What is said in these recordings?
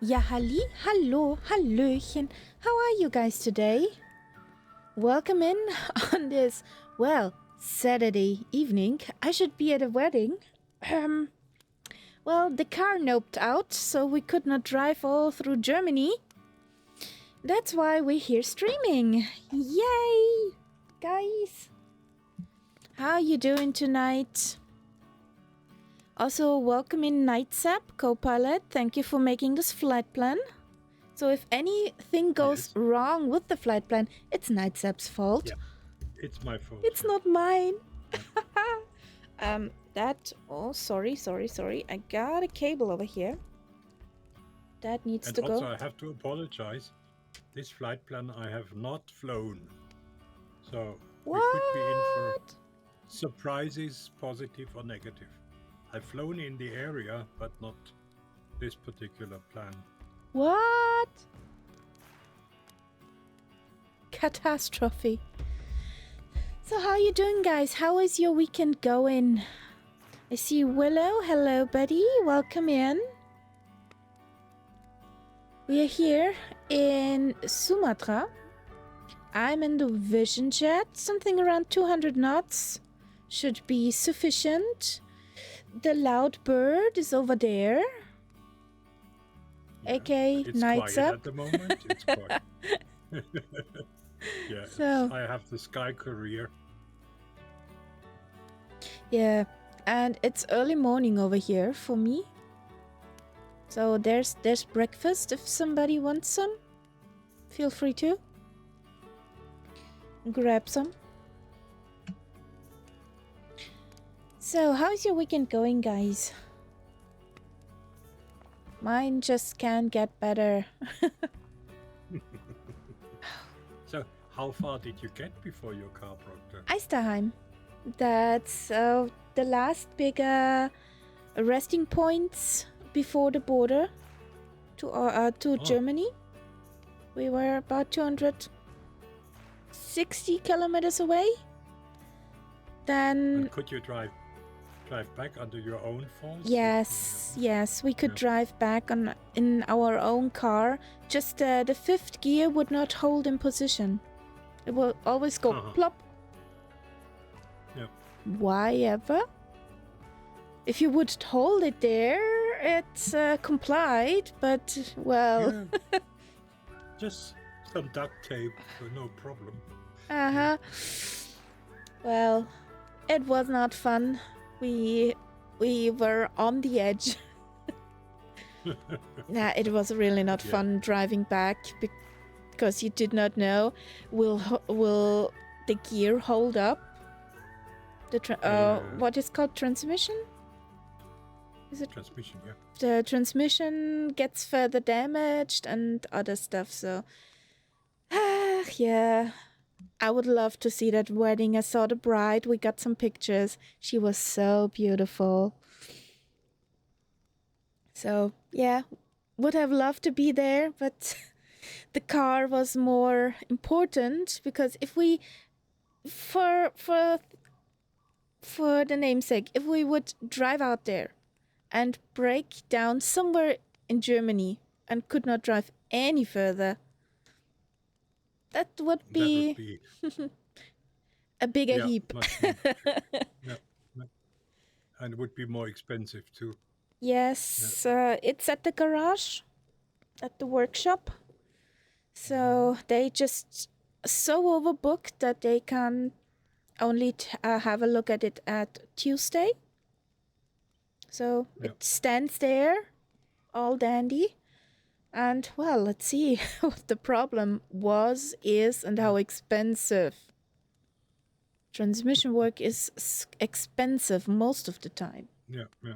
Ja, hallo, hallöchen. How are you guys today? Welcome in on this, well, Saturday evening. I should be at a wedding. Well, the car noped out, so we could not drive all through Germany. That's why we're here streaming. Yay, guys. How are you doing tonight? Also, welcome in Nightzepp, co-pilot. Thank you for making this flight plan. So if anything goes wrong with the flight plan, it's Nightzepp's fault. Yeah, it's my fault. It's not mine. Sorry. I got a cable over here. That needs to go. And also I have to apologize. This flight plan I have not flown. So we could be in for surprises, positive or negative. I've flown in the area, but not this particular plan. What? Catastrophe. So how are you doing, guys? How is your weekend going? I see Willow. Hello, buddy. Welcome in. We are here in Sumatra. I'm in the Vision Jet. Something around 200 knots should be sufficient. The loud bird is over there. Yeah, aka it's Nightzepp. quiet at the moment. It's quiet. Yeah, So I have the Sky Courier. yeah, and it's early morning over here for me. So there's breakfast if somebody wants some. Feel free to grab some. So how's your weekend going, guys? Mine just can't get better. So how far did you get before your car broke down? Eisterheim. That's the last bigger resting points before the border to Germany. We were about 260 kilometers away. Then And could you drive back under your own force? yes, we could drive back in our own car. Just the fifth gear would not hold in position. It will always go plop. Yep. Why ever? If you would hold it there, it's complied, but well. Yeah. Just some duct tape, no problem. Well, it was not fun. We were on the edge. Nah, it was really not fun driving back because you did not know will the gear hold up? What is called transmission? Is it transmission? Yeah. The transmission gets further damaged and other stuff. So, yeah. I would love to see that wedding. I saw the bride. We got some pictures. She was so beautiful. So, yeah, would have loved to be there, but the car was more important because if we, for the namesake, if we would drive out there and break down somewhere in Germany and could not drive any further, that would be a bigger heap. And it would be more expensive too. Yes, it's at the garage, at the workshop. So they just so overbooked that they can only have a look at it at Tuesday. So it stands there, all dandy. And, well, let's see what the problem was, is, and how expensive. transmission work is expensive most of the time. Yeah, yeah,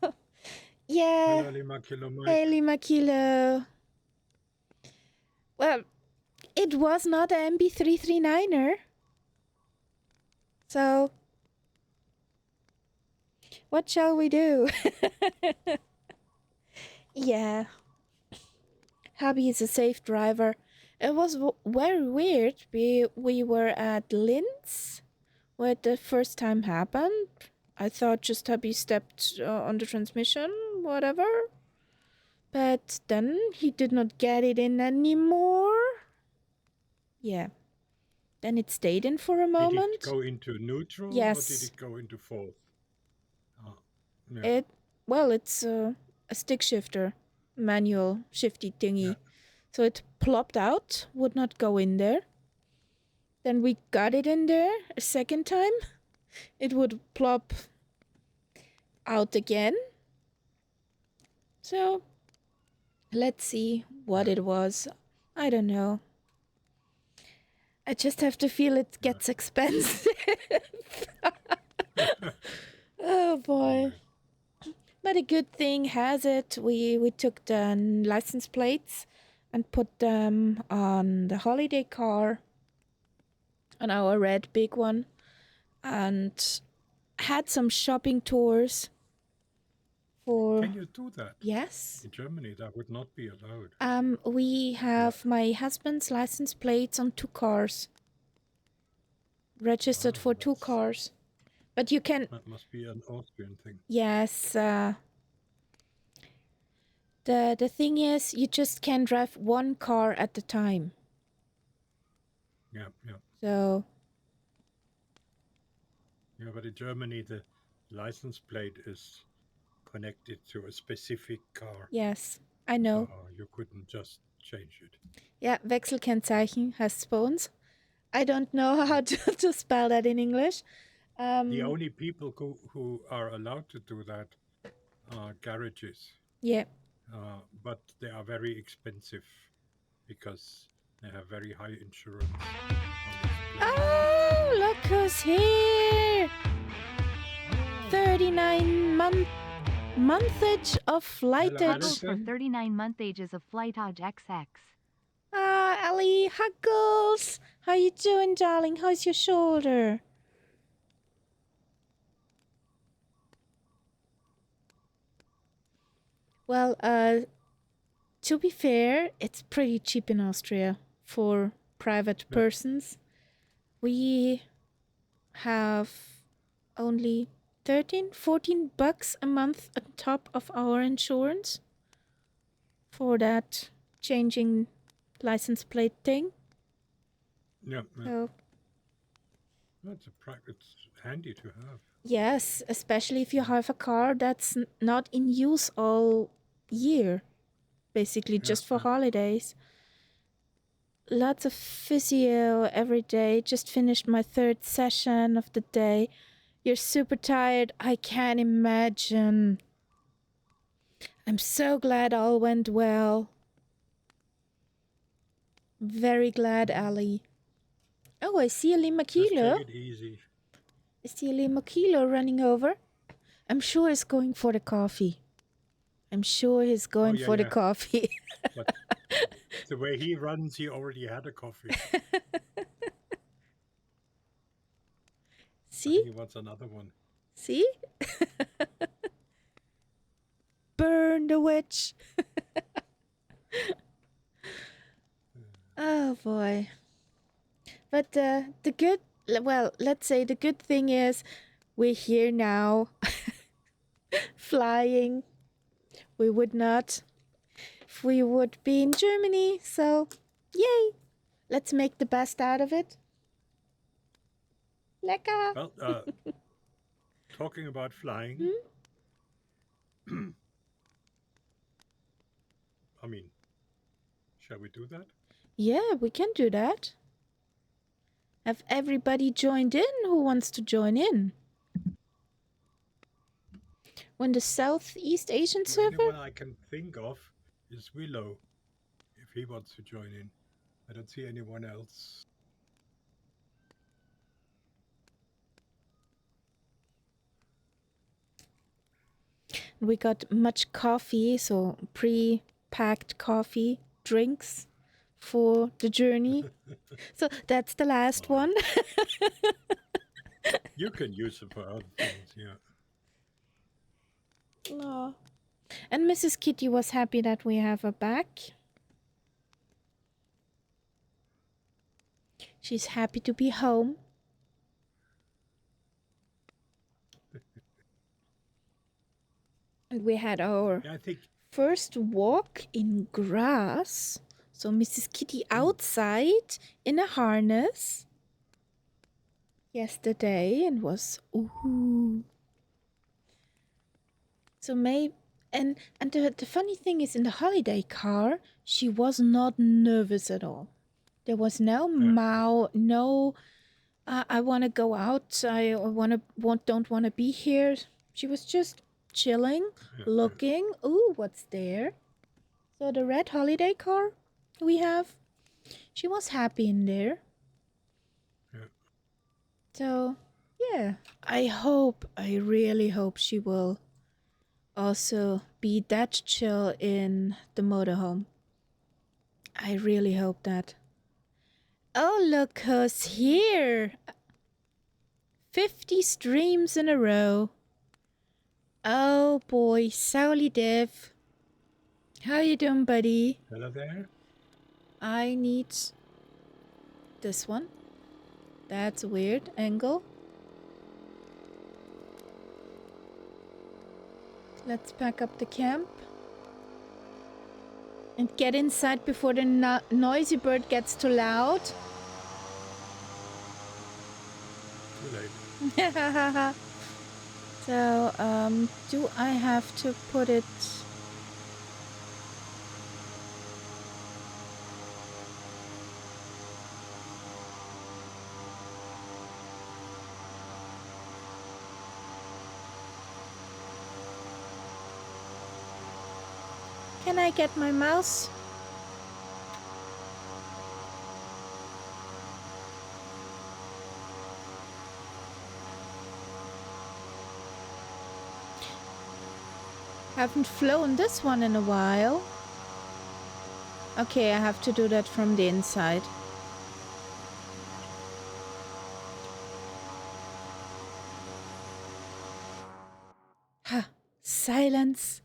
yeah. Yeah. Hello, Lima Kilo Mike. Hey, Lima Kilo. Well, it was not a MB339er. So, what shall we do? Yeah. Hubby is a safe driver. It was very weird. We were at Linz when the first time happened. I thought just hubby stepped on the transmission, whatever. But then he did not get it in anymore. Yeah. Then it stayed in for a moment. Did it go into neutral Yes. or did it go into fourth? Yeah. It's a stick shifter, manual shifty thingy. Yeah. So it plopped out, would not go in there. Then we got it in there a second time. It would plop out again. So let's see what it was. I don't know. I just have to feel it gets expensive. Oh boy. But a good thing has it. We took the license plates and put them on the holiday car, on our red big one, and had some shopping tours. Can you do that? Yes. In Germany, that would not be allowed. We have my husband's license plates on 2 cars. Registered for 2 cars. But you can... That must be an Austrian thing. Yes. The thing is, you just can drive 1 car at a time. Yeah, yeah. So... Yeah, but in Germany, the license plate is connected to a specific car. Yes, I know. So you couldn't just change it. Yeah, Wechselkennzeichen has spawns. I don't know how to spell that in English. The only people who are allowed to do that are garages. Yeah. But they are very expensive because they have very high insurance. Oh, look who's here! 39 monthage of flightage. For 39 montages of flightage XX. Ah, Ellie, Huggles! How you doing, darling? How's your shoulder? Well, to be fair, it's pretty cheap in Austria for private persons. We have only 14 bucks a month on top of our insurance for that changing license plate thing. Yeah. So, it's handy to have. Yes, especially if you have a car that's not in use all year, basically just for holidays. Lots of physio every day. Just finished my 3rd session of the day. You're super tired. I can't imagine. I'm so glad all went well. Very glad, Ali. Oh, I see a Lima Kilo. Just take it easy. I see a Lima Kilo running over. I'm sure he's going for the coffee. I'm sure he's going for the coffee. But the way he runs, he already had a coffee. See? He wants another one. See? Burn the witch. Oh boy. But let's say the good thing is we're here now. Flying. We would not if we would be in Germany, so yay. Let's make the best out of it. Lecker. Well, talking about flying, I mean, shall we do that? Yeah, we can do that. Have everybody joined in who wants to join in? When the Southeast Asian server? The only one I can think of is Willow, if he wants to join in. I don't see anyone else. We got much coffee, so pre-packed coffee, drinks for the journey. So that's the last Fine. one. You can use it for other things, yeah. Oh. And Mrs. Kitty was happy that we have her back. She's happy to be home. And we had our Yeah, I think first walk in grass. So Mrs. Kitty outside in a harness yesterday and was ooh. So maybe and the funny thing is in the holiday car she was not nervous at all. There was no no I want to go out. I don't want to be here. She was just chilling, looking. Ooh, what's there? So the red holiday car we have, she was happy in there. Yeah. So, yeah, I really hope she will also be that chill in the motorhome. I really hope that. Oh, look who's here! 50 streams in a row. Oh boy, Sally Dev. How you doing, buddy? Hello there. I need this one. That's a weird angle. Let's pack up the camp. And get inside before the noisy bird gets too loud. Too late. So, do I have to put it... Can I get my mouse? Haven't flown this one in a while. Okay, I have to do that from the inside. Ha! Silence.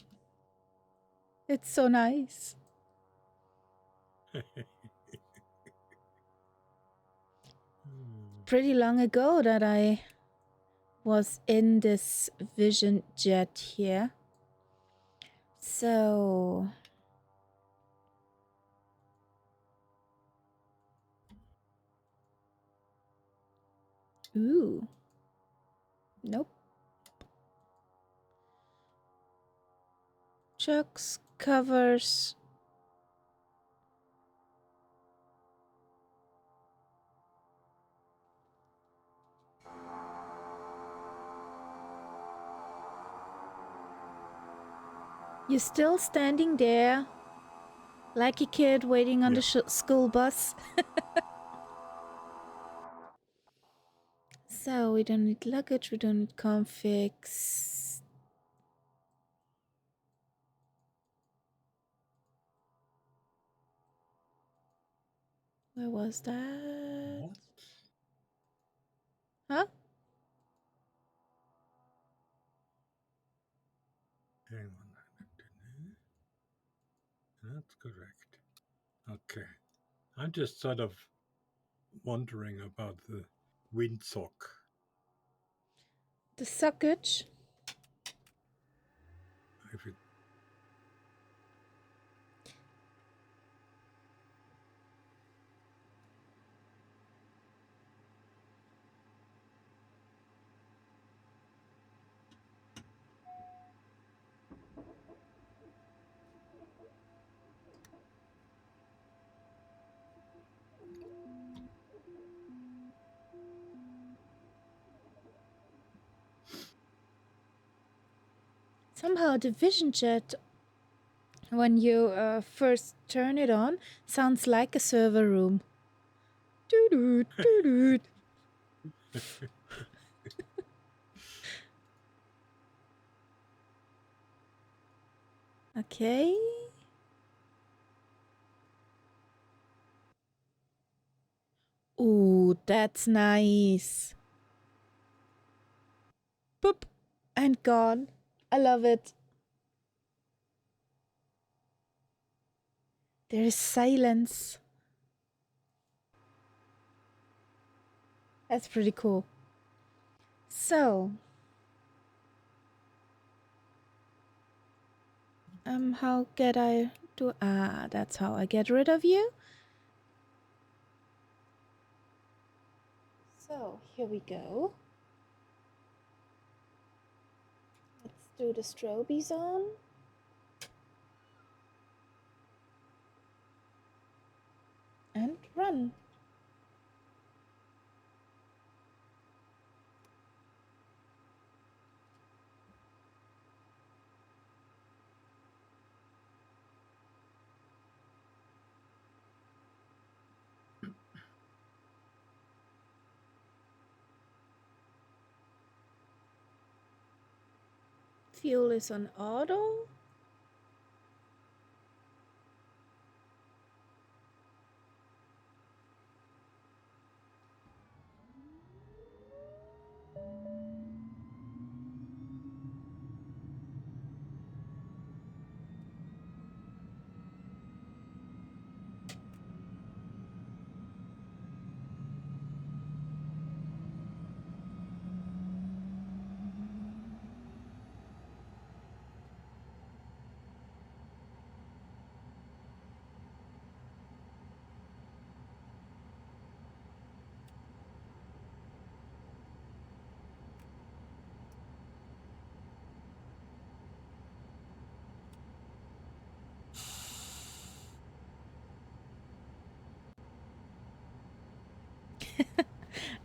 It's so nice. Pretty long ago that I was in this Vision Jet here. So... Ooh. Nope. Chucks, covers. You're still standing there like a kid waiting on the school bus. So we don't need luggage, we don't need configs. Where was that? What? Huh? Hang on. That's correct. Okay. I'm just sort of wondering about the windsock. The suckage. If it... Somehow the Vision Jet, when you first turn it on, sounds like a server room. Doo-doo, doo-doo. Okay. Ooh, that's nice. Boop. And gone. I love it. There is silence. That's pretty cool. So, how get I do? Ah, that's how I get rid of you. So here we go. Let's do the strobies on. And run. Fuel is on auto.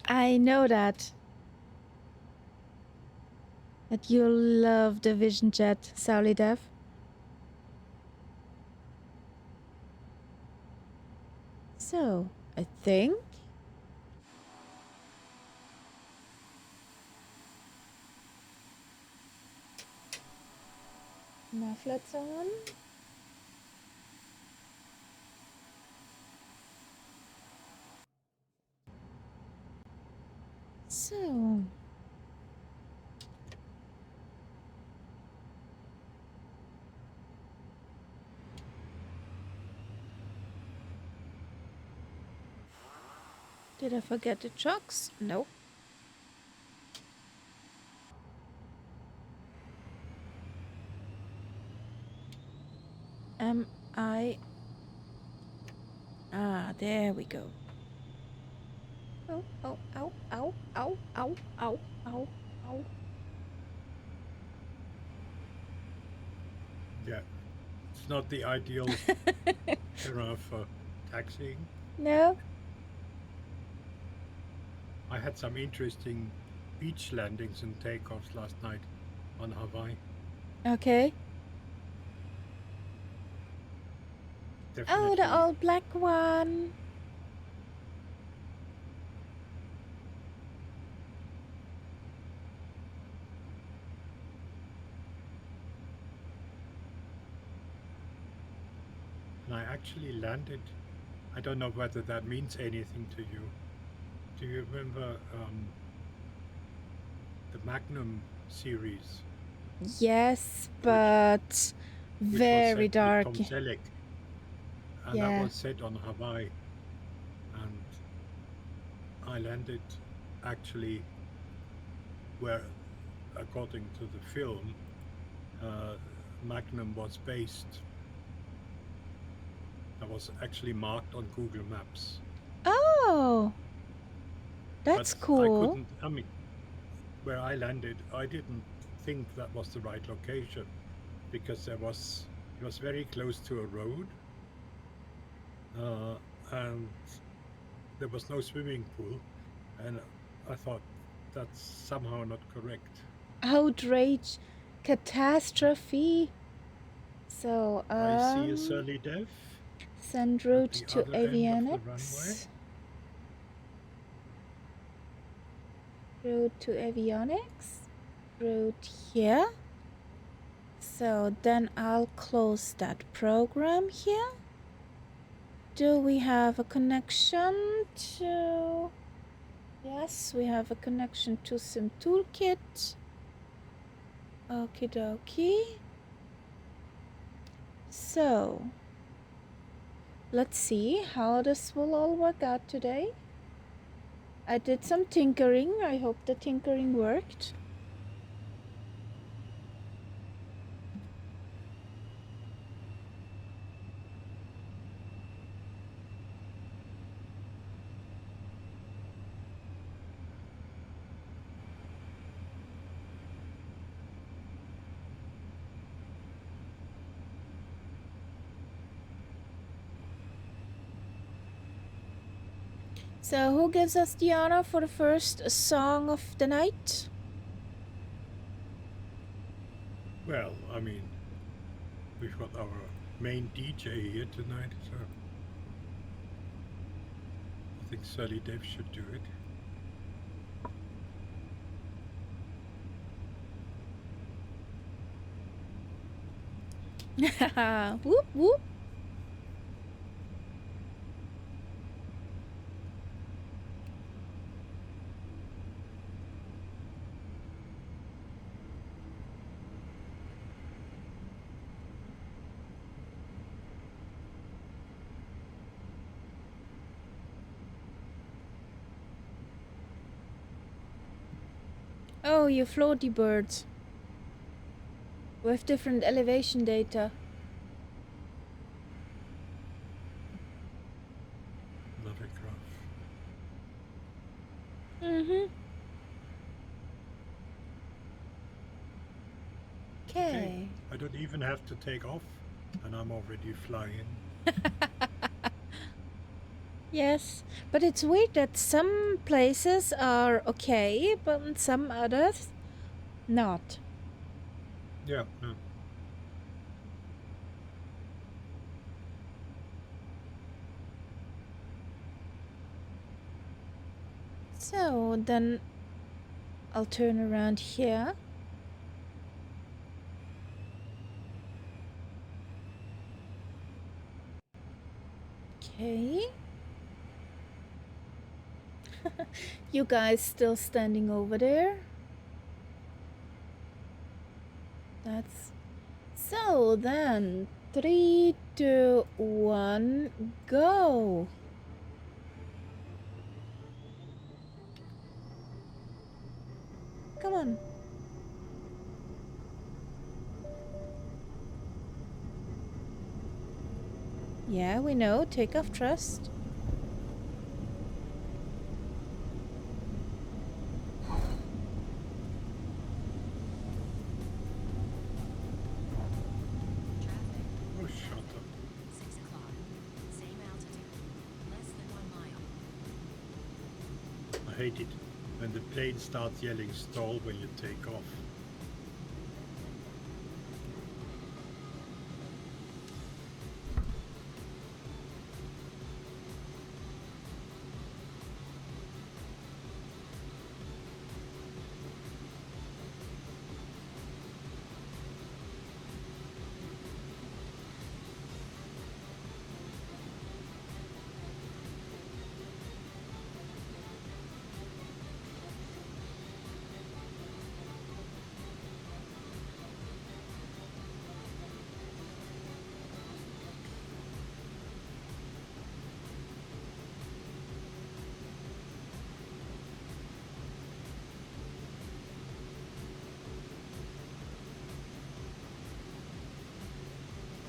I know that you love the Vision Jet, Sally Dev. So, I think mufflets on. So, did I forget the chocks? Nope. Am I? Ah, there we go. Oh, oh, ow, ow, ow, ow, ow, ow, ow. Yeah, it's not the ideal era for taxiing. No? I had some interesting beach landings and takeoffs last night on Hawaii. Okay. Definitely. Oh, the all black one. And I actually landed. I don't know whether that means anything to you. Do you remember the Magnum series? Yes, but Which was very set with dark. Tom Selleck, and that Yeah. was set on Hawaii. And I landed actually where, according to the film, Magnum was based. That was actually marked on Google Maps. Oh, that's But I cool. couldn't, I mean, where I landed, I didn't think that was the right location because it was very close to a road, and there was no swimming pool, and I thought that's somehow not correct. Outrage, catastrophe. So, I see a Surly Dev send at route the to other end of the runway. avionics. Route to avionics. Route here. So then I'll close that program here. Do we have a connection to... Yes, we have a connection to Sim Toolkit. Okie dokie. So, let's see how this will all work out today. I did some tinkering. I hope the tinkering worked. So who gives us the honor for the first song of the night? Well, I mean, we've got our main DJ here tonight, so I think Sally Dave should do it. Whoop whoop. Oh, you floaty birds. With different elevation data. Another graph. Mm-hmm. Okay. I don't even have to take off, and I'm already flying. Yes, but it's weird that some places are okay, but some others not. Yeah, yeah. So then I'll turn around here. Okay. You guys still standing over there? That's... So then, 3, 2, 1, go! Come on. Yeah, we know. Take off thrust. Oh, shut up. 6 o'clock. Same altitude. Less than 1 mile. I hate it when the plane starts yelling stall when you take off.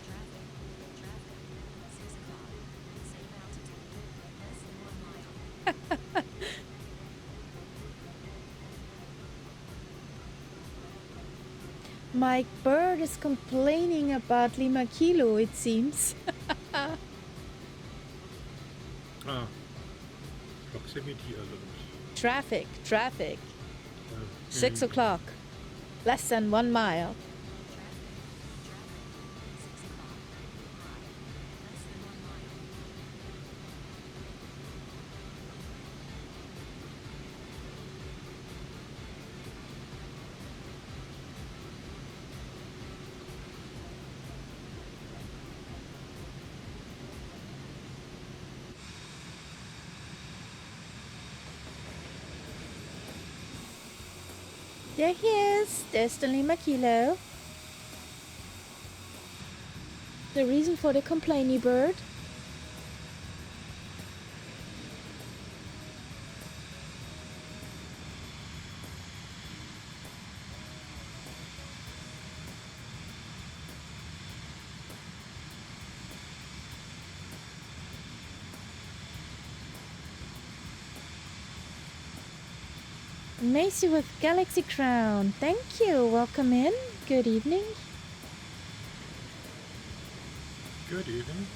Traffic. 6 o'clock. Same altitude. Less than 1 mile. Mike Bird is complaining about Lima Kilo, it seems. Proximity alert. Traffic. 6 Mm. o'clock. Less than 1 mile. Traffic. 6 o'clock. High. Less than 1 mile. There he is. There's the Lima Kilo. The reason for the complainy bird. Macy with Galaxy Crown. Thank you. Welcome in. Good evening. Good evening.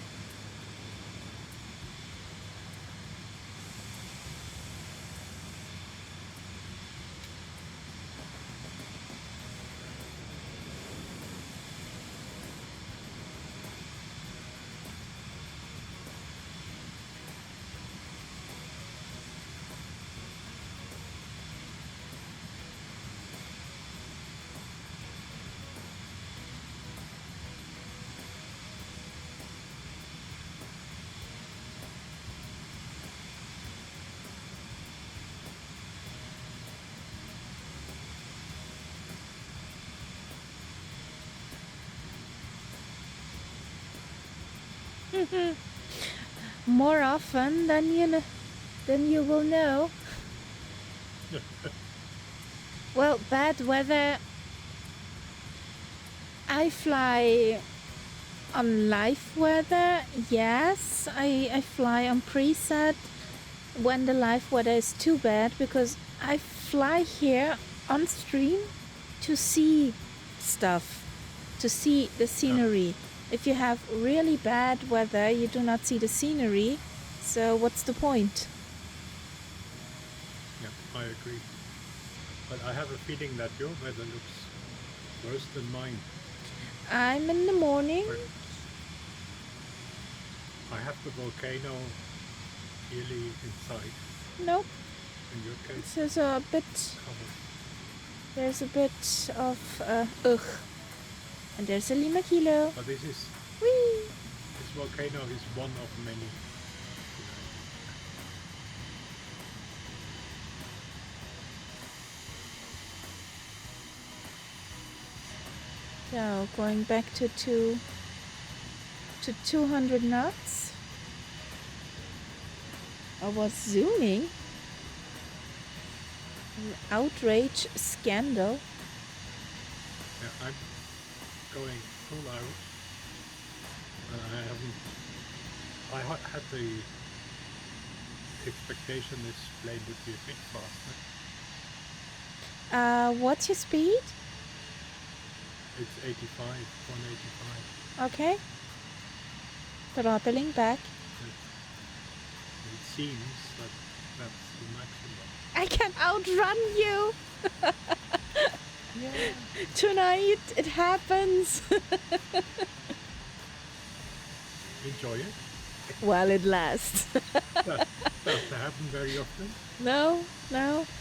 More often than you will know. Well, bad weather. I fly on live weather. Yes, I fly on preset when the live weather is too bad, because I fly here on stream to see stuff, to see the scenery. If you have really bad weather, you do not see the scenery, so what's the point? Yeah, I agree. But I have a feeling that your weather looks worse than mine. I'm in the morning. I have the volcano nearly inside. Nope. In your case, There's a bit. covered. There's a bit of ugh. And there's a Lima Kilo. But this Whee! volcano is one of many. So going back to 200 knots. I was zooming. An outrage scandal. Yeah, I'm going full out. I had the expectation this plane would be a bit faster. What's your speed? It's 85, 185. Okay. Throttling back. It seems that that's the maximum. I can outrun you! Yeah. Tonight it happens. Enjoy it. While it lasts. That doesn't happen very often. No.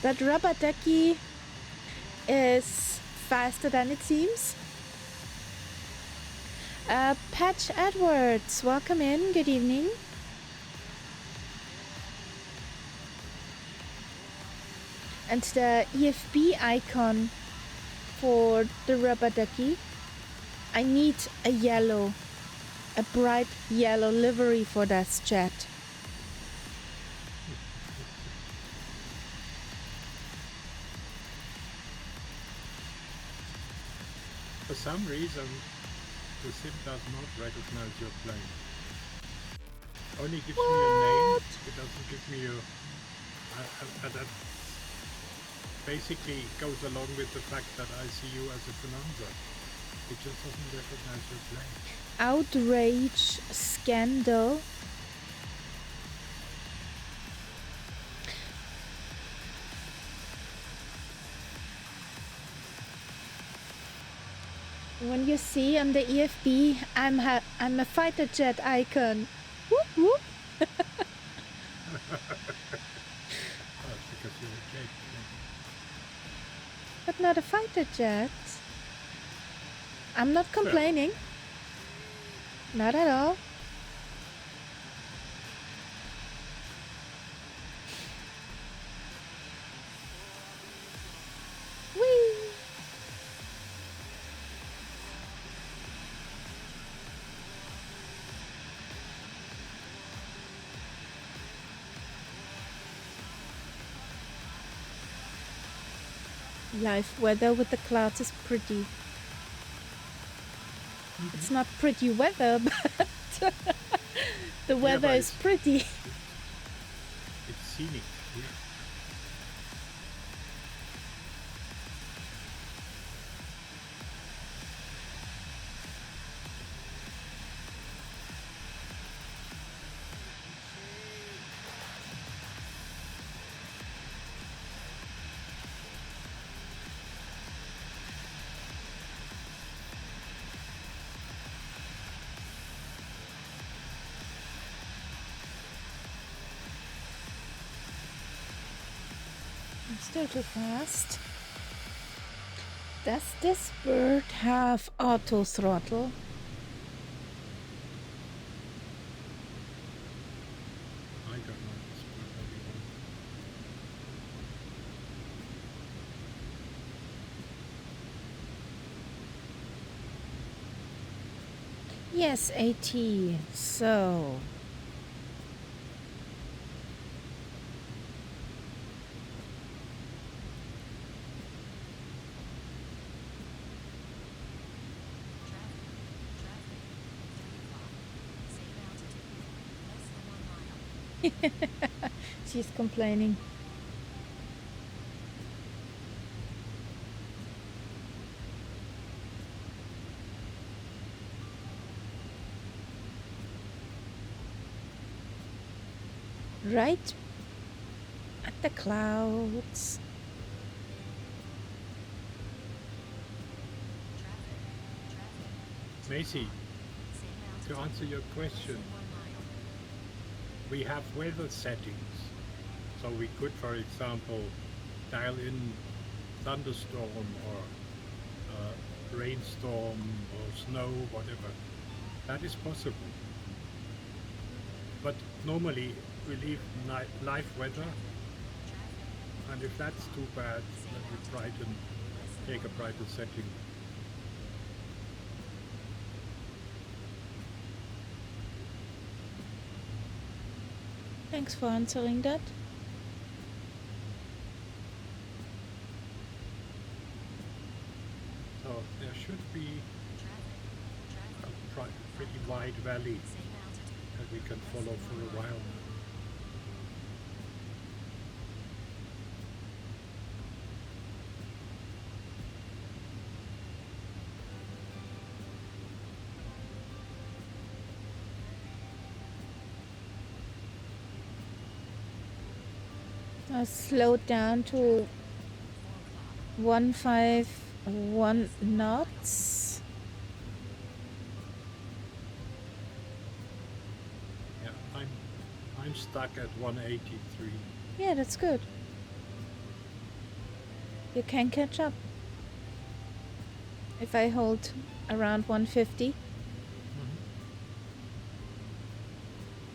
That rubber ducky is faster than it seems. Patch Edwards, welcome in. Good evening. And the EFB icon for the rubber ducky. I need a bright yellow livery for that jet. For some reason, the sim does not recognize your plane. Only gives me a name. It doesn't give me a. That basically goes along with the fact that I see you as a Bonanza. It just doesn't recognize your plane. Outrage scandal. When you see on the EFB, I'm a fighter jet icon. Whoop whoop. That's because you're a Jake. But not a fighter jet. I'm not complaining. Not at all. Whee! Live weather with the clouds is pretty. It's not pretty weather, but the weather is pretty. It's scenic. Yeah. I'm still too fast. Does this bird have auto throttle? I don't know this bird very well. Yes, AT. So Traffic. 3 o'clock. Same altitude. Less than 1 mile. she's complaining. Right at the clouds. Traffic. Macy, Same to altitude. answer your Less question, than 1 mile. we have weather settings. So we could, for example, dial in thunderstorm or rainstorm or snow, whatever. That is possible. But normally we leave live weather, and if that's too bad, then we brighten, take a brighter setting. Thanks for answering that. So there should be a pretty wide valley Same altitude. that we can follow for a while now. I slowed down to 151 knots. Yeah, I'm stuck at 183. Yeah, that's good. You can catch up. If I hold around 150,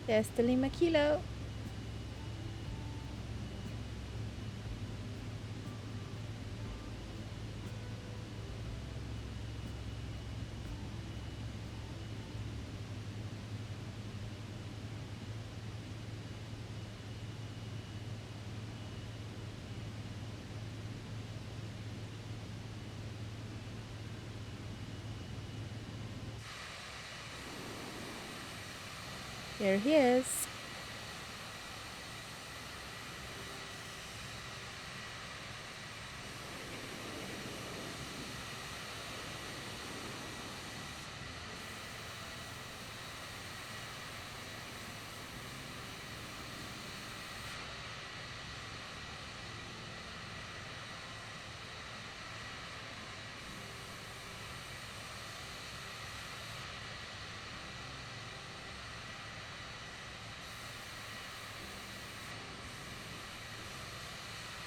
there's the Lima Kilo. There he is.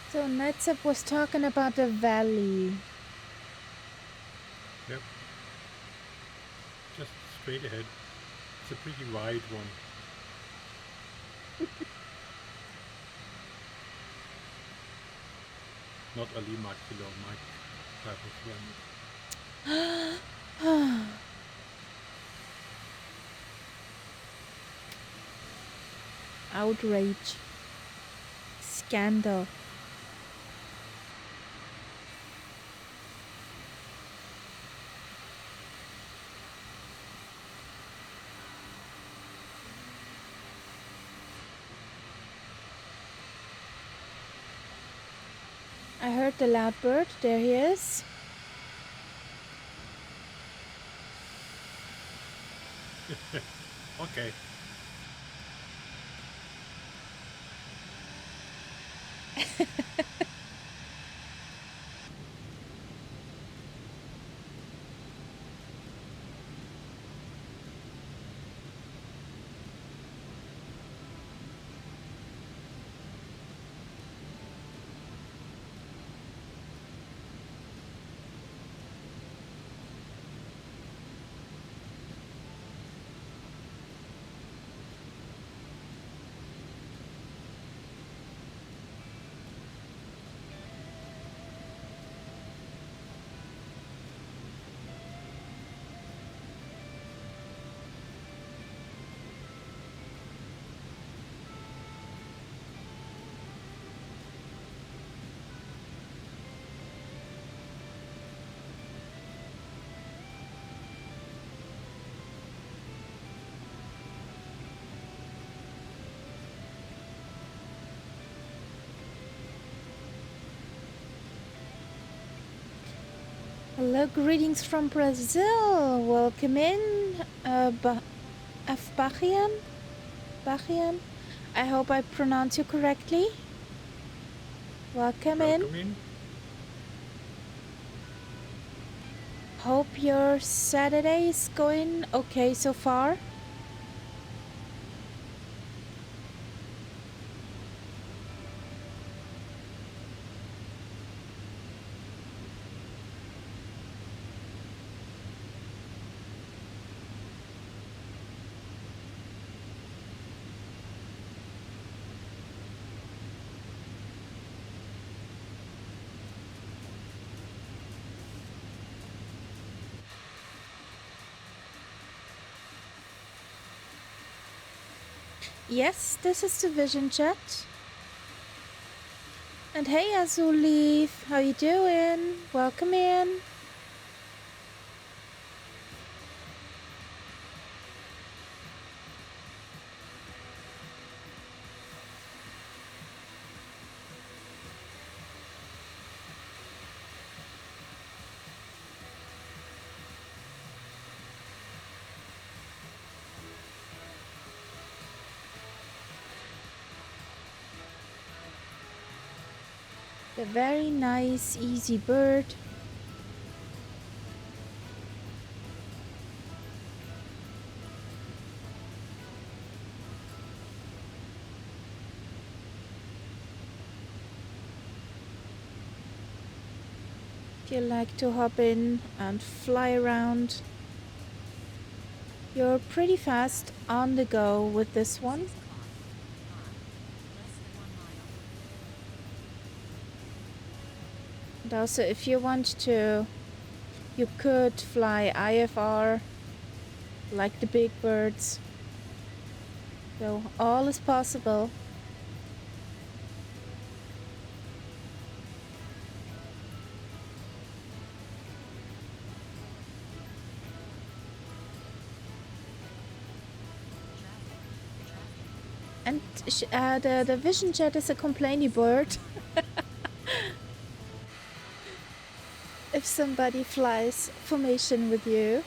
So Nightzepp was talking about the valley. Yep. Just straight ahead. It's a pretty wide one. Not a Lima Kilo, my type of run. Outrage. Scandal. I heard the loud bird. There he is. Okay. Hello, greetings from Brazil. Welcome in, Afbachian. Bachian. I hope I pronounce you correctly. Welcome in. Welcome in. Hope your Saturday is going okay so far. Yes, this is the Vision Chat. And hey, Azul Leaf, how you doing? Welcome in. The very nice, easy bird. If you like to hop in and fly around, you're pretty fast on the go with this one. 6 o'clock. Less than 1 mile. And also, if you want to, you could fly IFR like the big birds. So all is possible. And the Vision Jet is a complainy bird. If somebody flies formation with you.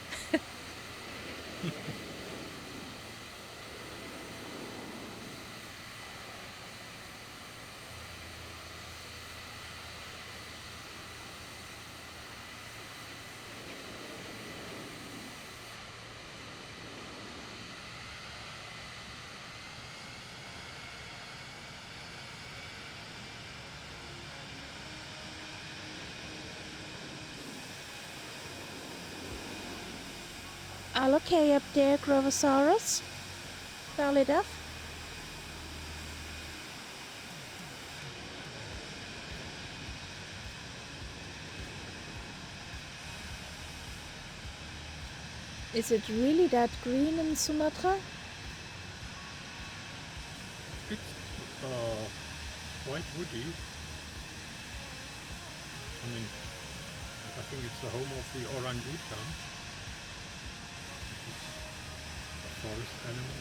All okay up there, Grovosaurus? Solid up? Is it really that green in Sumatra? It's quite woody. I mean, I think it's the home of the orangutan. It's a forest animal.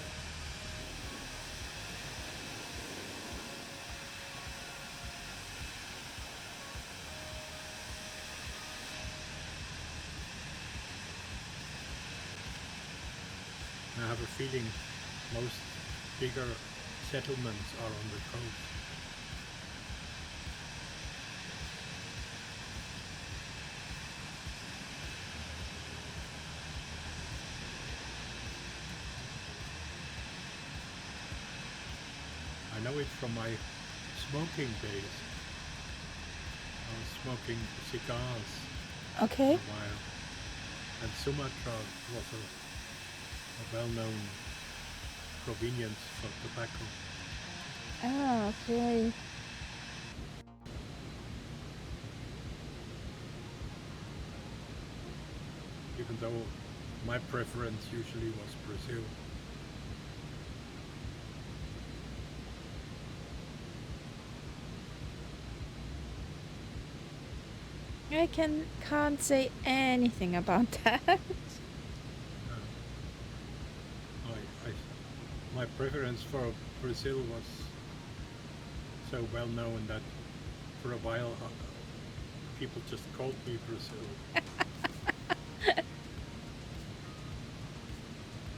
have a feeling most bigger settlements are on the coast. I know it from my smoking days. I was smoking cigars Okay. for a while, and Sumatra was a well-known provenance for tobacco. Ah, okay. Even though my preference usually was Brazil. I can't say anything about that. My preference for Brazil was so well known that for a while people just called me Brazil. I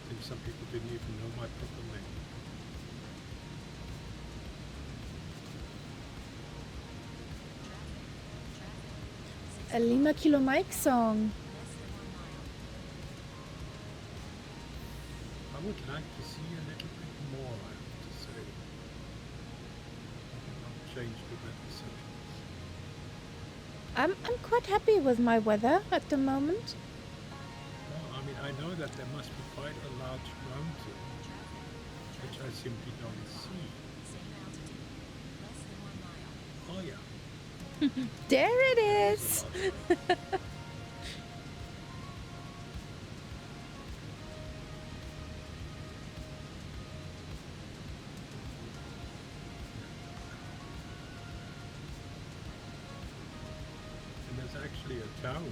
think some people didn't even know my proper name. A Lima Kilo Mike song. I would like to see a little bit more, I have to say. I did not change the weather settings. I'm quite happy with my weather at the moment. Well, I mean, I know that there must be quite a large mountain, which I simply don't see. Same altitude. Less than 1 mile. Oh yeah. There it There is. is a large mountain. And there's actually a town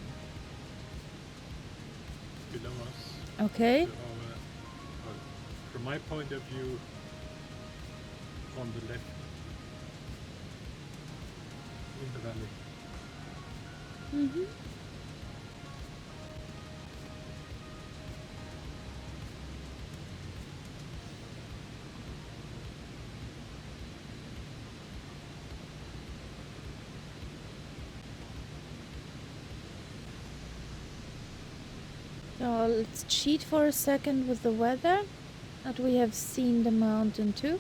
below us. Okay. From my point of view, on the left, in the valley. Mm-hmm. So let's cheat for a second with the weather. That we have seen the mountain too.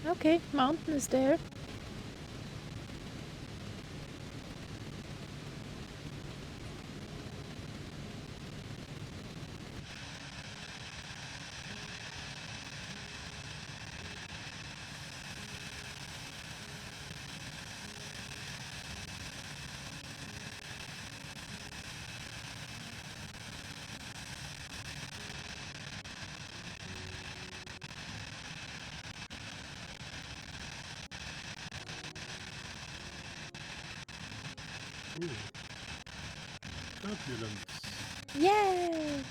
Okay, mountain is there. Ooh. Turbulence. Yay!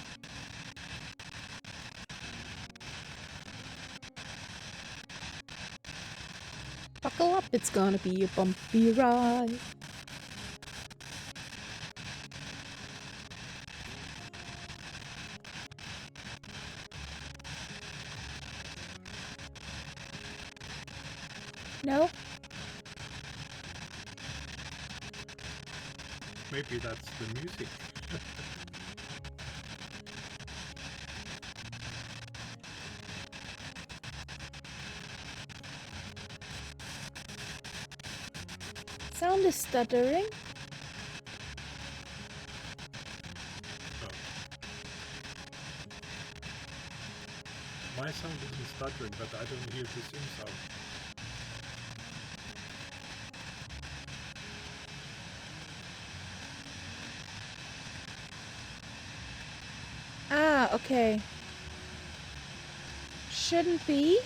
Buckle up, it's gonna be a bumpy ride. No? Maybe that's the music. Sound is stuttering. Oh. My sound isn't stuttering, but I don't hear the sim sound. Ah, okay. Shouldn't be.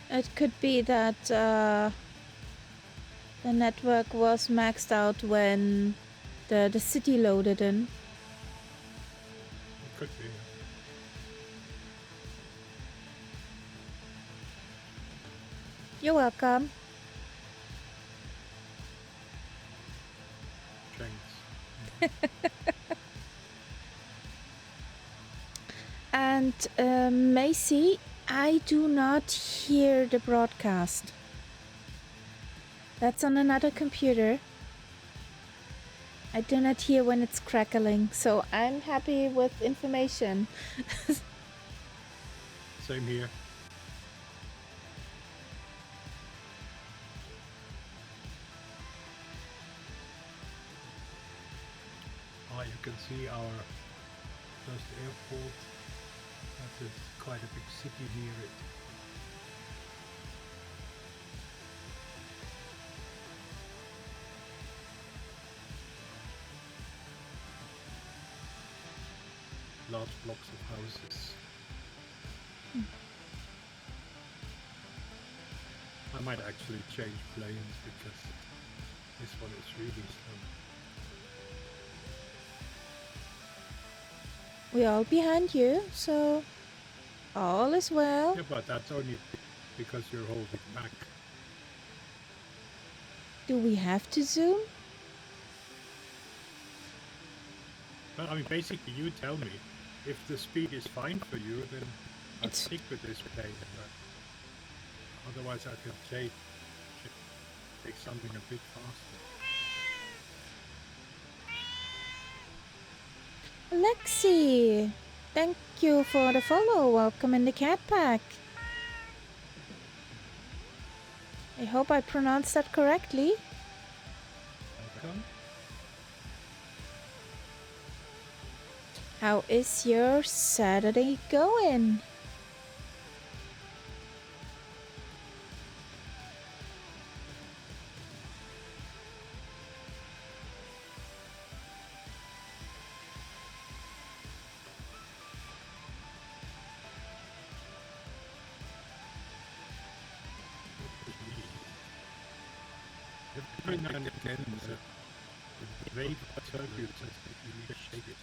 It could be that the network was maxed out when the city loaded in. It could be. You're welcome. Thanks. And Macy, I do not hear the broadcast. That's on another computer. I do not hear when it's crackling, so I'm happy with information. Same here. You can see our first airport. That is quite a big city near it. Large blocks of houses. I might actually change planes because this one is really slow. We're all behind you, so all is well. Yeah, but that's only because you're holding back. Do we have to zoom? Well, I mean, basically, you tell me if the speed is fine for you, then I'll It's- stick with this plane. Otherwise, I could take something a bit faster. Lexi, thank you for the follow. Welcome in the cat pack. I hope I pronounced that correctly. Welcome. How is your Saturday going? Every now and again, the wave of turbulence really shake it.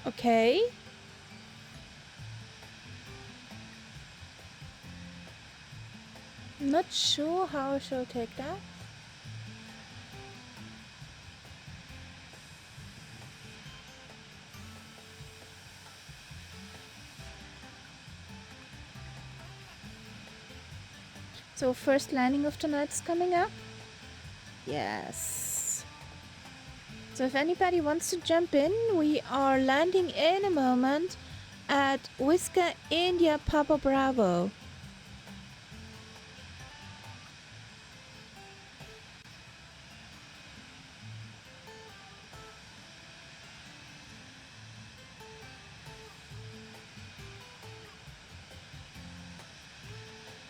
Okay. Not sure how I shall take that. So first landing of the night's coming up? Yes. So if anybody wants to jump in, we are landing in a moment at Whisker India Papa Bravo.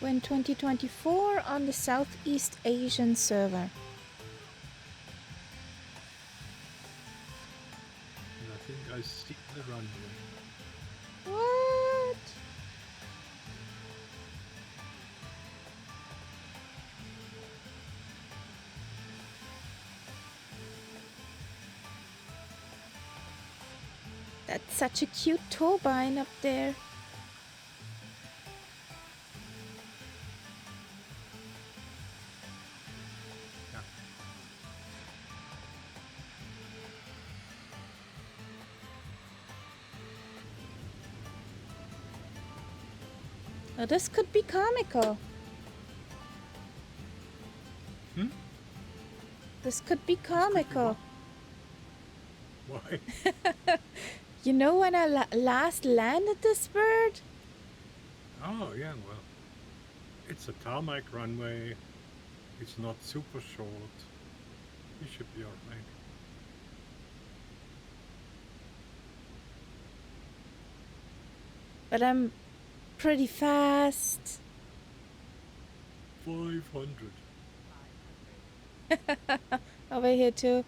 Win 2024 on the Southeast Asian server. And I think I see the runway. What? That's such a cute turbine up there. Now this could be comical. Hmm? This could be comical. Why? You know when I last landed this bird? Oh, yeah, well. It's a tarmac runway. It's not super short. You should be alright. But I'm pretty fast. 500. Over here too.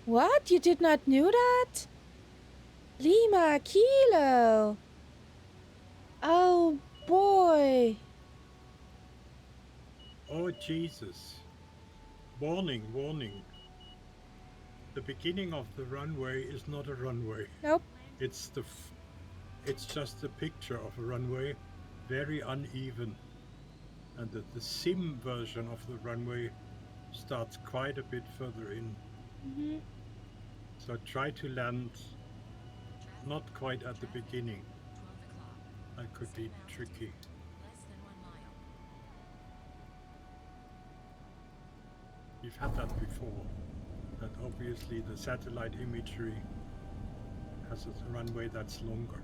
What? You did not know that? Lima Kilo. Oh boy. Oh, Jesus. Warning, warning. The beginning of the runway is not a runway. Nope. It's it's just a picture of a runway, very uneven. And the sim version of the runway starts quite a bit further in. Mm-hmm. So try to land not quite at the beginning. 12 o'clock. That could be Same altitude. tricky. Less than 1 mile. We've had that before. And obviously the satellite imagery has a runway that's longer.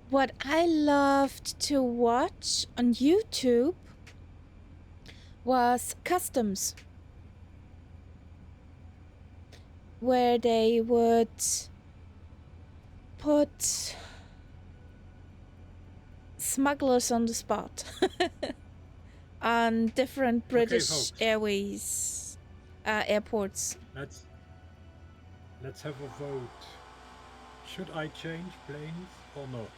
What I loved to watch on YouTube was customs, where they would put smugglers on the spot on different British folks. Airways airports. Let's have a vote. Should I change planes or not?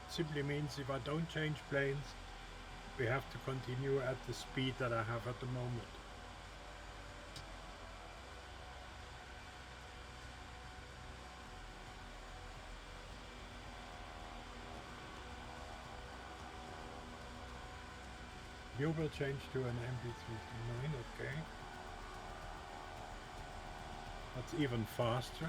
Simply means if I don't change planes, we have to continue at the speed that I have at the moment. You will change to an MB329, okay. That's even faster.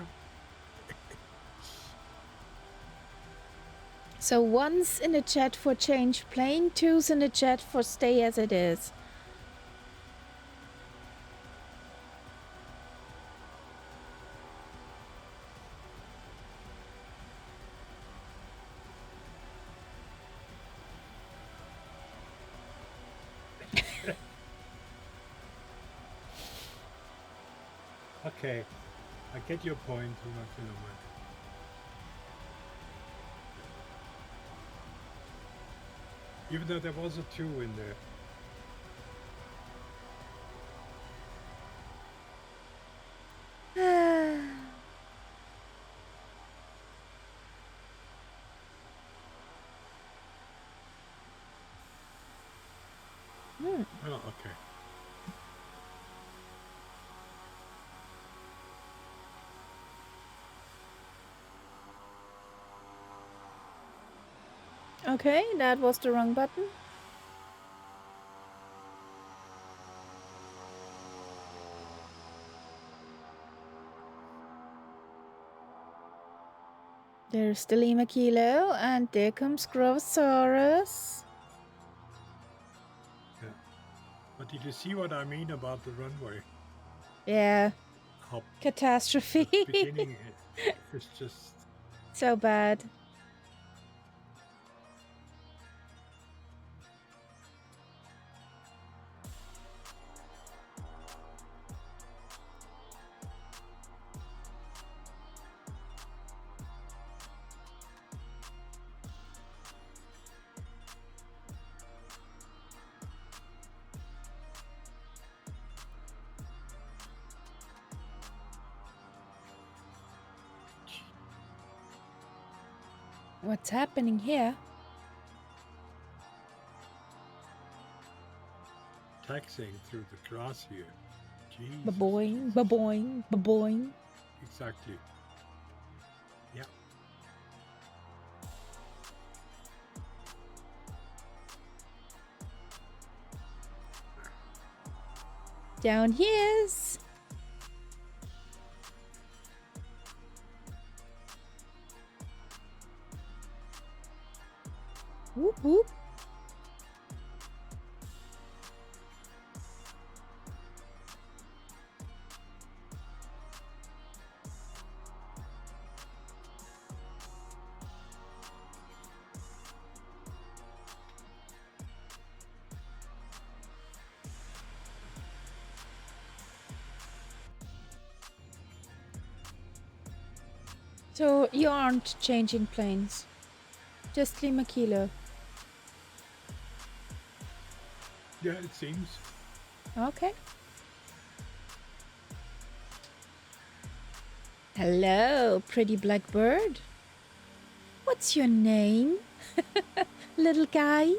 So one's in the chat for change plane, two's in the chat for stay as it is. Okay, I get your point, Uma Kilometer. Even though there was a 2 in there. Oh, okay. Okay, that was the wrong button. There's the Lima Kilo, and there comes Grovosaurus. Yeah. But did you see what I mean about the runway? Yeah. How Catastrophe. the beginning is just... So bad. What's happening here? taxiing through the grass here. Jesus. Ba-boing, ba-boing, ba-boing. Exactly. Yeah. Down here's. Whoop whoop. So you aren't changing planes, just Lima Kilo. Yeah, it seems. Okay. Hello, pretty black bird. What's your name, little guy?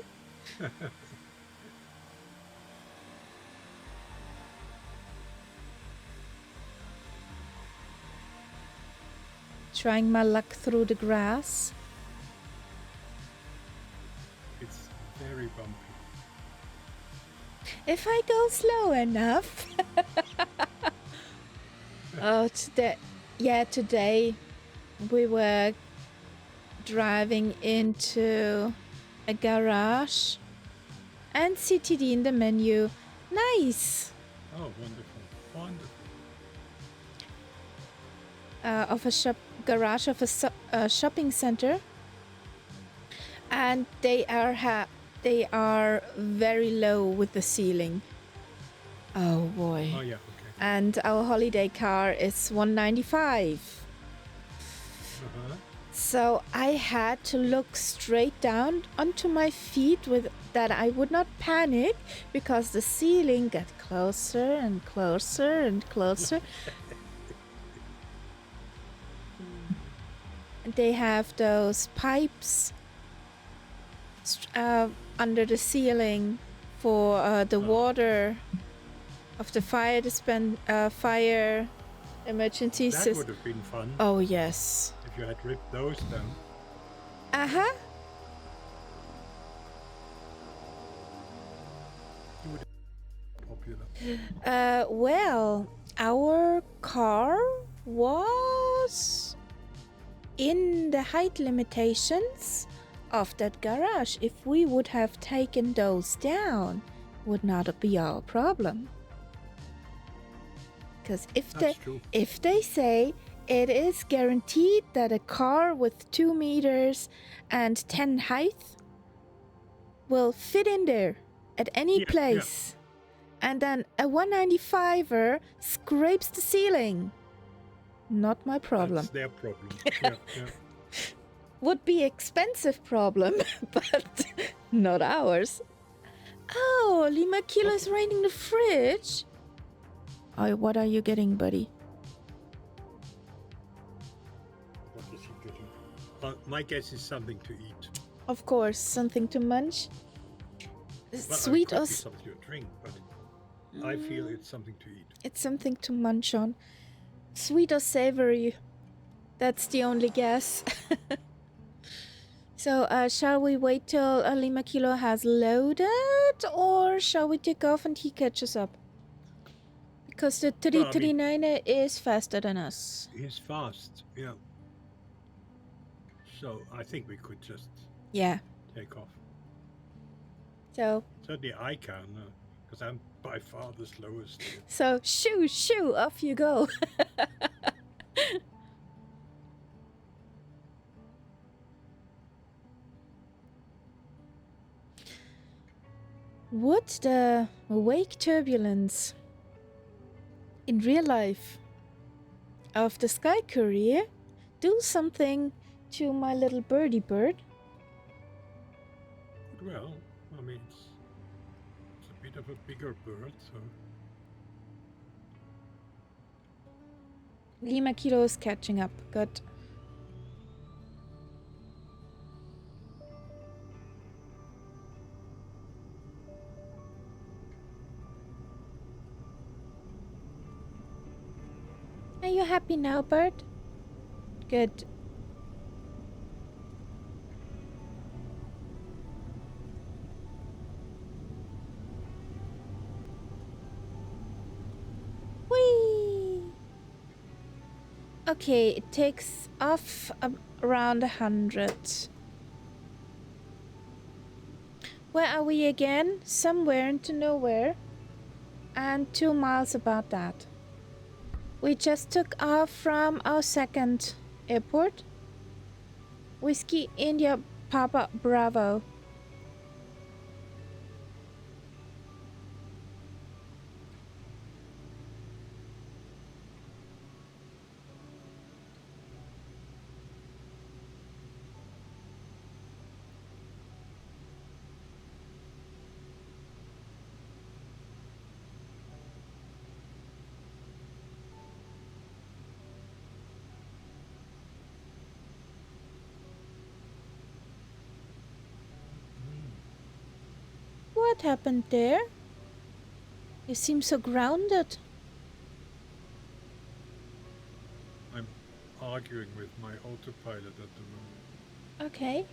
Trying my luck through the grass. It's very bumpy. If I go slow enough. Oh, today we were driving into a garage and CTD in the menu. Nice. Oh, wonderful. Wonderful. Of a garage of a shopping center, and they are very low with the ceiling. Oh boy. Oh, yeah, okay. And our holiday car is 195. Uh-huh. So I had to look straight down onto my feet with that I would not panic because the ceiling got closer and closer and closer. They have those pipes under the ceiling for the water of the fire emergency That system. would have been fun Oh yes. if you had ripped those down. Uh-huh. You would have been popular. Well, our car was in the height limitations of that garage. If we would have taken those down, would not be our problem. Because That's true. if they say it is guaranteed that a car with 2 meters and 10 height will fit in there at any Yeah, place, and then a 195er scrapes the ceiling, not my problem. That's their problem. Yeah. Would be expensive problem, but not ours. Oh, Lima Kilo is raiding the fridge. Oh, what are you getting, buddy? What is he getting? My guess is something to eat. Of course, something to munch. Well, Sweet it or could be something to drink, but I feel it's something to eat. it's something to munch on. Sweet or savory? That's the only guess. So, shall we wait till Lima Kilo has loaded, or shall we take off and he catches up? Because the 339er is faster than us. He's fast, yeah. So I think we could just Yeah. take off. So, Certainly I can, because I'm by far the slowest. shoo, off you go. Would the wake turbulence in real life of the Sky Courier do something to my little birdie bird? Well, I mean, it's a bit of a bigger bird, so Lima Kilo is catching up. Good. Are you happy now, bird? Good. Whee! Okay, it takes off around 100. Where are we again? Somewhere into nowhere. And 2 miles about that. We just took off from our second airport. Whiskey India Papa Bravo. what happened there. You seem so grounded. I'm arguing with my autopilot at the moment. Okay.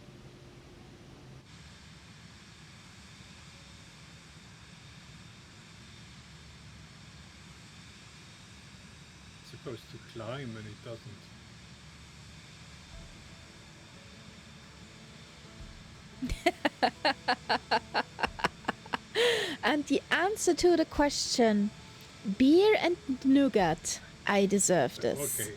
It's supposed to climb and it doesn't. And the answer to the question, beer and nougat. I deserve this. Okay.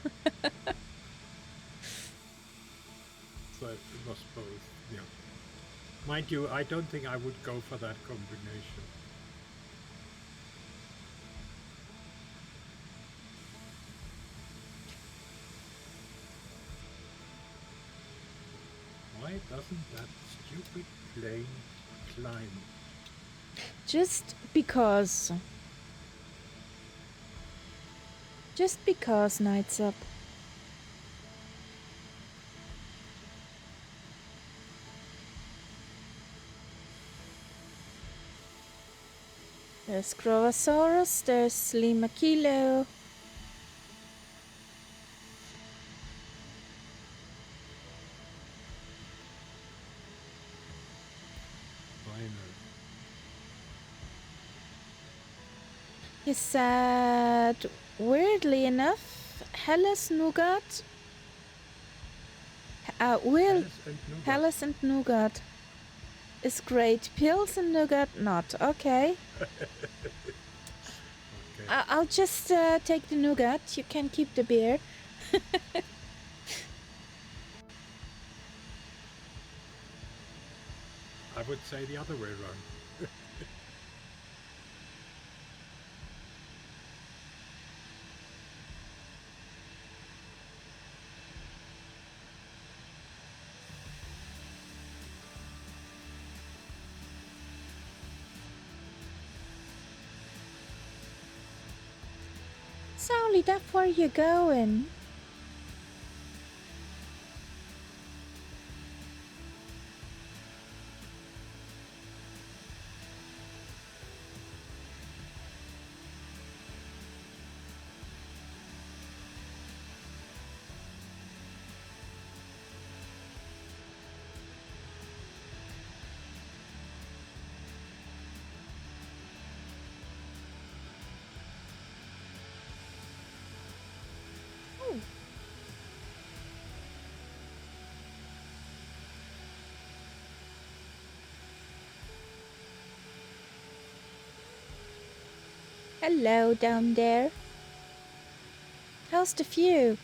So it was both, yeah. Mind you, I don't think I would go for that combination. Why doesn't that stupid plane climb? Just because. Just because, Nightzepp. There's Grovosaurus, there's Lima Kilo. Finally. He said, weirdly enough, Hellas Nougat. Hellas and Nougat is great. Pills and Nougat not. Okay. Okay. I'll just take the Nougat. You can keep the beer. I would say the other way around. Sally, that's where you going? Oh. Hello down there. How's the view?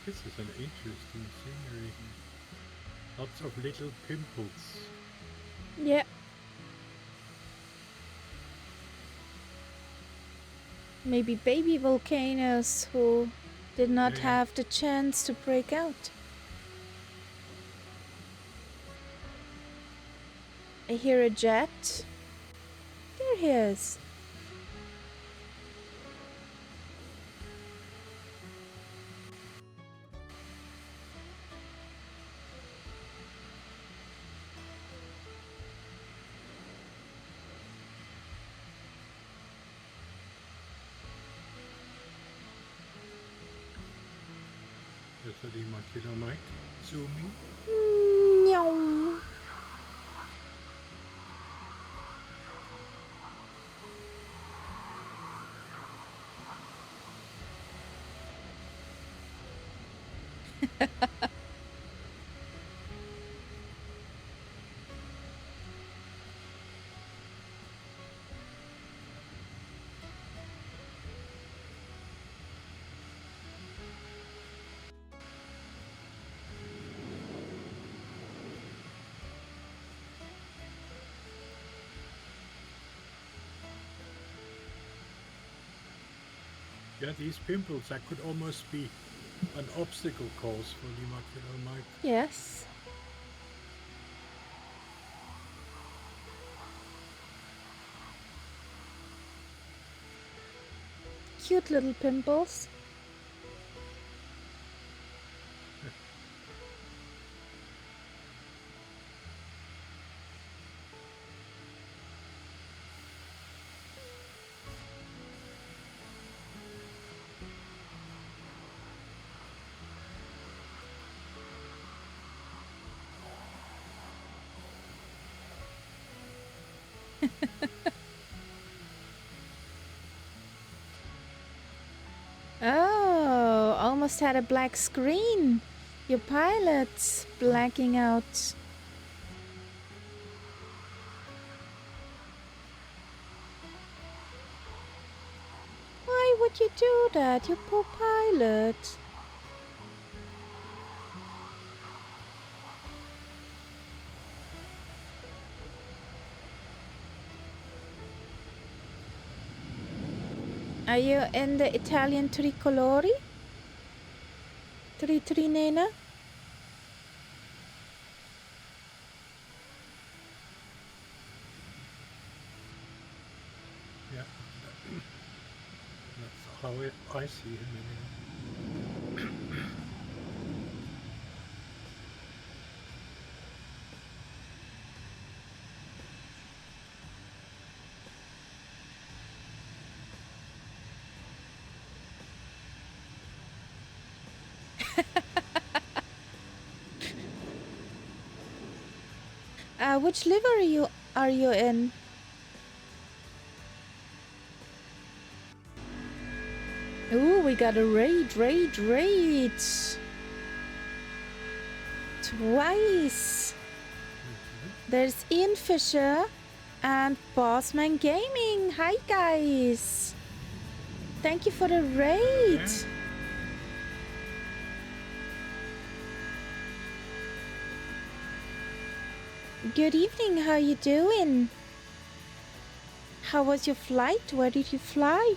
This is an interesting scenery. Lots of little pimples. Yeah. Maybe baby volcanoes who did not Yeah. have the chance to break out. I hear a jet. There he is. There's a Lima Kilo Mike zooming. Meow. Yeah, these pimples, that could almost be an obstacle course for Lima Kilo Mike. Yes. Cute little pimples. Oh, almost had a black screen. Your pilot's blacking out. Why would you do that, you poor pilot? Are you in the Italian tricolori? Trinena? Yeah, that's how I see him anyway. Which livery are you in? Ooh, we got a raid. Twice. There's Ian Fisher and Bossman Gaming. Hi, guys. Thank you for the raid. Yeah. Good evening. How you doing? How was your flight? Where did you fly?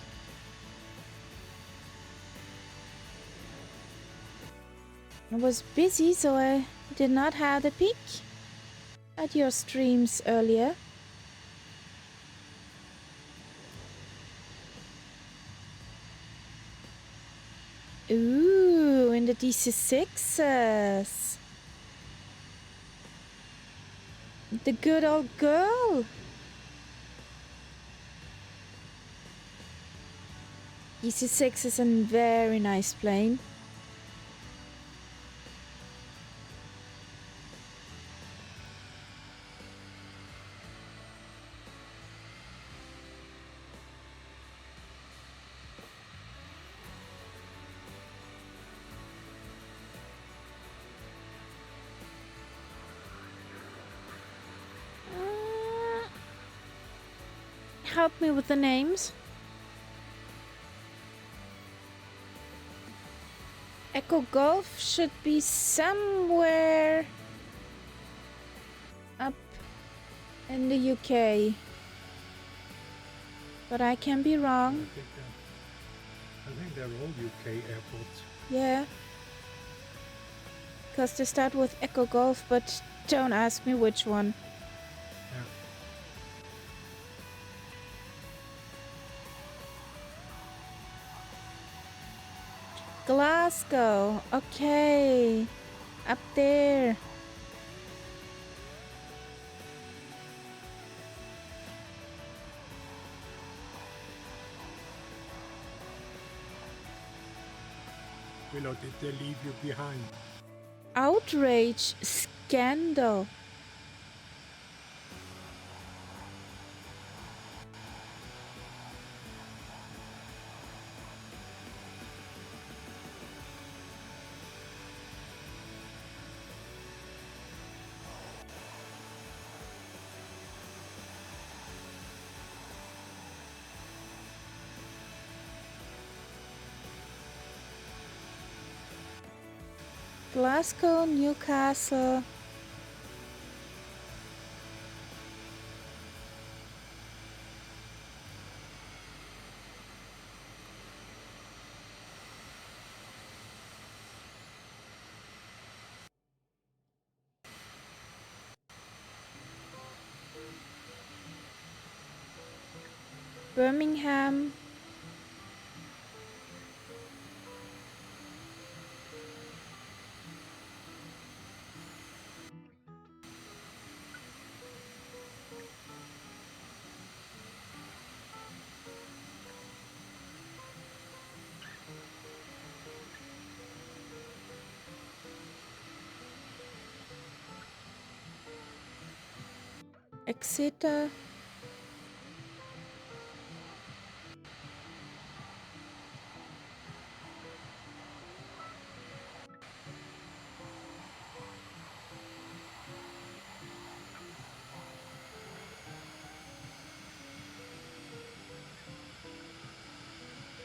I was busy, so I did not have a peek at your streams earlier. Ooh, in the DC6s. The good old girl. DC6 is a very nice plane. Help me with the names. Echo Golf should be somewhere up in the UK, but I can be wrong. I think I think they're all UK airports. Yeah. Because they start with Echo Golf, but don't ask me which one. Yeah. Glasgow. Okay. Up there. Willow, did they leave you behind? Outrage. Scandal. Glasgow, Newcastle. Birmingham. Exeter.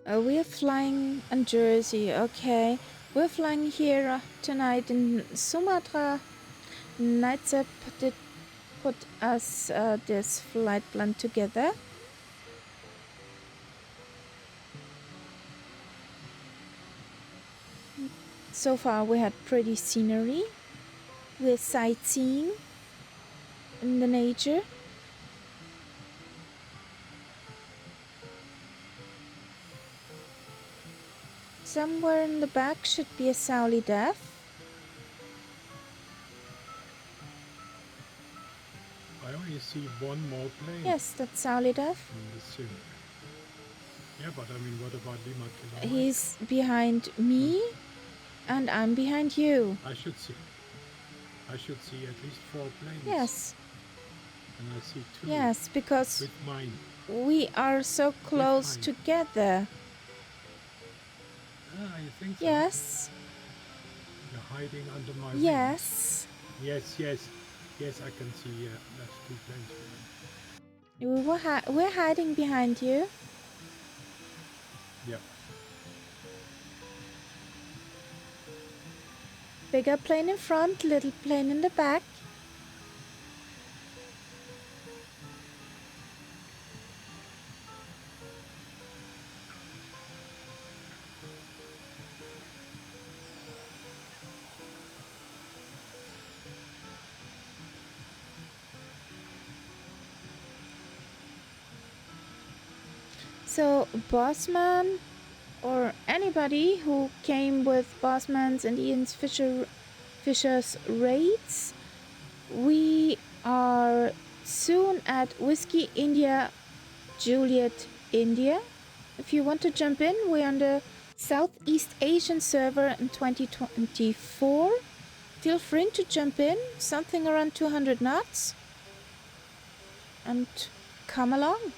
We're flying in Jersey, okay. We're flying here tonight in Sumatra. Nightzepp did put us this flight plan together. So far we had pretty scenery. We're sightseeing in the nature. Somewhere in the back should be a Sauli Death. I only see one more plane. Yes, that's Sauli Death. In the sim. Yeah, but I mean, what about Lima Kilo Mike? He's behind me and I'm behind you. I should see at least 4 planes. Yes. And I see 2. Yes, because With mine. we are so close mine. together. Ah, you think so? Yes. You're hiding under my wings. Yes. Yes, I can see. That's 2 planes. We're hiding behind you. Yeah. Bigger plane in front, little plane in the back. So Bossman or anybody who came with Bossman's and Ian's Fisher's raids, we are soon at Whiskey India Juliet India. If you want to jump in, we're on the Southeast Asian server in 2024. Feel free to jump in, something around 200 knots, and come along.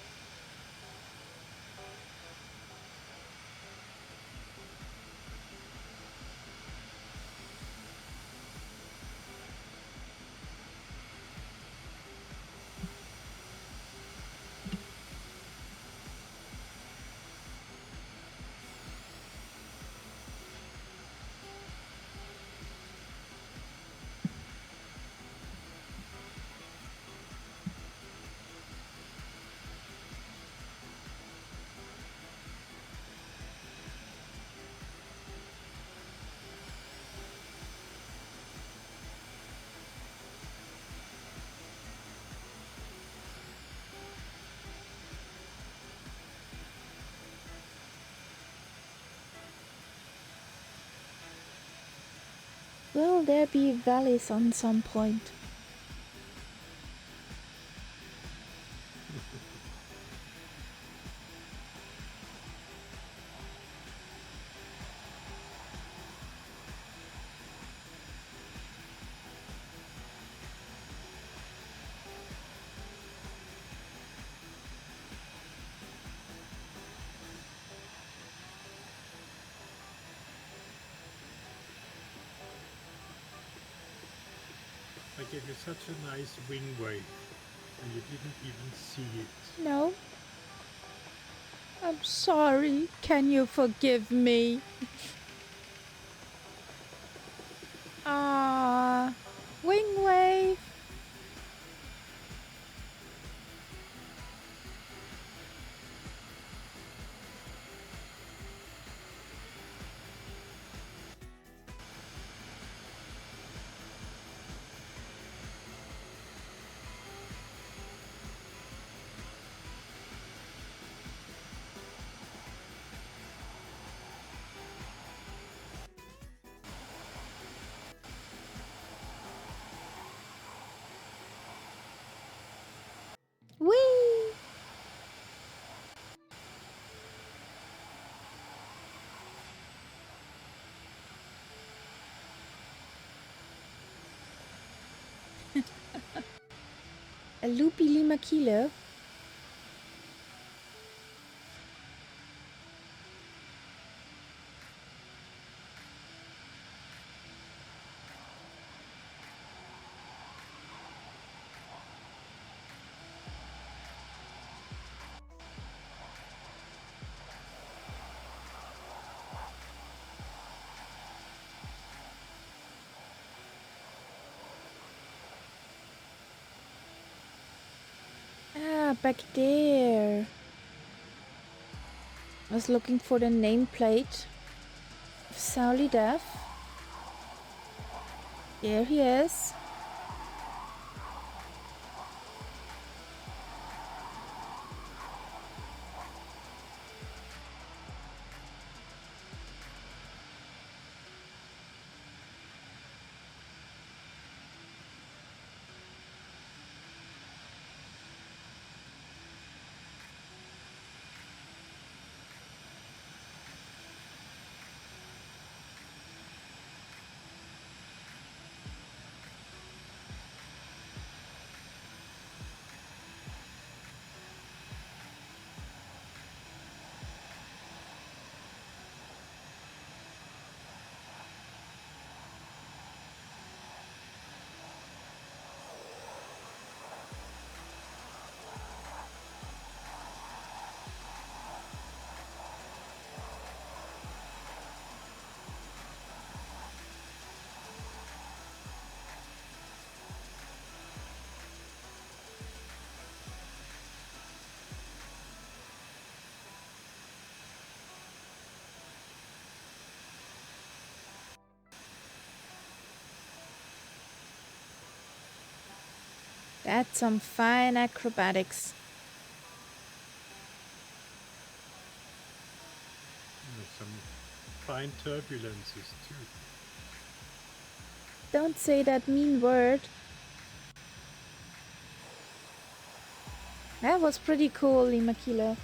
Will there be valleys on some point? I gave you such a nice wing wave, and you didn't even see it. No. I'm sorry. Can you forgive me? Ah, wing wave. Whee! A loopy Lima Kilo. Ah, back there. I was looking for the nameplate of Sauli Death. There he is. That's some fine acrobatics. There's some fine turbulences too. Don't say that mean word. That was pretty cool, Lima Kilo.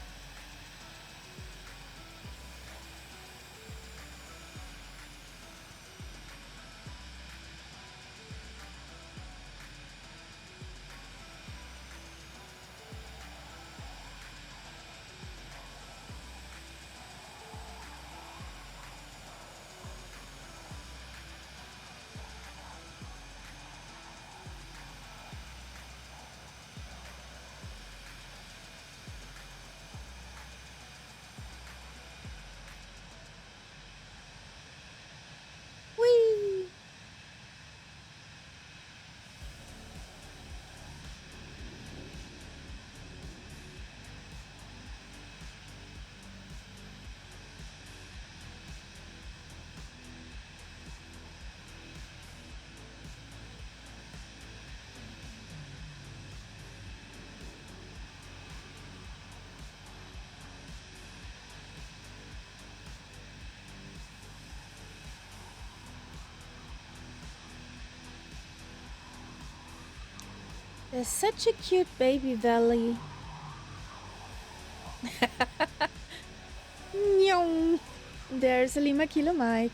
There's such a cute baby valley. Nyong. There's a Lima Kilo Mike.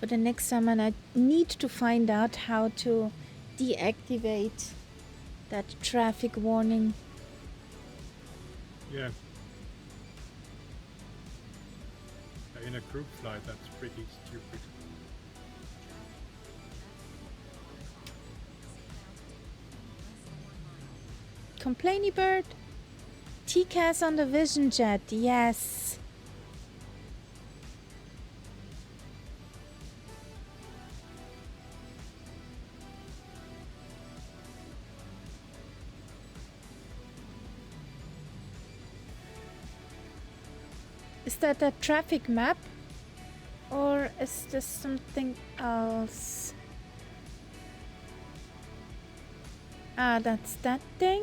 For the next summon, I need to find out how to deactivate that traffic warning. Yeah. In a group flight, that's pretty stupid. Complainy bird. TCAS on the Vision Jet, yes. Is that a traffic map? Or is this something else? Ah, that's that thing.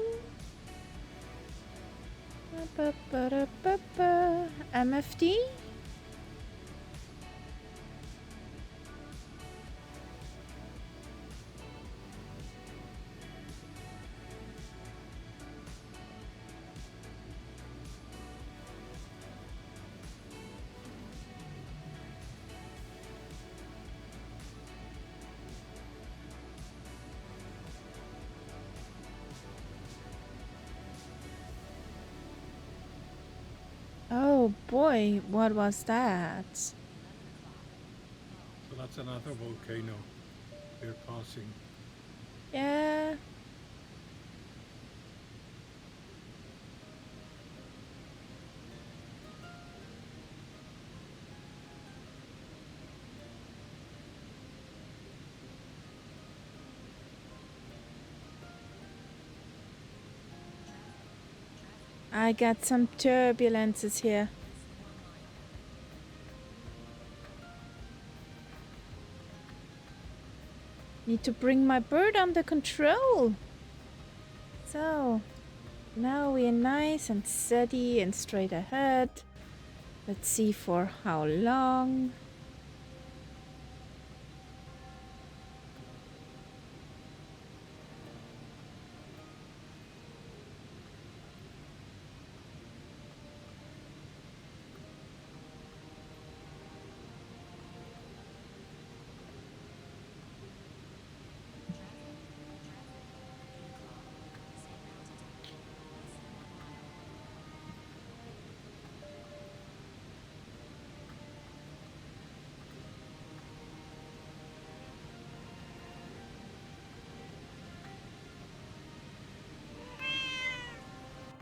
MFD? Oh boy, what was that? So that's another volcano we're passing. Yeah. I got some turbulences here. Need to bring my bird under control. So, now we're nice and steady and straight ahead. Let's see for how long.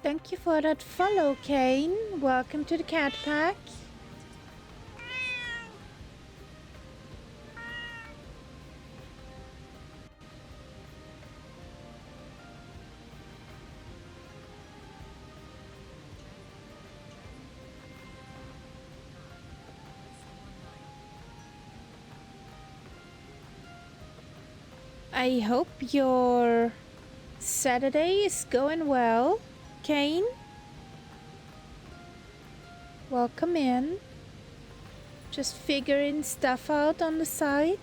Thank you for that follow, Kane. Welcome to the cat pack. I hope your Saturday is going well, Kane. Welcome in. Just figuring stuff out on the side.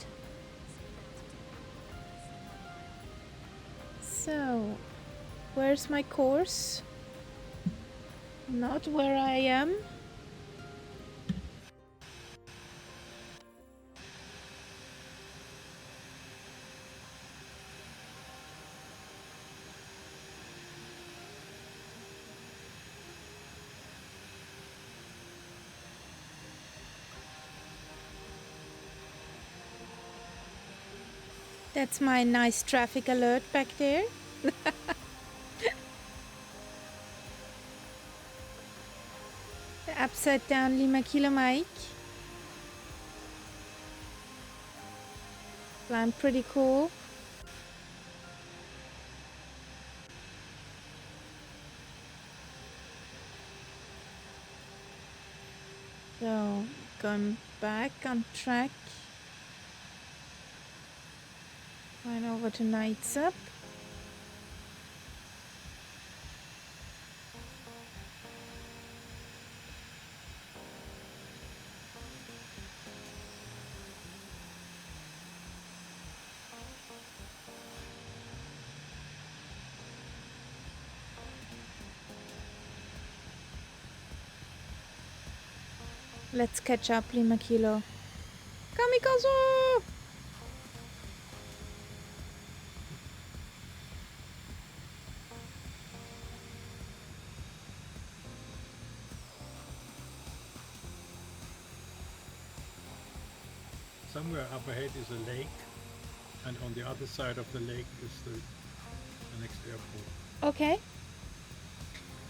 So, where's my course? Not where I am. That's my nice traffic alert back there. The upside down Lima Kilo Mike. Flying pretty cool. So, going back on track. Flying over to Nightzepp. Let's catch up, Lima Kilo. Kamikaze! Somewhere up ahead is a lake, and on the other side of the lake is the next airport. Okay.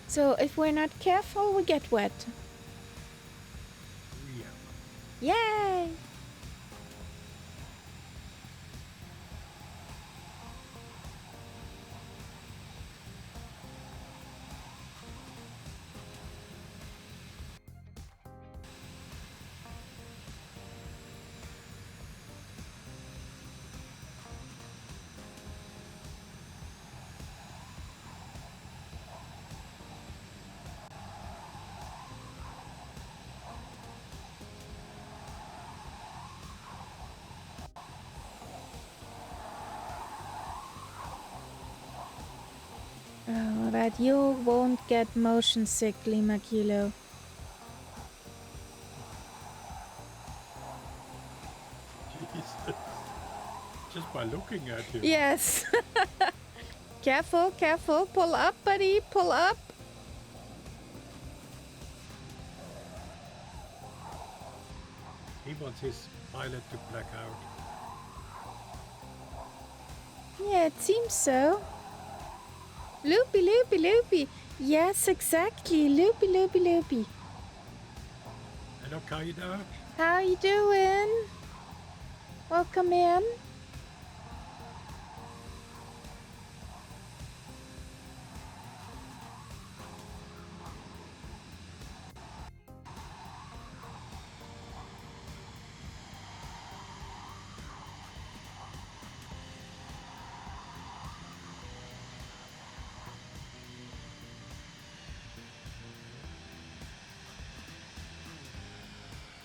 So if we're not careful, we get wet. Yeah. Yay! Oh, that you won't get motion sick, Lima Kilo. Jesus. Just by looking at him. Yes. Careful, careful. Pull up, buddy. Pull up. He wants his pilot to black out. Yeah, it seems so. Loopy, loopy, loopy. Yes, exactly. Loopy, loopy, loopy. Hello, Kaida. How you doing? Welcome in.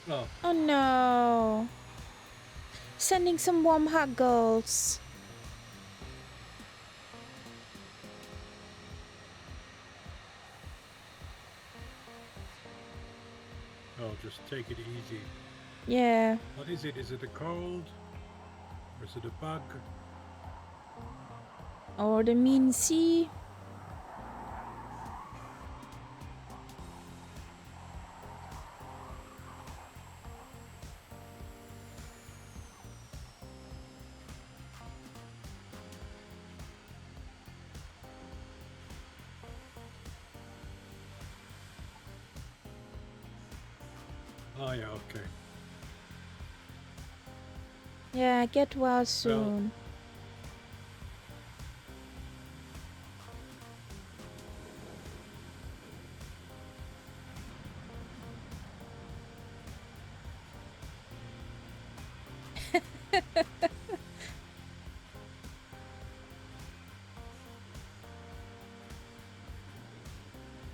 Oh, Oh no. Sending some warm huggles. just take it easy. Yeah. What is it? Is it a cold? Or is it a bug? Or the mean sea. Oh yeah, okay. Yeah, get well soon.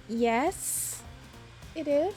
Yes, it is.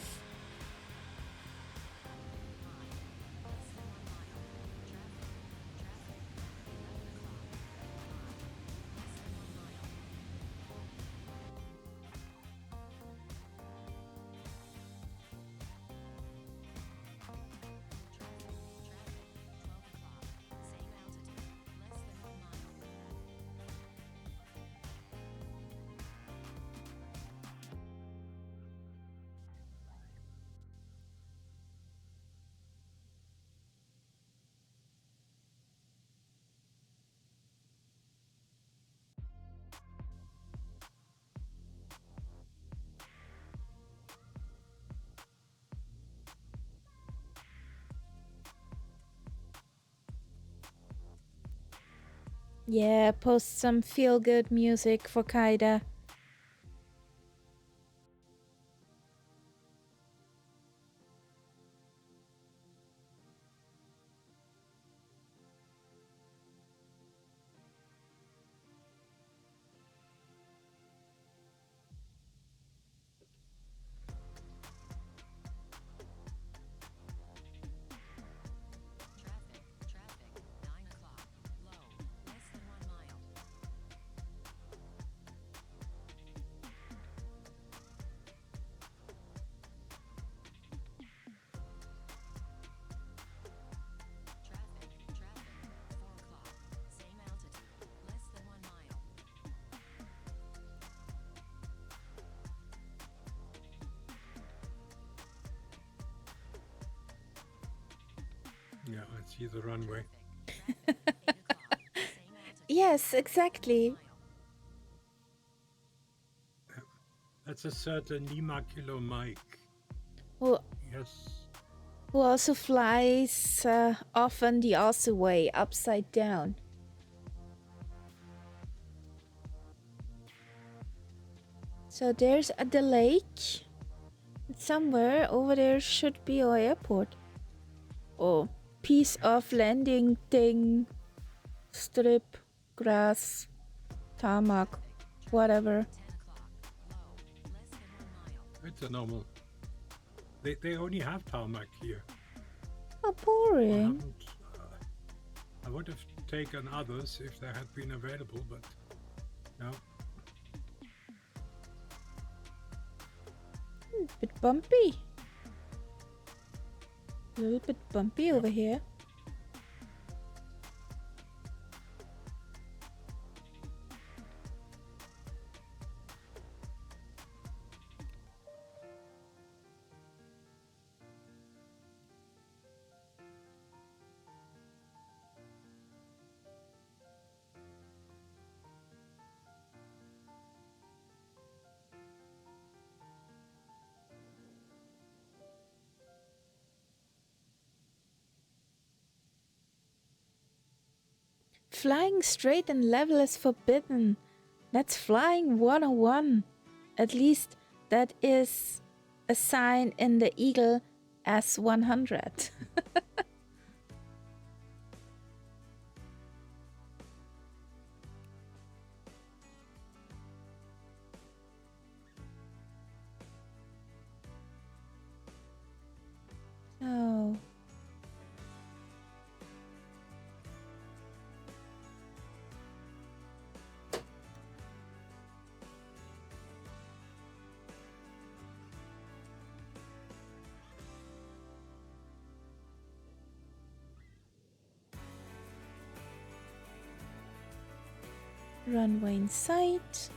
Yeah, post some feel-good music for Kaida. Traffic, 9 o'clock, low, less than 1 mile. Traffic, 4 o'clock, same altitude, less than 1 mile. Yeah, I see the runway. Traffic, 8 o'clock, same altitude. Yes, exactly. That's a certain Lima Kilo Mike. Who, Yes. who also flies often the other way, upside down. So there's the lake. Somewhere over there should be our airport. Oh, piece of landing thing. Strip, grass, tarmac, whatever. 10 o'clock, low, less than 1 mile. It's a normal. They only have tarmac here. Oh, I boring. haven't. I would have taken others if they had been available, but no. Bit bumpy. A little bit bumpy Yep. over here. Flying straight and level is forbidden. That's flying 101. At least that is a sign in the Eagle S100. Oh. Runway in sight.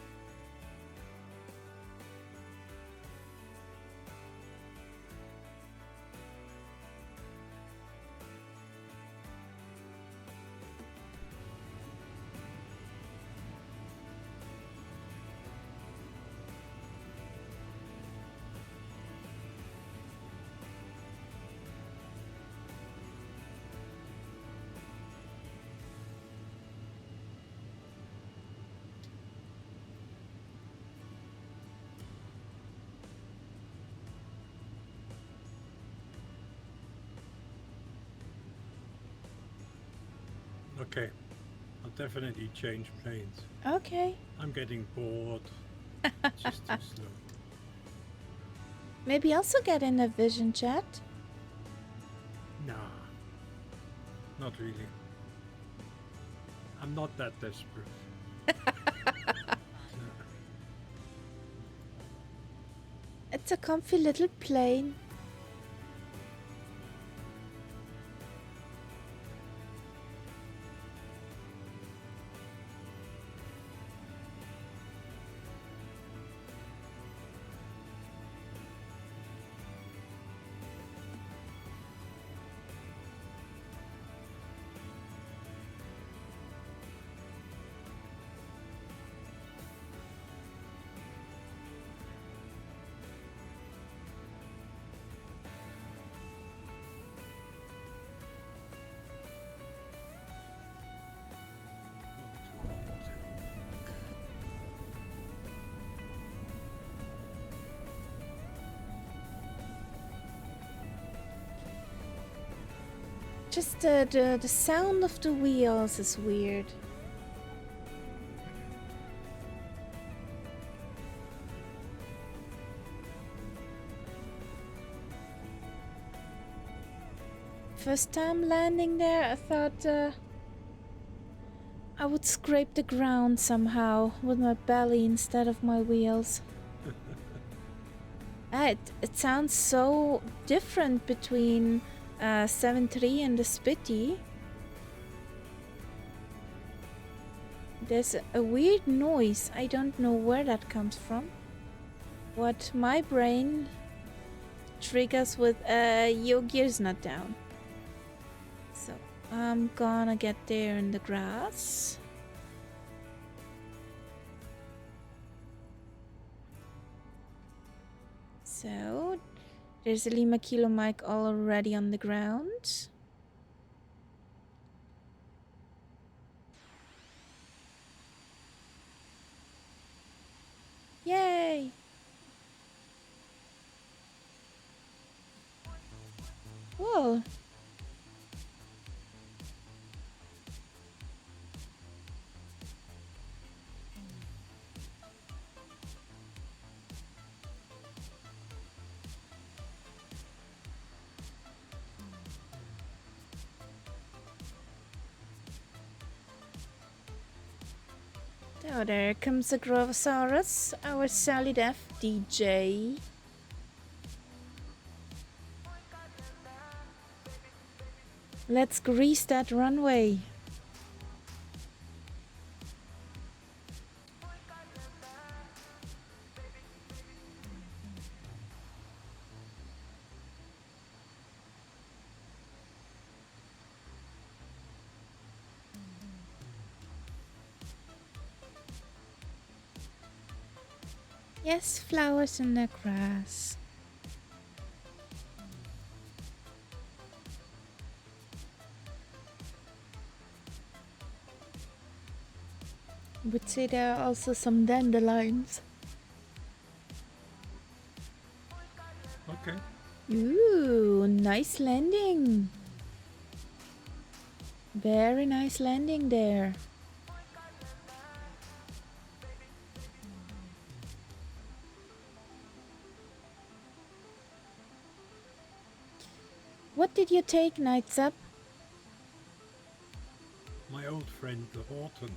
Okay. I'll definitely change planes. Okay. I'm getting bored. It's just too slow. Maybe also get in a vision chat. Nah, not really. I'm not that desperate. It's a comfy little plane. Just the sound of the wheels is weird. First time landing there, I thought I would scrape the ground somehow with my belly instead of my wheels. It sounds so different between 7.3 and the Spitty. There's a weird noise. I don't know where that comes from. What my brain triggers with your gear's not down. So I'm gonna get there in the grass. So there's a Lima Kilo mic already on the ground. Yay! Whoa! Oh, there comes a Grovosaurus, our solid F DJ. Let's grease that runway. Yes, flowers in the grass. Would say there are also some dandelions. Okay. Ooh, nice landing. Very nice landing there. What did you take, Nightzepp? My old friend, the Horton.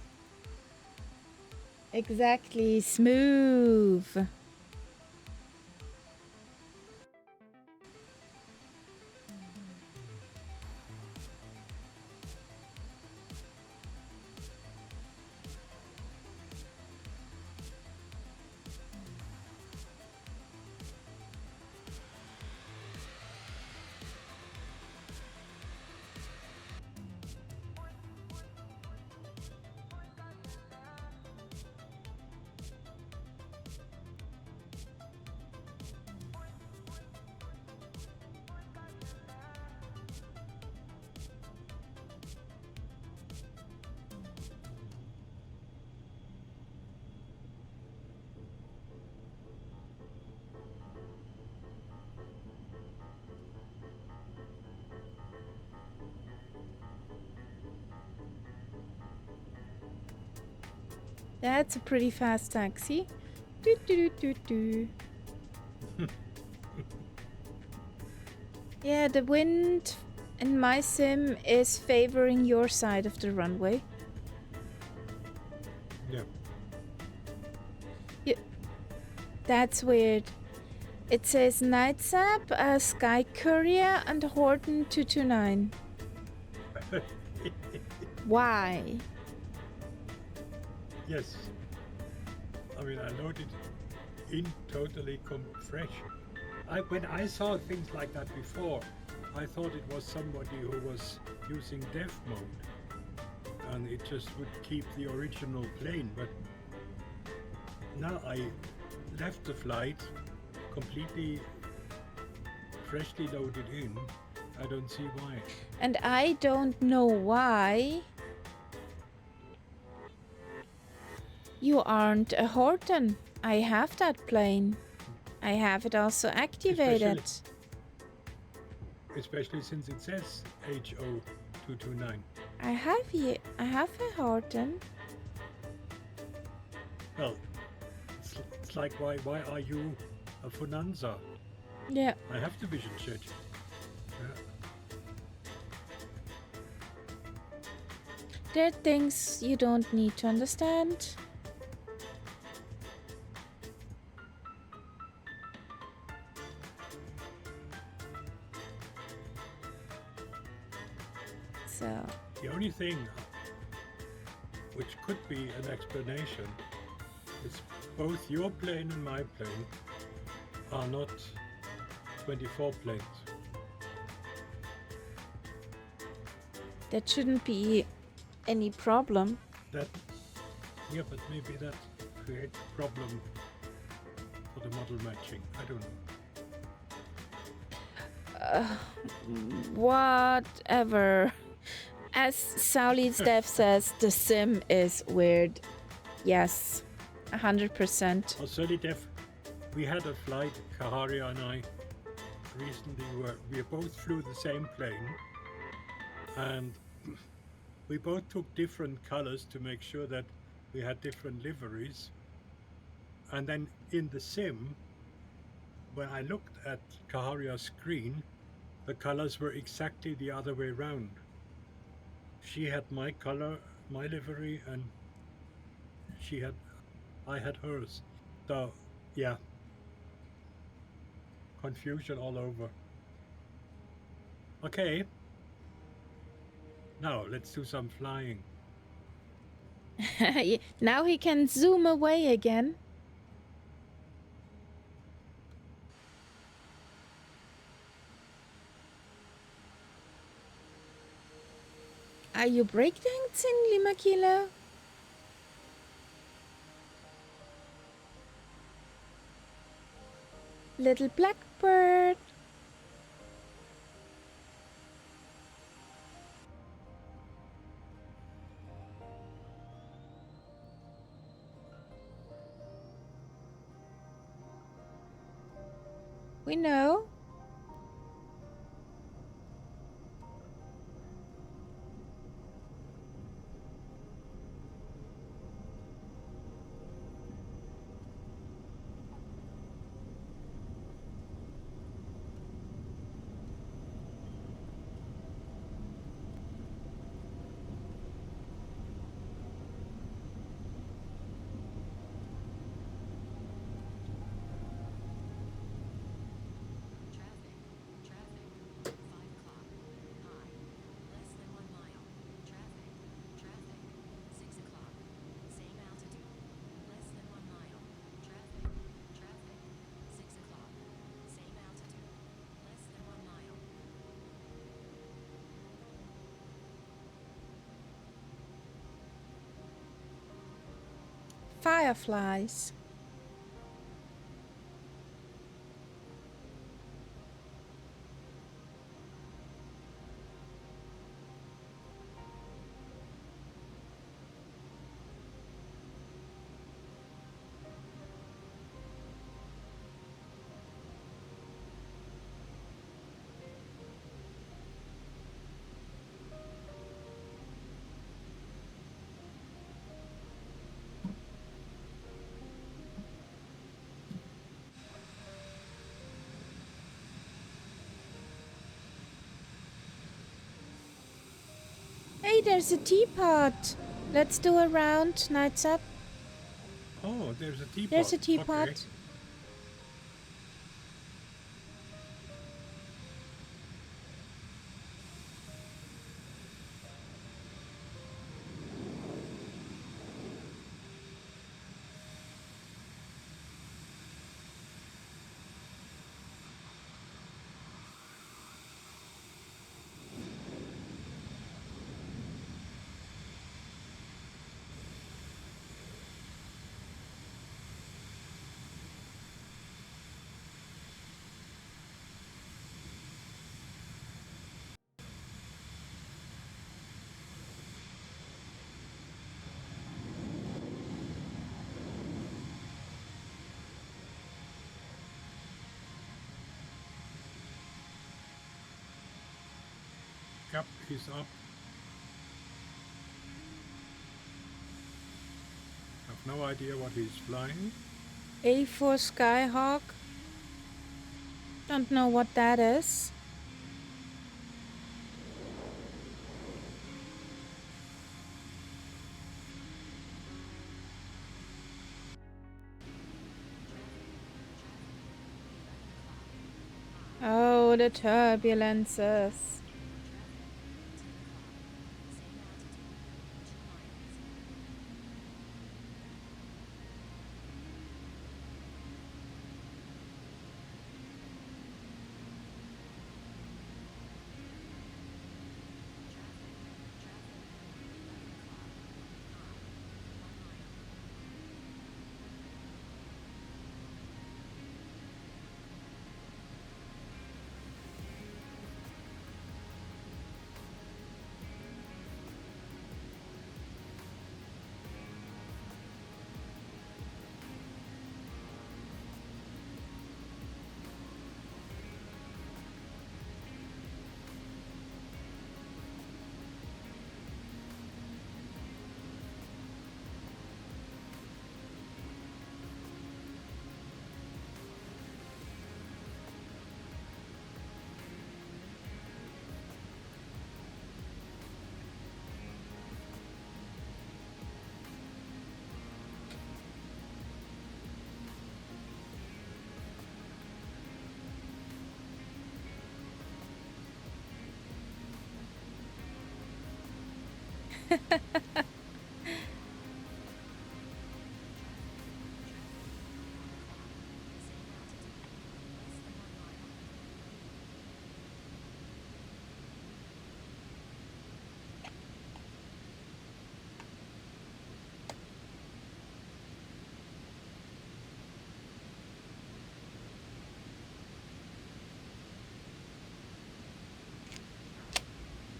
Exactly, smooth. That's a pretty fast taxi. Doo, doo, doo, doo, doo. Yeah, the wind in my sim is favoring your side of the runway. Yeah. That's weird. It says Nightzepp, Sky Courier, and Horton 229. Why? Yes. I mean, I loaded in totally fresh. When I saw things like that before, I thought it was somebody who was using dev mode, and it just would keep the original plane. But now I left the flight completely freshly loaded in. I don't see why. And I don't know why you aren't a Horton. I have that plane. I have it also activated. Especially since it says HO229. I have a Horton. Well, it's like why are you a Bonanza? Yeah. I have the vision shed. Yeah. There are things you don't need to understand. So. The only thing which could be an explanation is both your plane and my plane are not 24 planes. That shouldn't be any problem. Yeah, but maybe that creates a problem for the model matching. I don't know. Whatever. As Sauli's dev says, the sim is weird. Yes, 100%. Oh, Soli Dev, we had a flight, Kaharia and I, recently we both flew the same plane, and we both took different colors to make sure that we had different liveries. And then in the sim, when I looked at Kaharia's screen, the colors were exactly the other way around. She had my color, my livery, and I had hers. So, yeah, confusion all over. Okay, now let's do some flying. Now he can zoom away again. Are you breakdancing, Lima Kilo? Little blackbird. We know. Traffic. 5 o'clock. High. Less than 1 mile. Traffic. 6 o'clock. Same altitude. Less than 1 mile. Traffic. 6 o'clock. Same altitude. Less than 1 mile. Fireflies. Hey, there's a teapot. Let's do a round, Nightzepp. Oh, there's a teapot. There's a teapot. Okay. Cap is up. Have no idea what he's flying. A for Skyhawk. Don't know what that is. Oh, the turbulences.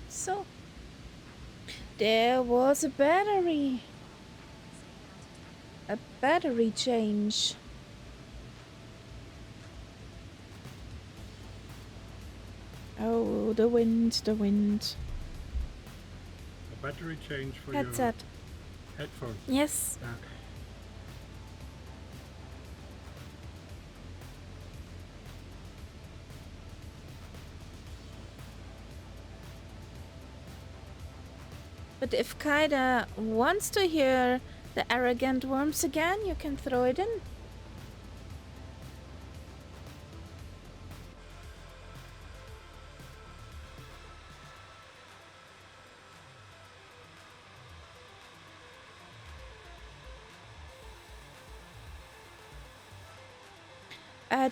So, there was a battery. A battery change. Oh, the wind, the wind. A battery change for Headset. your headphones. Yes. But if Kaida wants to hear the arrogant worms again, you can throw it in.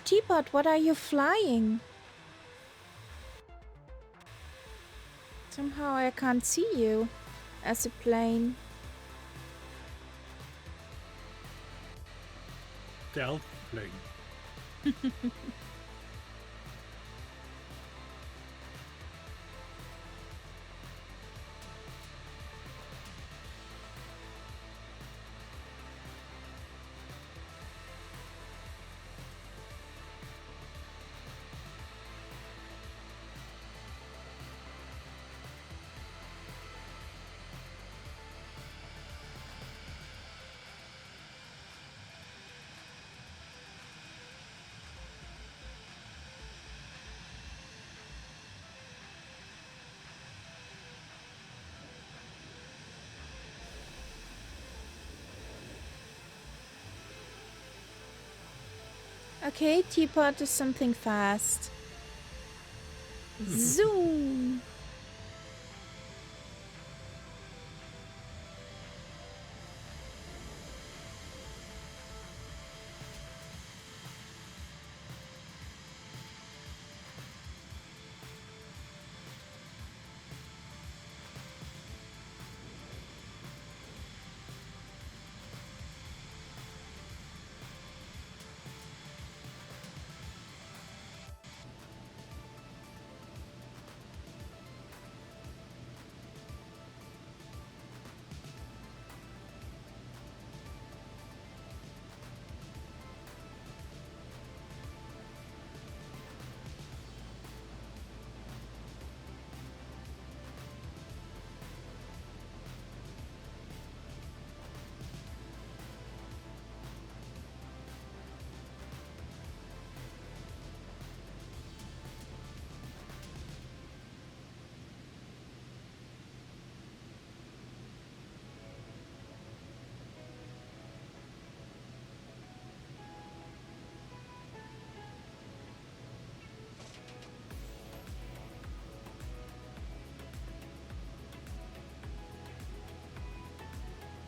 Teapot, what are you flying? Somehow I can't see you as a plane. Stealth plane. Okay, teapot is something fast. Zoom!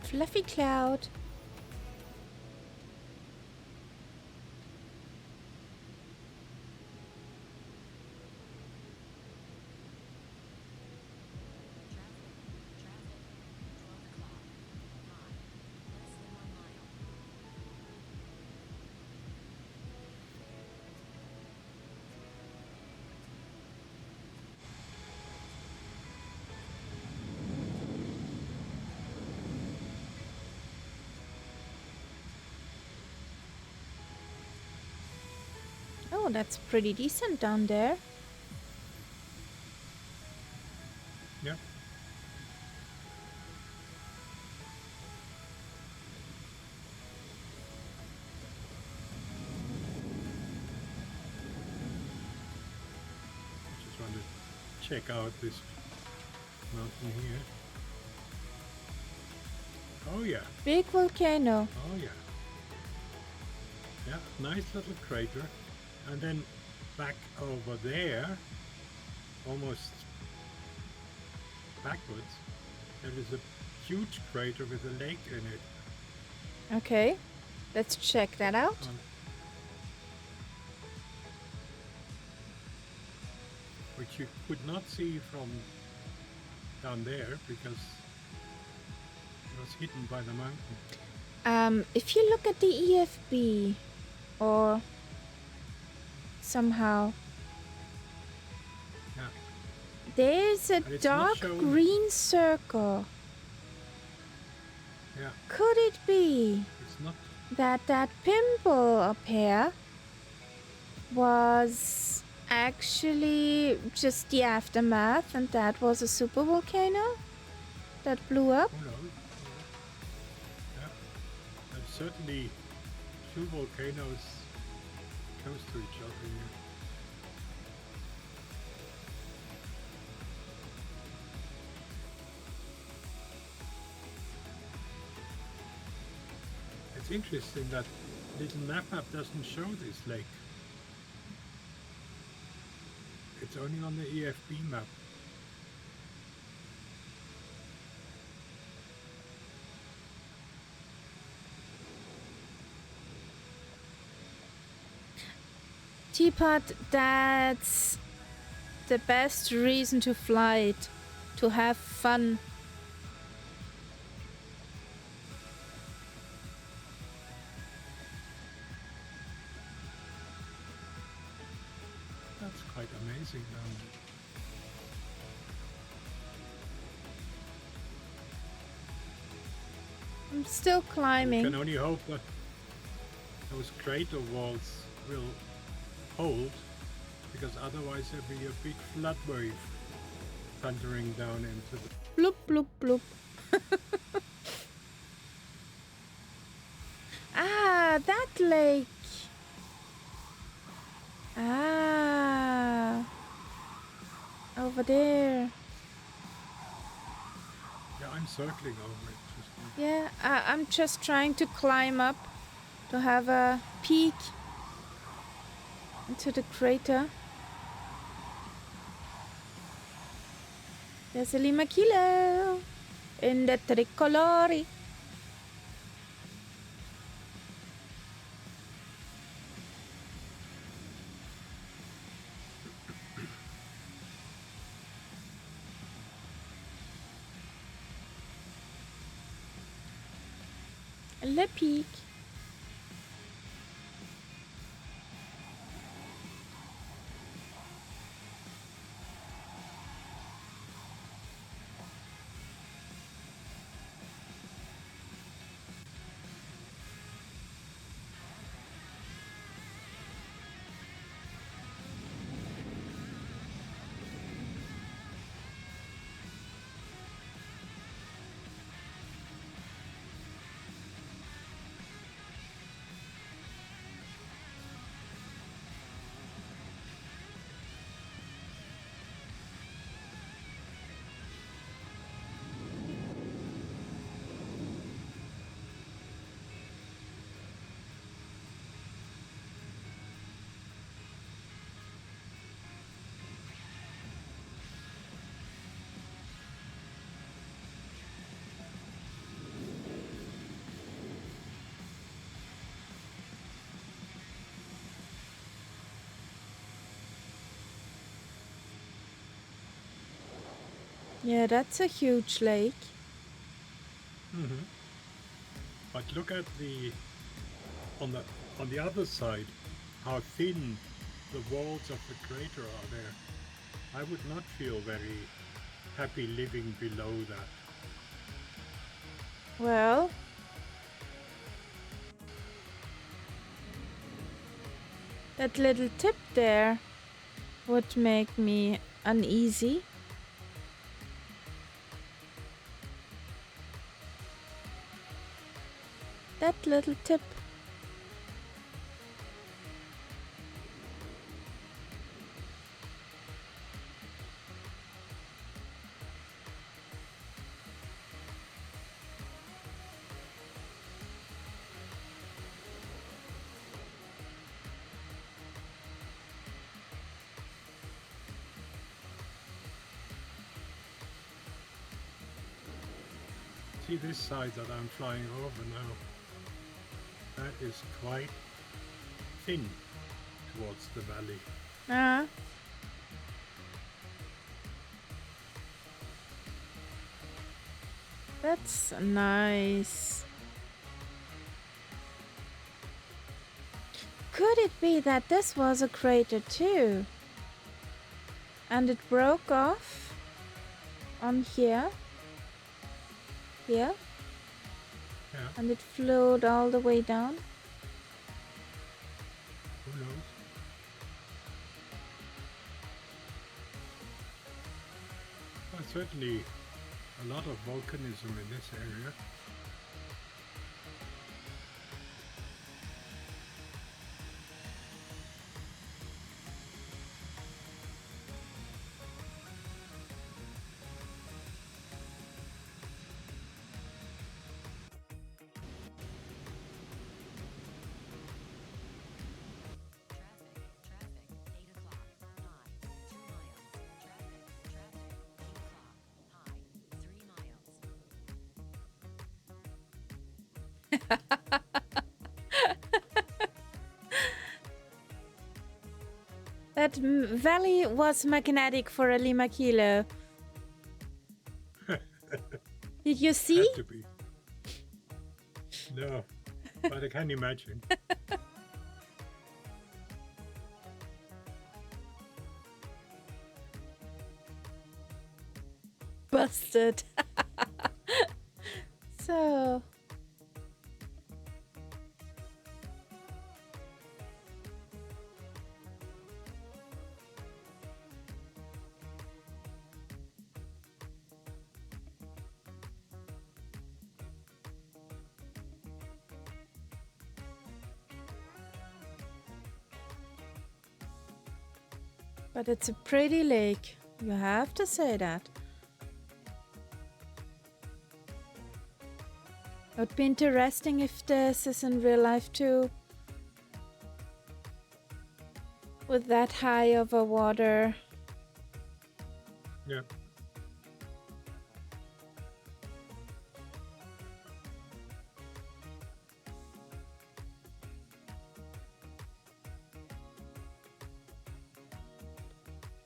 Fluffy cloud. Traffic. 12 o'clock. High. Less than 1 mile. Oh, that's pretty decent down there. Yeah. Just want to check out this mountain here. Oh yeah. Big volcano. Oh yeah. Yeah, nice little crater. And then back over there, almost backwards, there is a huge crater with a lake in it. Okay, let's check that out. Which you could not see from down there because it was hidden by the mountain. If you look at the EFB, or somehow, Yeah. there's a But it's not dark shown. green circle. Yeah, Could it be it's not. that pimple up here was actually just the aftermath, and that was a supervolcano that blew up? Who knows? Yeah, there's certainly two volcanoes close to each other here. It's interesting that little map doesn't show this lake. It's only on the EFB map. Teapot, that's the best reason to fly it, to have fun. That's quite amazing. I'm still We climbing. can only hope that those crater walls will hold, because otherwise there'll be a big flood wave thundering down into the... Bloop, bloop, bloop. Ah, that lake. Ah. Over there. Yeah, I'm circling over it. Just Yeah, I'm just trying to climb up to have a peek. into the crater. There's a Lima Kilo in the tricolori. Le Peak. Yeah, that's a huge lake. Hmm. But look at on the other side, how thin the walls of the crater are there. I would not feel very happy living below that. Well, that little tip there would make me uneasy. That little tip. See this side that I'm flying over now? That is quite thin towards the valley. Ah. That's nice. Could it be that this was a crater too? And it broke off on here? Here? Yeah, And it flowed all the way down? who knows? There's certainly a lot of volcanism in this area. That valley was magnetic for a Lima Kilo. Did you see? Had to be. No, but I can imagine. Busted. So. But it's a pretty lake. You have to say that. It would be interesting if this is in real life too. with that high over water. Yeah.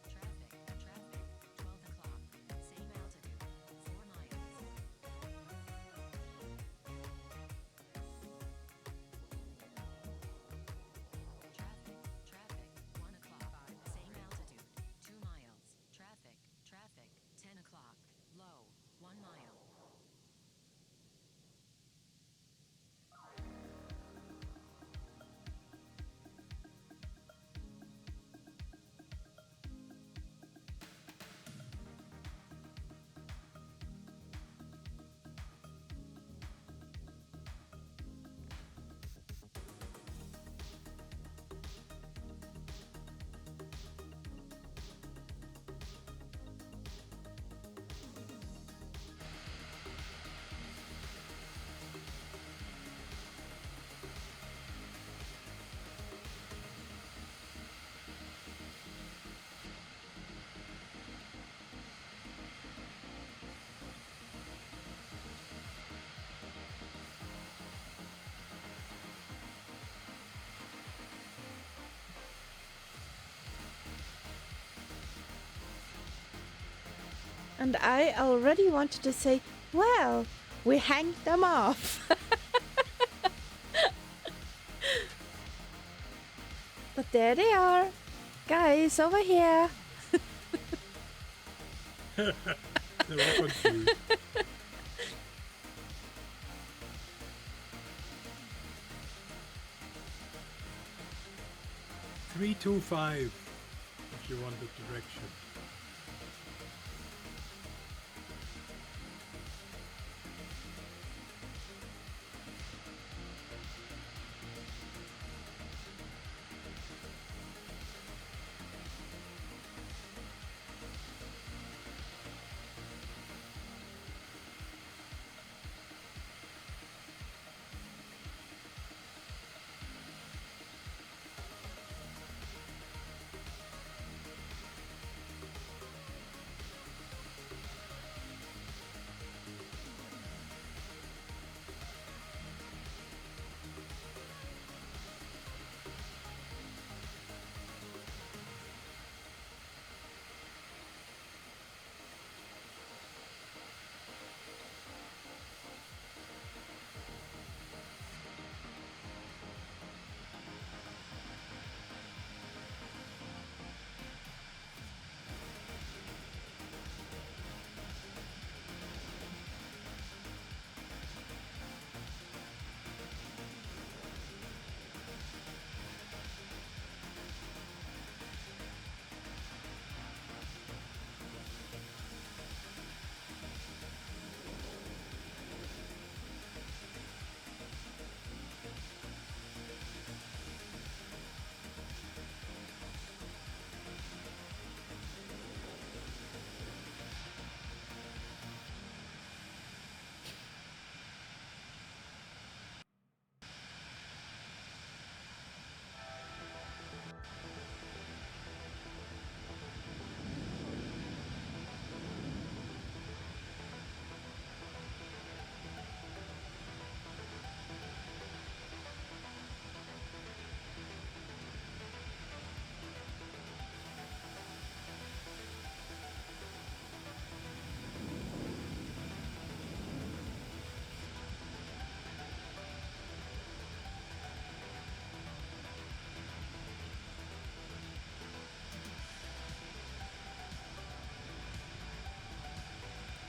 Traffic, 12 o'clock, same altitude, 4 miles. Traffic, 1 o'clock, same altitude, 2 miles. Traffic, 10 o'clock, low, 1 mile. And I already wanted to say, well, we hanged them off. But there they are. Guys, over here. They're all confused. 325 if you want the direction.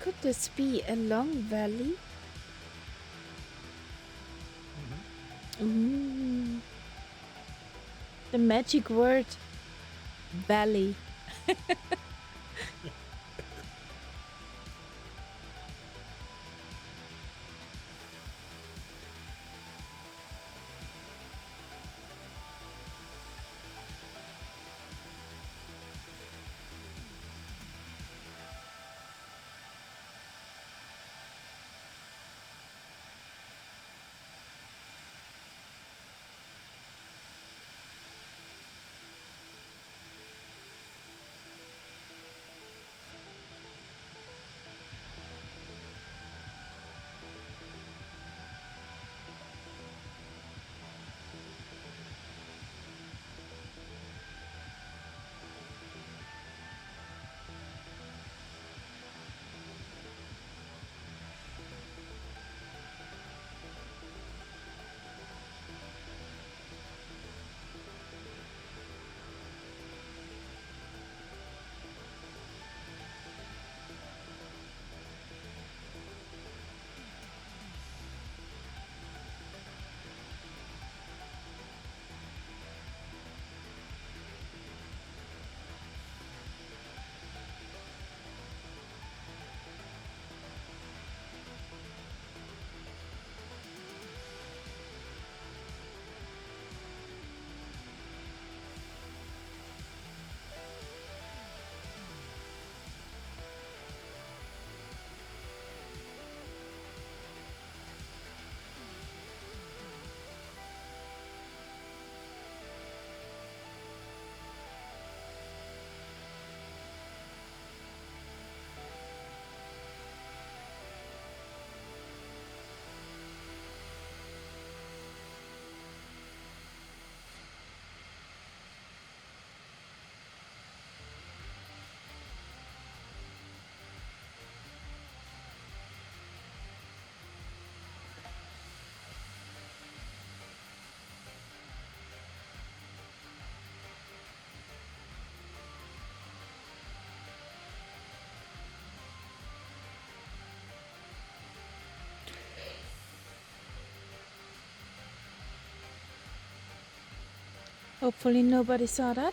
Could this be a long valley? Ooh. The magic word, valley. Hopefully nobody saw that.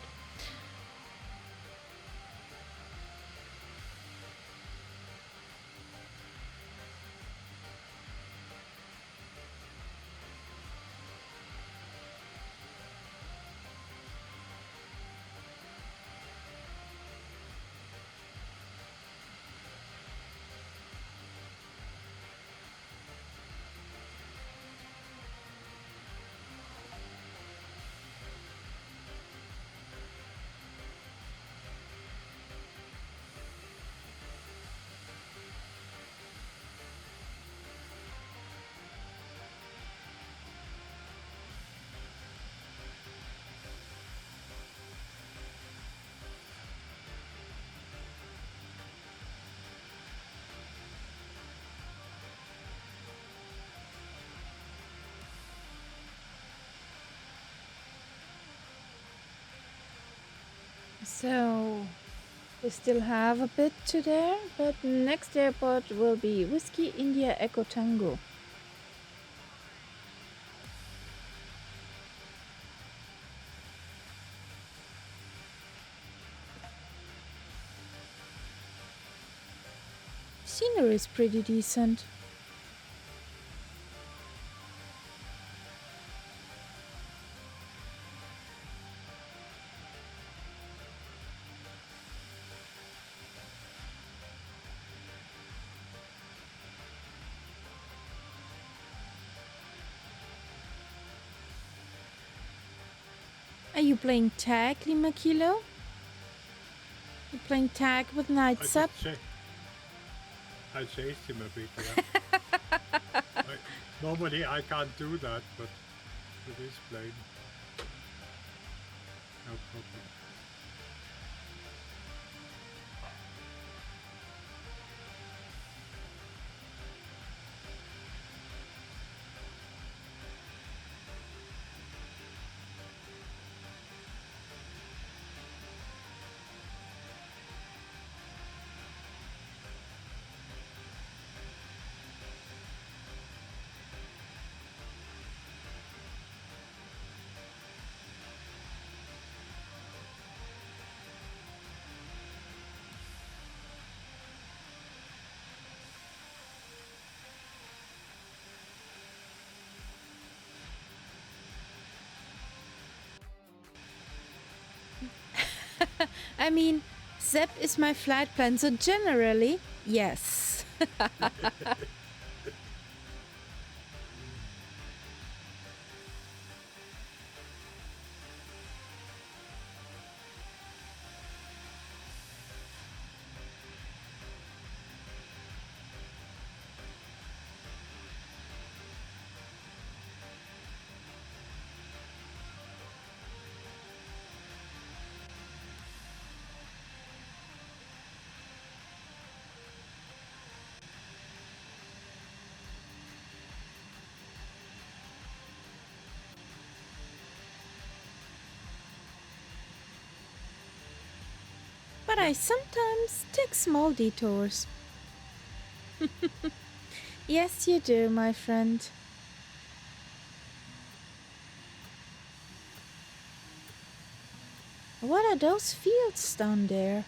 So we still have a bit to there, but next airport will be Whiskey India Echo Tango. Scenery is pretty decent. Are you playing tag, Lima Kilo? You playing tag with Nightzepp? I chased him a bit, yeah. Normally I can't do that, but with this plane, no problem. I mean, Zepp is my flight plan, so generally, yes. But I sometimes take small detours. Yes, you do, my friend. What are those fields down there?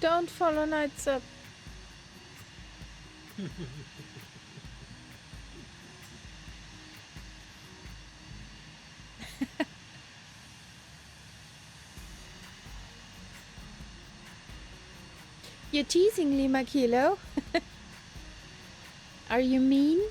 Don't follow Nightzepp. You're teasing Lima Kilo. Are you mean?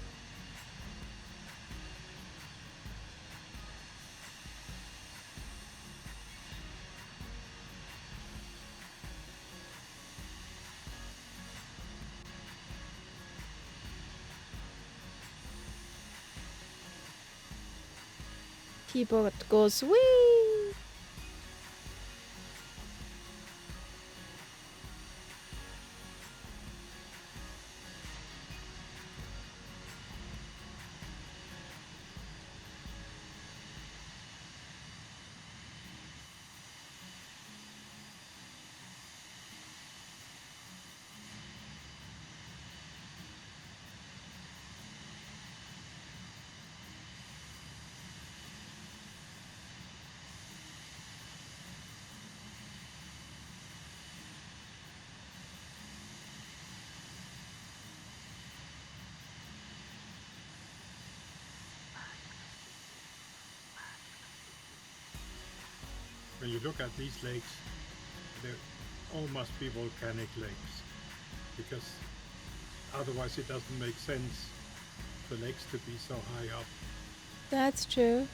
Keyboard goes wee. When you look at these lakes, they all must be volcanic lakes, because otherwise it doesn't make sense for lakes to be so high up. That's true.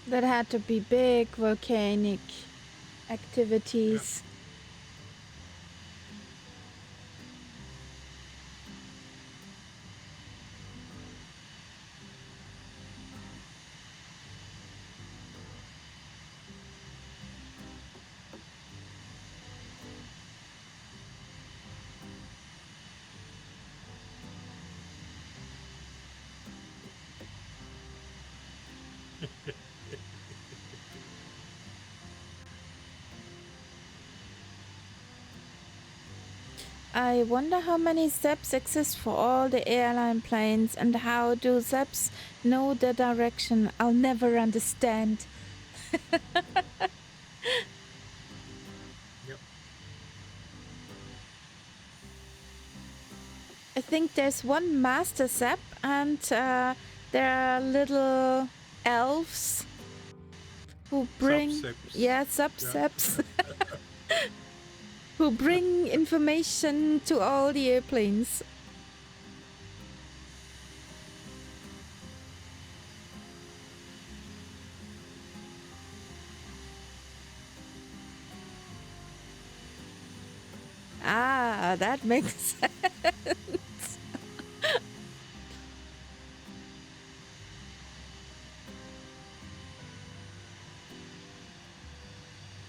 That had to be big volcanic activities. I wonder how many Zepps exist for all the airline planes, and how do Zepps know the direction? I'll never understand. Yep. I think there's one master Zepp, and there are little elves who bring Subsets. subsets who bring information to all the airplanes. Ah, that makes sense.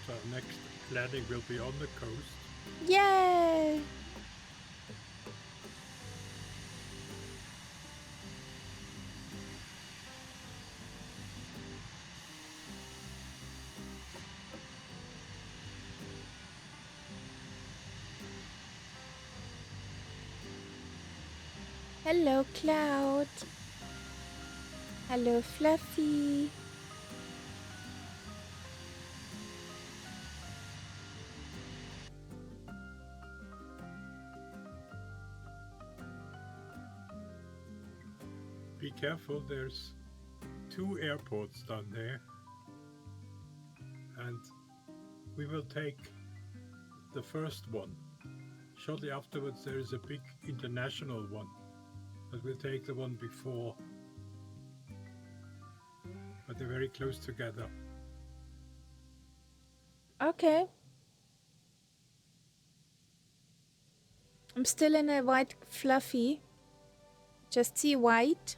So next landing will be on the coast. Yay! Hello, Cloud. Hello, Fluffy. Be careful, there's 2 airports down there, and we will take the first one. Shortly afterwards there is a big international one, but we'll take the one before. But they're very close together. Okay. I'm still in a white fluffy. Just see white.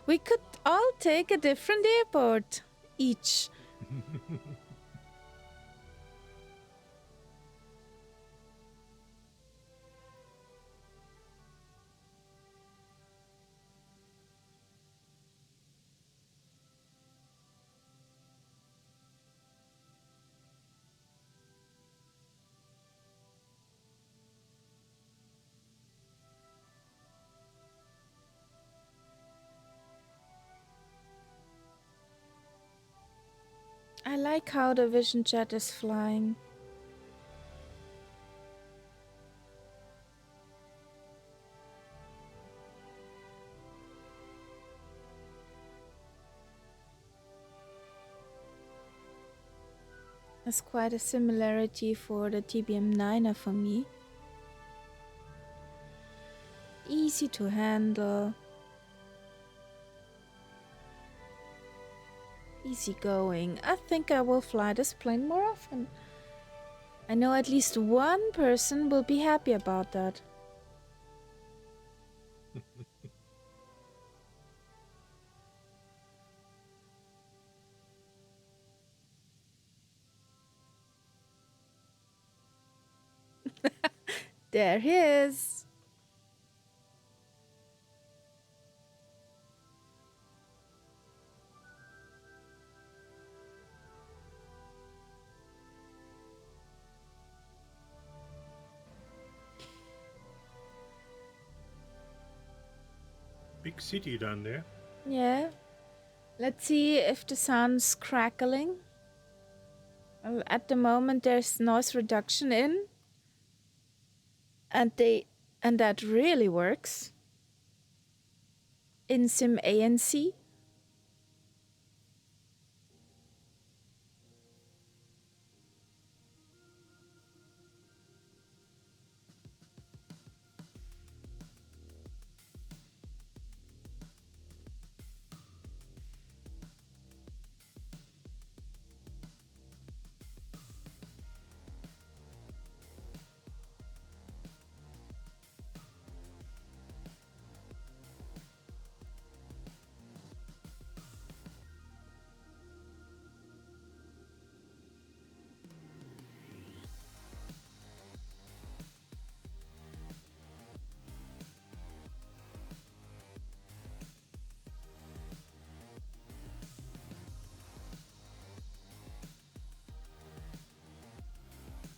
We could all take a different airport each. I like how the Vision Jet is flying. There's quite a similarity for the TBM9er for me. Easy to handle. Easy going. I think I will fly this plane more often. I know at least one person will be happy about that. There he is. Big city down there. Yeah. Let's see if the sun's crackling. Well, at the moment there's noise reduction in. And that really works. In Sim ANC.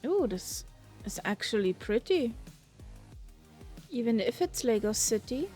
Ooh, this is actually pretty. Even if it's Lego City.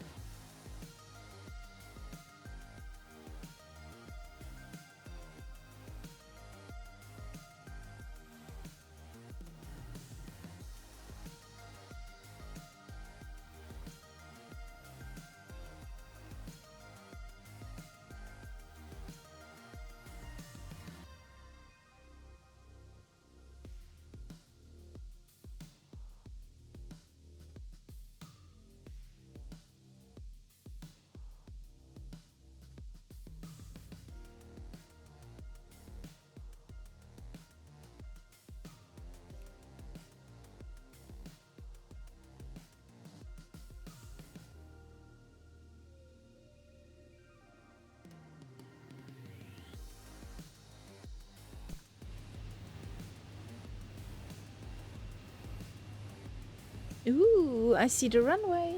Ooh, I see the runway.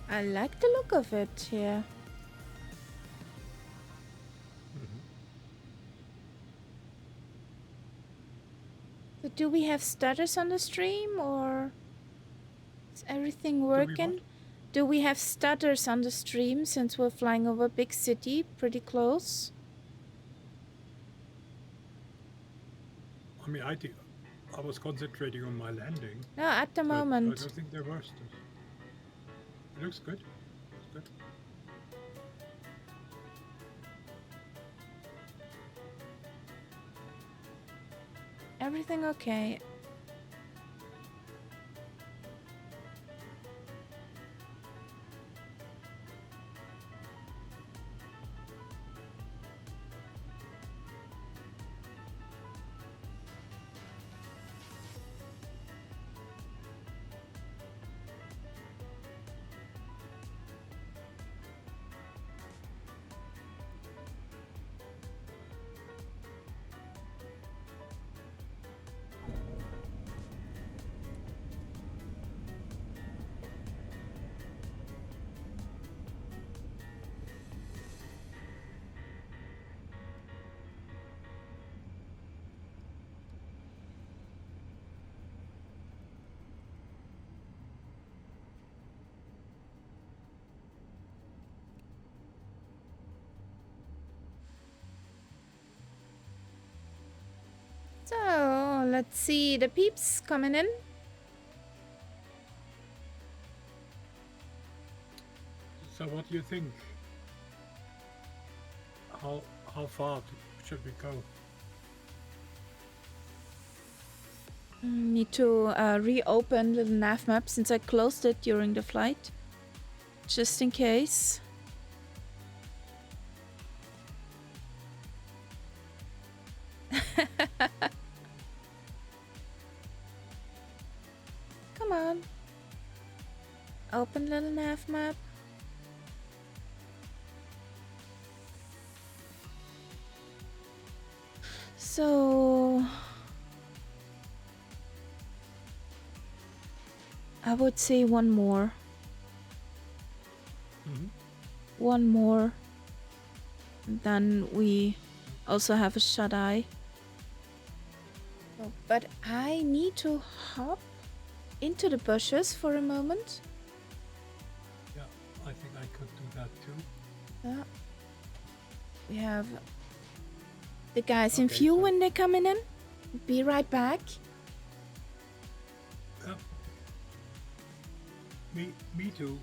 I like the look of it here. So do we have stutters on the stream or is everything working? Do we have stutters on the stream since we're flying over a big city pretty close? I mean, I was concentrating on my landing. No, at the I moment. don't think there were stuff. It looks good. Looks good. Everything okay? So, let's see the peeps coming in. So what do you think? How far should we go? Need to reopen the nav map since I closed it during the flight. Just in case. Come on. Open little nav map. So I would say one more. One more. Then we also have a shut-eye. Oh, but I need to hop into the bushes for a moment. Yeah, I think I could do that too. Yeah. We have the guys in view when they're coming in. Be right back. Me too.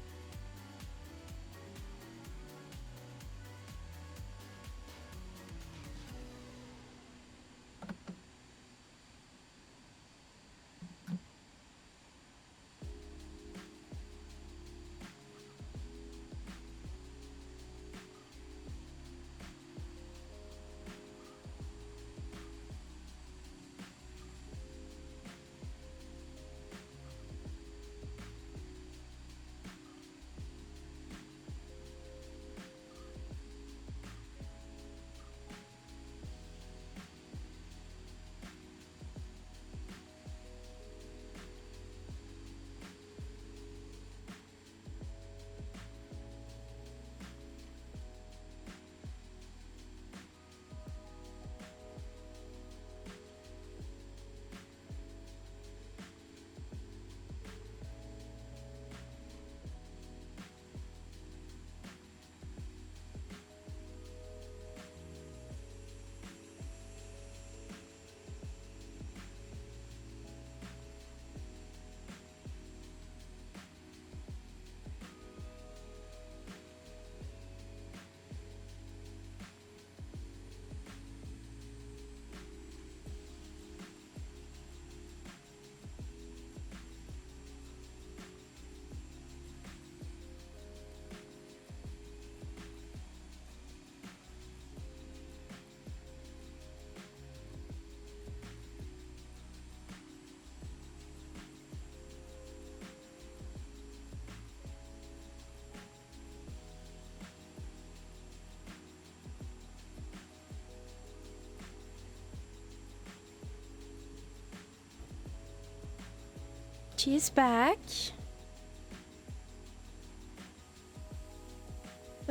She's back.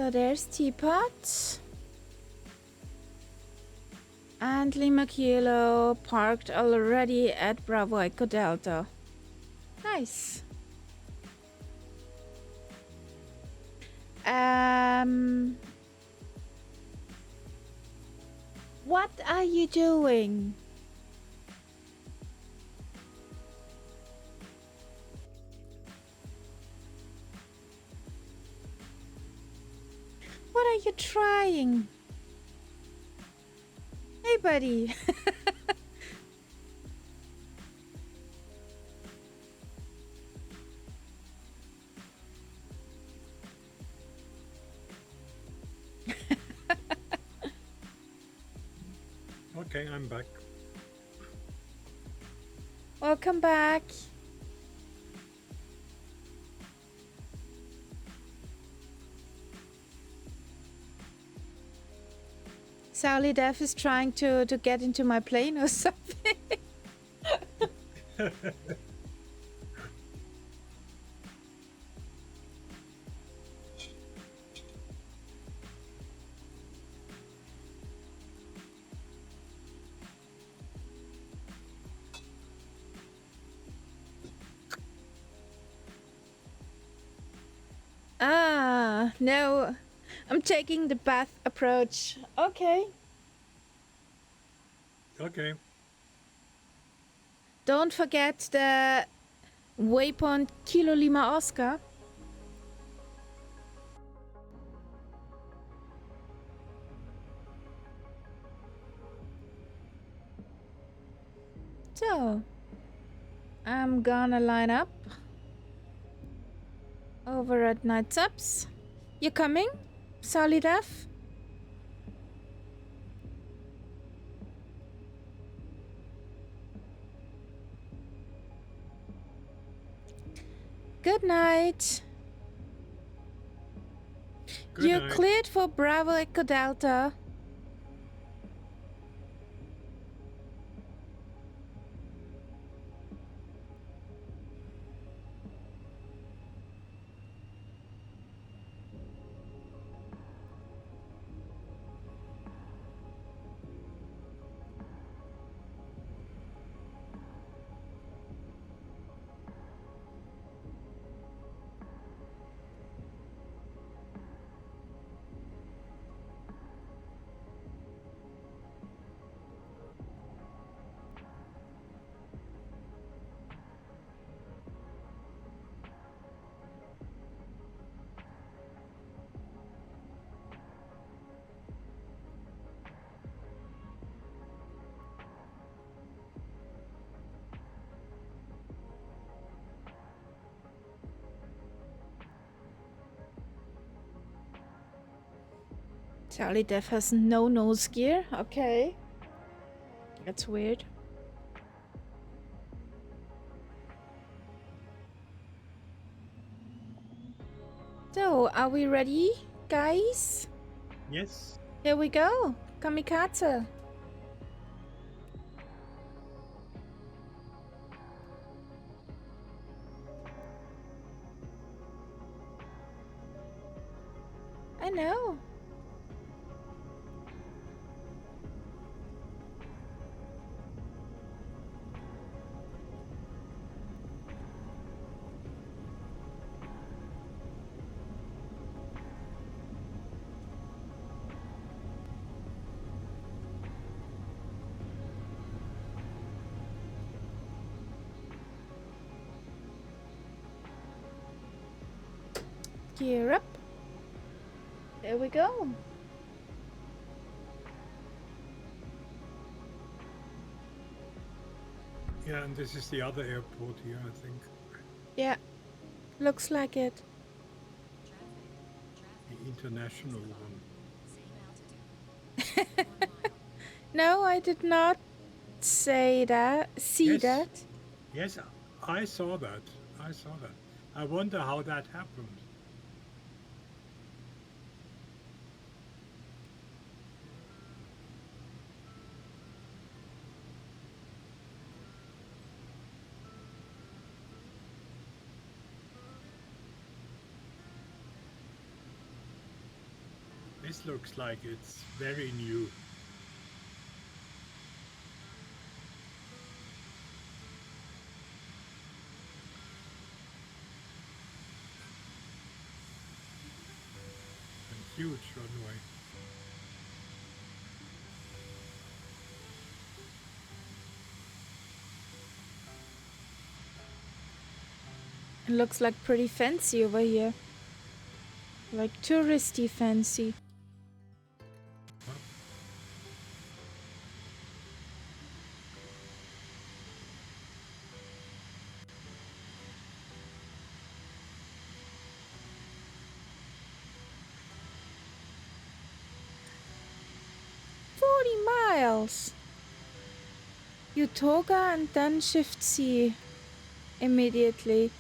So there's Teapot. And Lima Kilo parked already at Bravo Echo Delta. Nice. What are you doing? What are you trying? Hey, buddy. Okay, I'm back. Welcome back. Sally Dev is trying to get into my plane or something. Ah, no. I'm taking the path approach. Okay. Okay. Don't forget the waypoint Kilo Lima Oscar. So, I'm gonna line up over at Nightzepp's. You coming, Sally Dev? Good night. Good You're night. cleared for Bravo Echo Delta. Sally Dev has no nose gear. Okay. That's weird. So, are we ready, guys? Yes. Here we go. Kamikaze. I know. Gear up. There we go. Yeah, and this is the other airport here, I think. Yeah. Looks like it. The international one. Same altitude. Less than 1 mile. No, I did not say that. See Yes. that. Yes, I saw that. I saw that. I wonder how that happened. This looks like it's very new. A huge runway. It looks like pretty fancy over here. Like touristy fancy. Huh? Miles. You toga and then shift C immediately.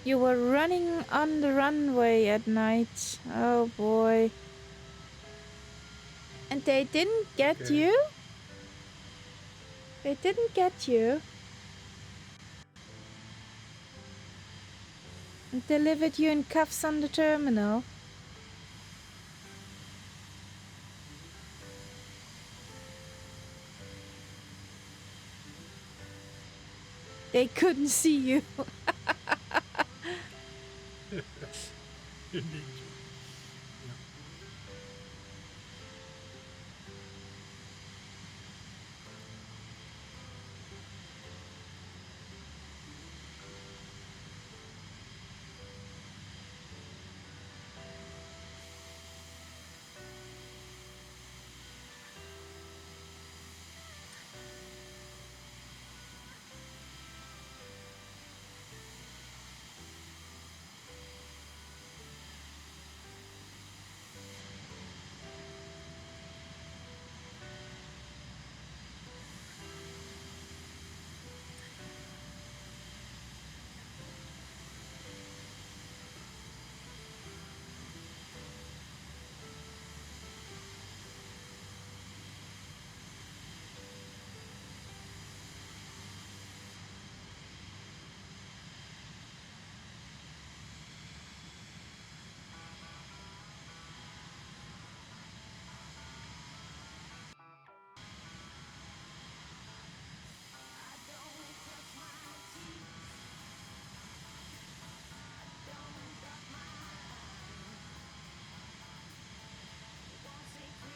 You were running on the runway at night. Oh boy. And they didn't get Okay. you? They didn't get you? And delivered you in cuffs on the terminal? They couldn't see you. Indeed. Yeah.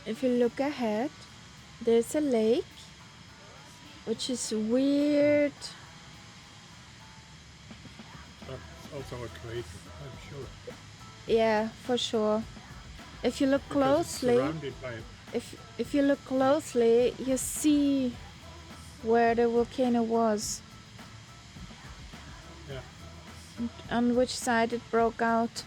If you look ahead, there's a lake, which is weird. That's also a crater, I'm sure. Yeah, for sure. If you look Because it's closely, surrounded by if you look closely, you see where the volcano was, yeah. on which side it broke out.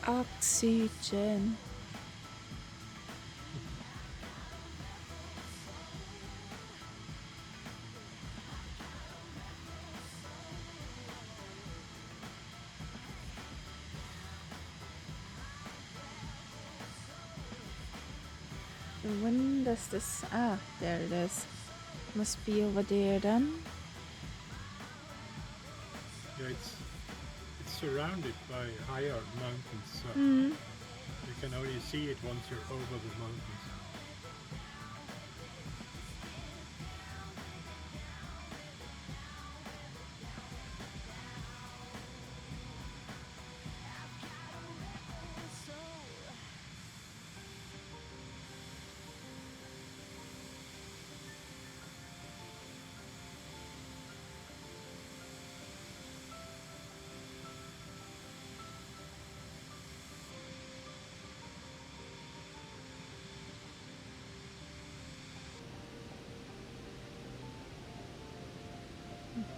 Oxygen. When does this... Ah, there it is. Must be over there then. Yeah, it's surrounded by higher mountains, so Hmm. you can only see it once you're over the mountains.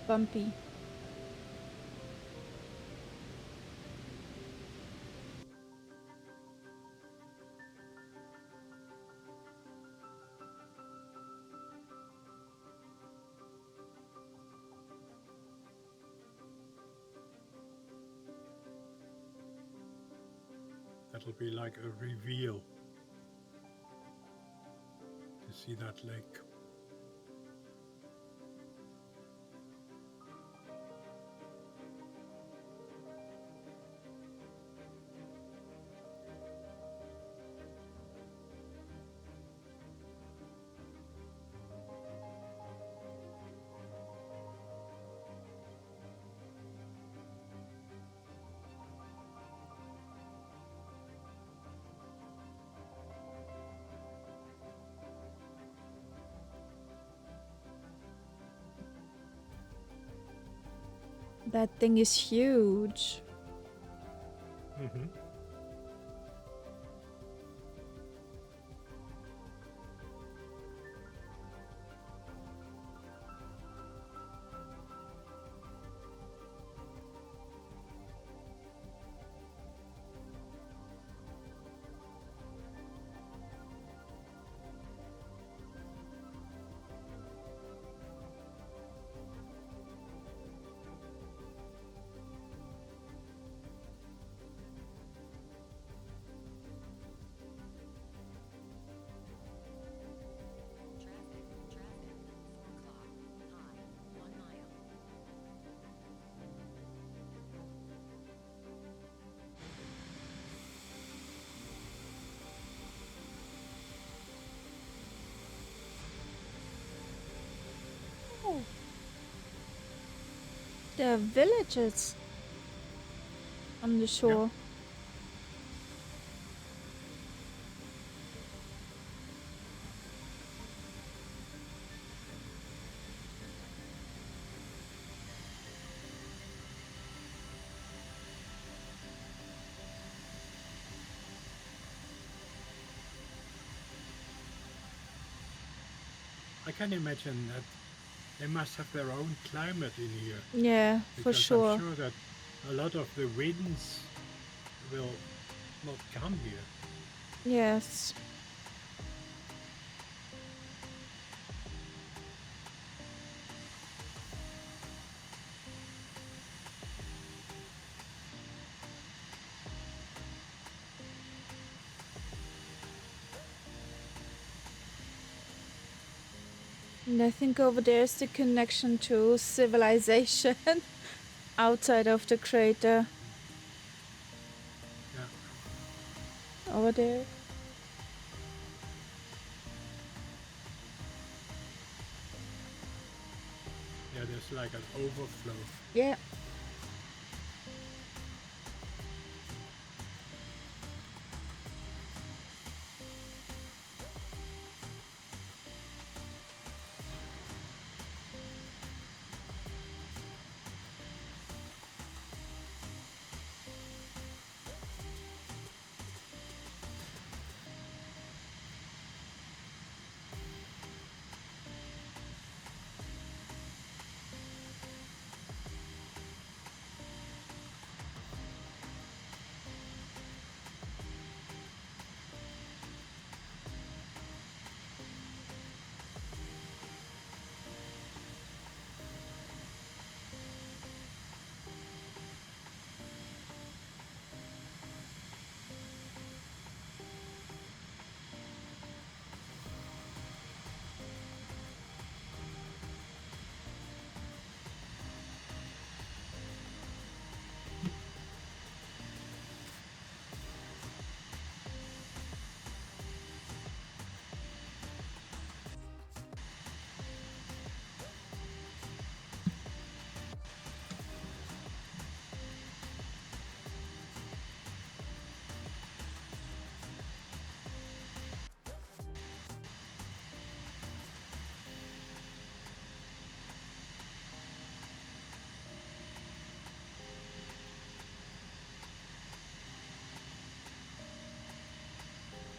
Bumpy. That'll be like a reveal to see that lake. That thing is huge. Mm-hmm. Traffic, 4 o'clock, high, 1 mile. Oh. There are villages on the shore. I can imagine that they must have their own climate in here, Yeah, for because sure. I'm sure that a lot of the winds will not come here. Yes. And I think over there is the connection to civilization outside of the crater. Yeah. Over there. Yeah, there's like an overflow. Yeah.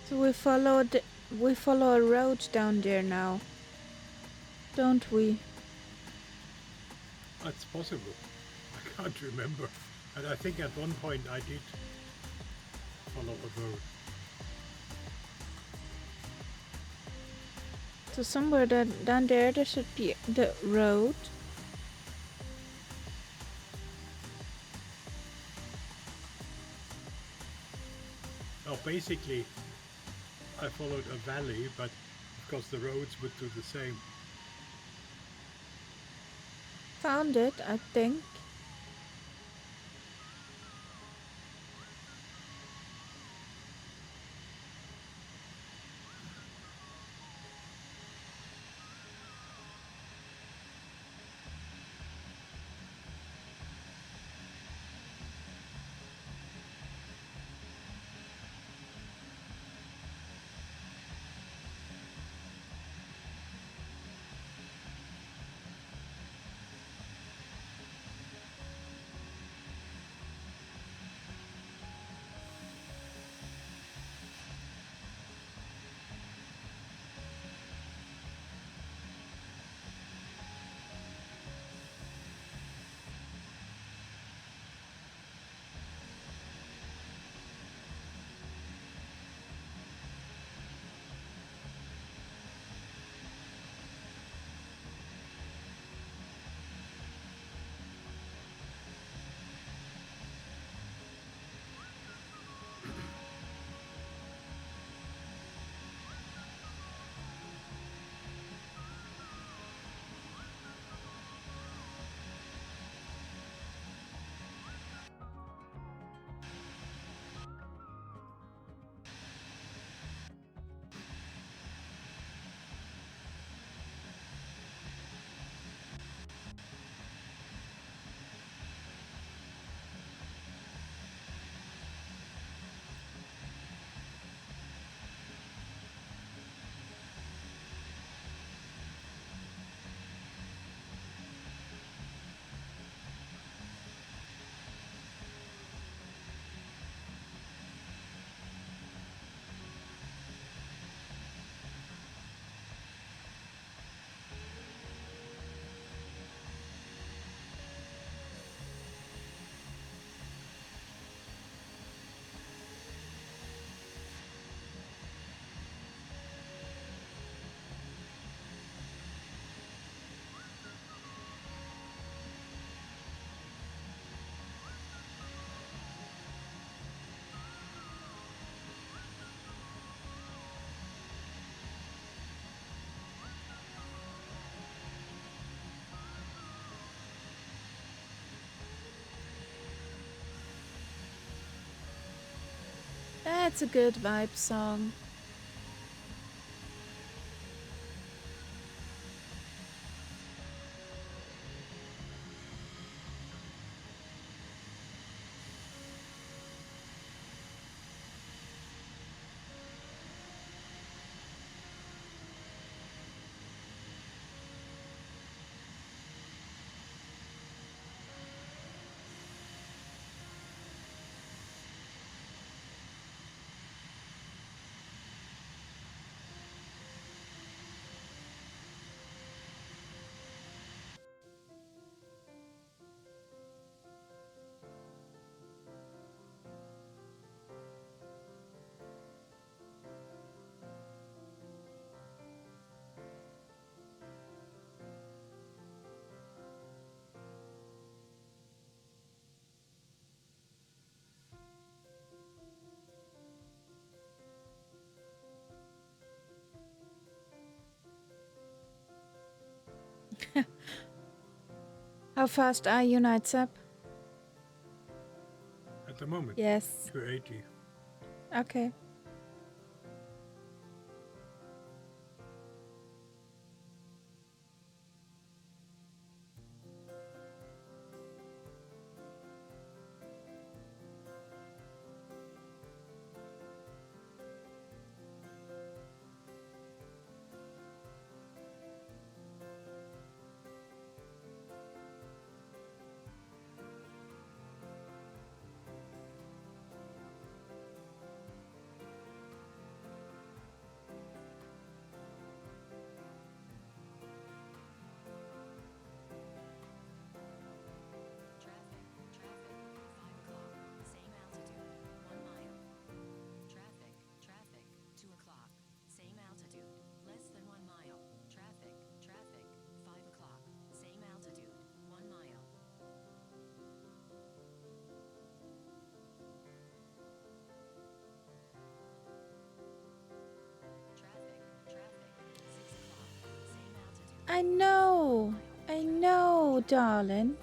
So we follow a road down there now, don't we? It's possible. I can't remember. And I think at one point I did follow a road. So somewhere down there should be the road. Well, basically, I followed a valley, but of course the roads would do the same. Found it, I think. That's a good vibe song. How fast are you, Nightzepp? At the moment, Yes. 280. Okay. I know, darling.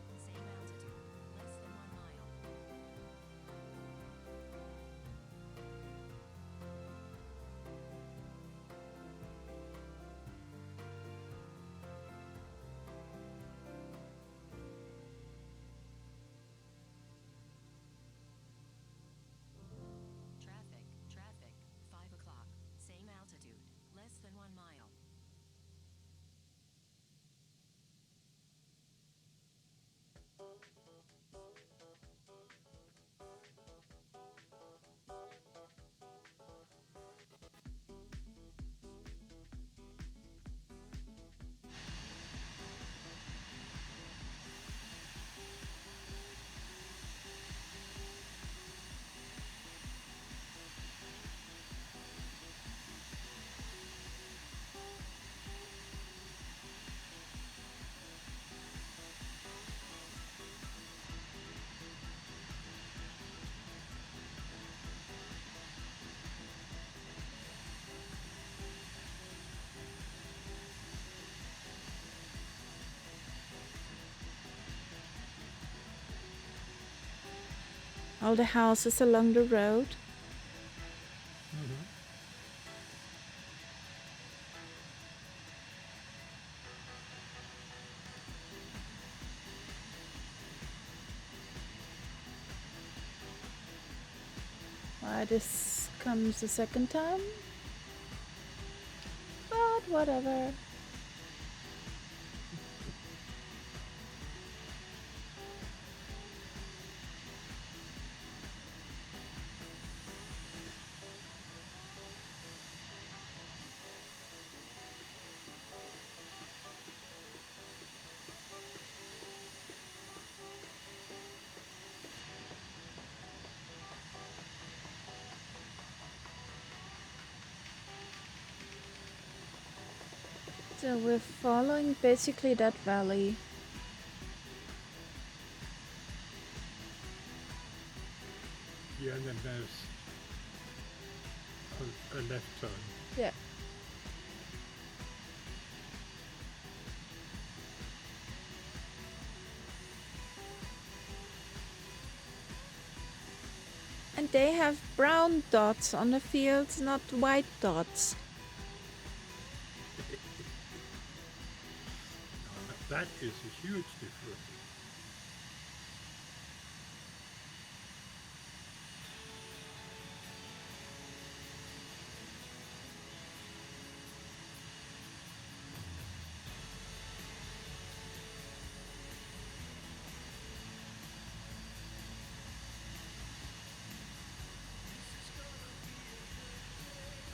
5 o'clock. Same altitude. Less than 1 mile. Traffic. 5 o'clock. Same altitude. Less than 1 mile. All the houses along the road. Mhm. Why this comes a second time? But whatever. So we're following basically that valley. Yeah, and then there's a left turn. Yeah. And they have brown dots on the fields, not white dots. That is a huge difference.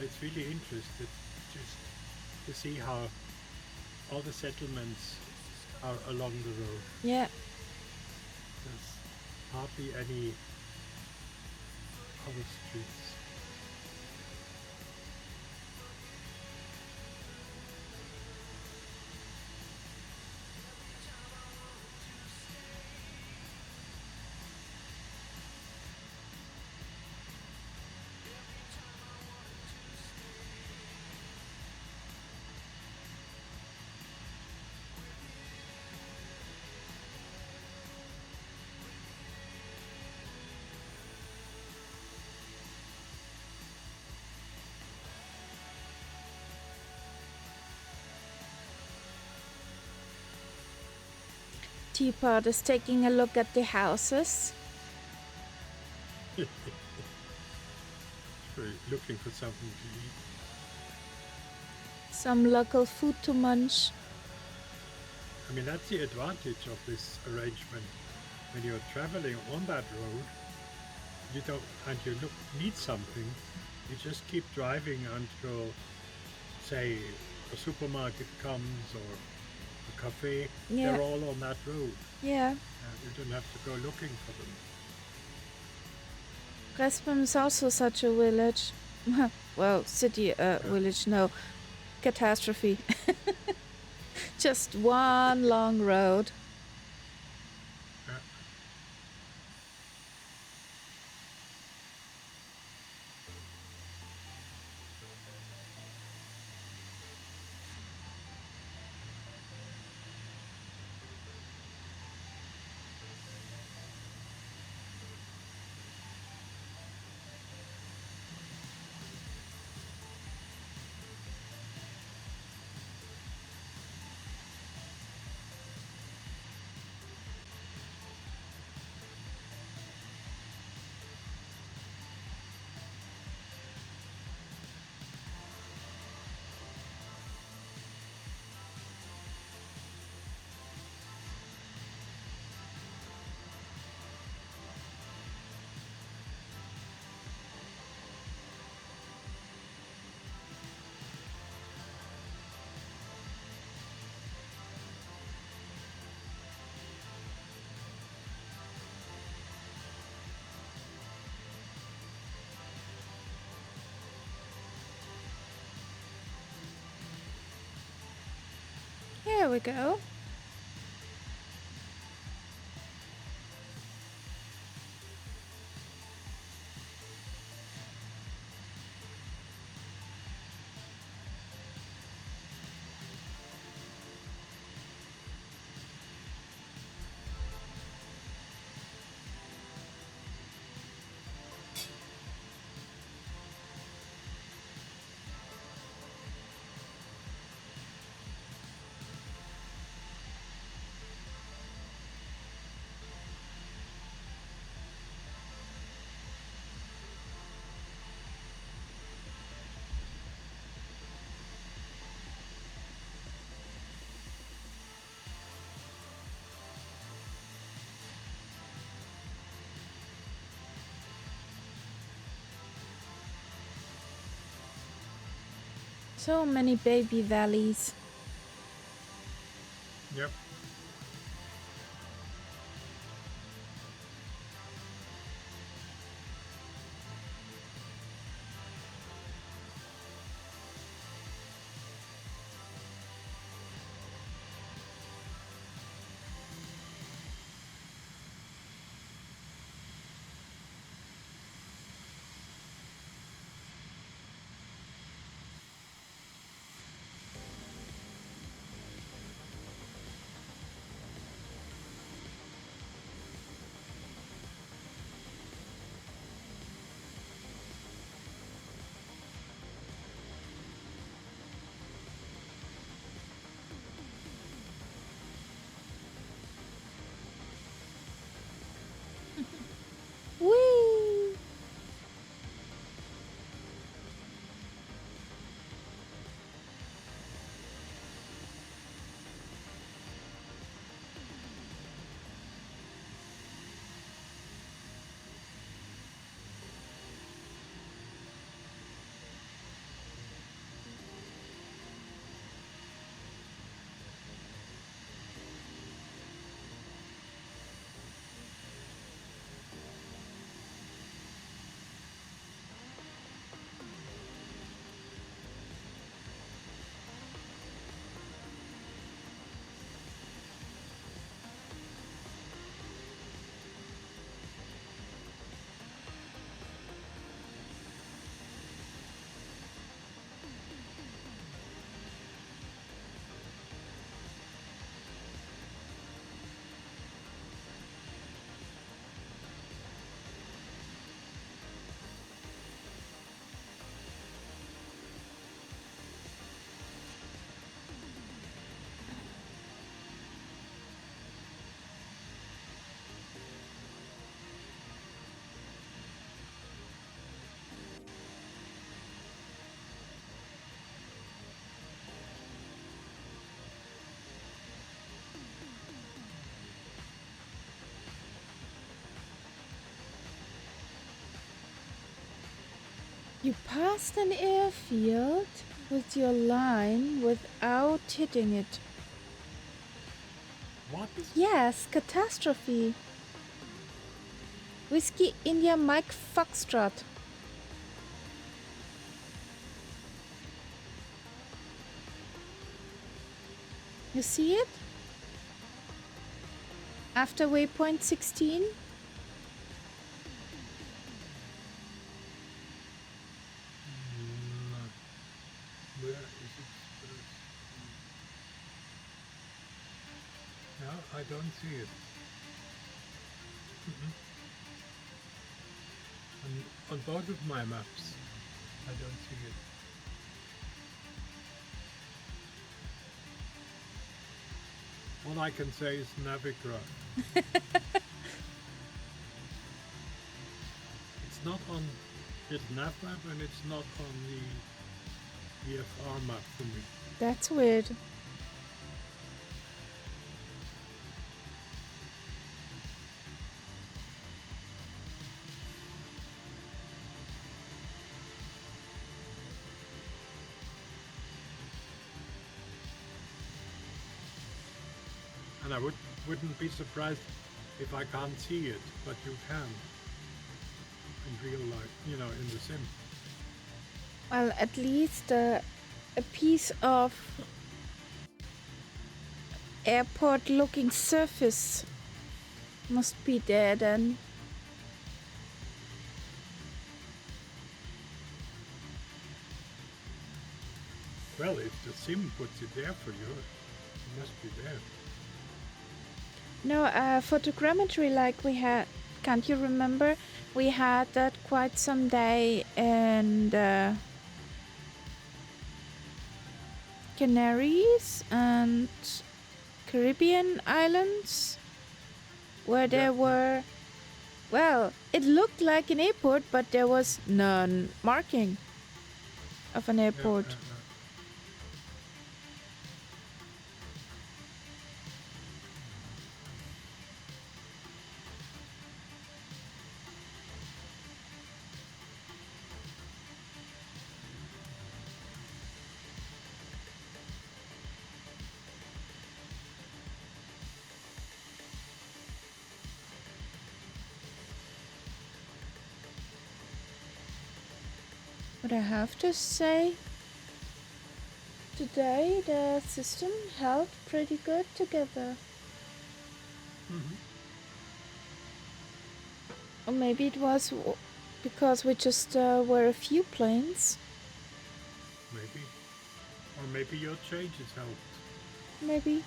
It's really interesting just to see how all the settlements are along the road. Yeah. There's hardly any other streets. Teapot is taking a look at the houses. Looking for something to eat. Some local food to munch. I mean, that's the advantage of this arrangement. When you're traveling on that road, you don't, and you need something, you just keep driving until, say, a supermarket comes or a cafe. Yeah. They're all on that road. Yeah. You don't have to go looking for them. Respam is also such a village. Well, city, village, no. Catastrophe. Just one long road. Yeah. we go. So many baby valleys. Yep. Whee! You passed an airfield with your line without hitting it. What? Yes, catastrophe. Whiskey India Mike Foxtrot. You see it? After waypoint 16? Where is it? No, I don't see it. On both of my maps, I don't see it. All I can say is Navigra. It's not on this nav map and it's not on the EFR map for me. That's weird. And I wouldn't be surprised if I can't see it, but you can in real life, you know, in the sim. Well, at least a piece of airport looking surface must be there then. Well, if the sim puts it there for you, it must be there. No, photogrammetry like we had, can't you remember? We had that quite some day in the Canaries and Caribbean islands where there were, well, it looked like an airport, but there was none marking of an airport. But I have to say, today the system held pretty good together. Or maybe it was because we just were a few planes. Maybe. Or maybe your changes helped. Maybe.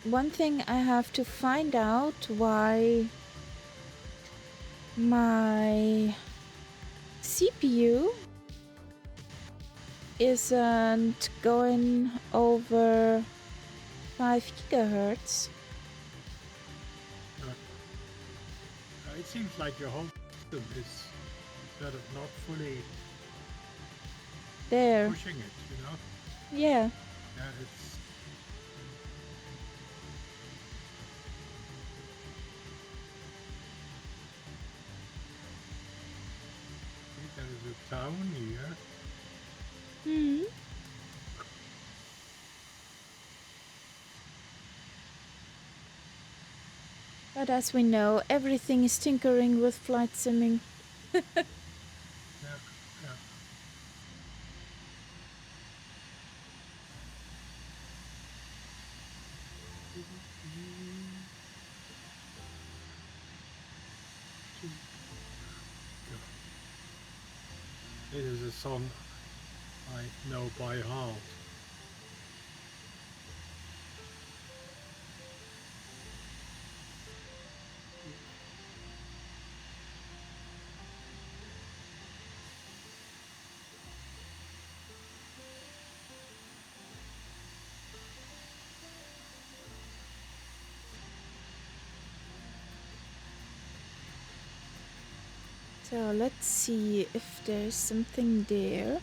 One thing I have to find out why my CPU isn't going over 5 gigahertz. It seems like your whole system is sort of not fully There. pushing it, you know? Yeah. Yeah, it's... See, there is a town here. Hmm. But as we know, everything is tinkering with flight simming. Yeah, yeah. This is a song I know by heart. So let's see if there's something there.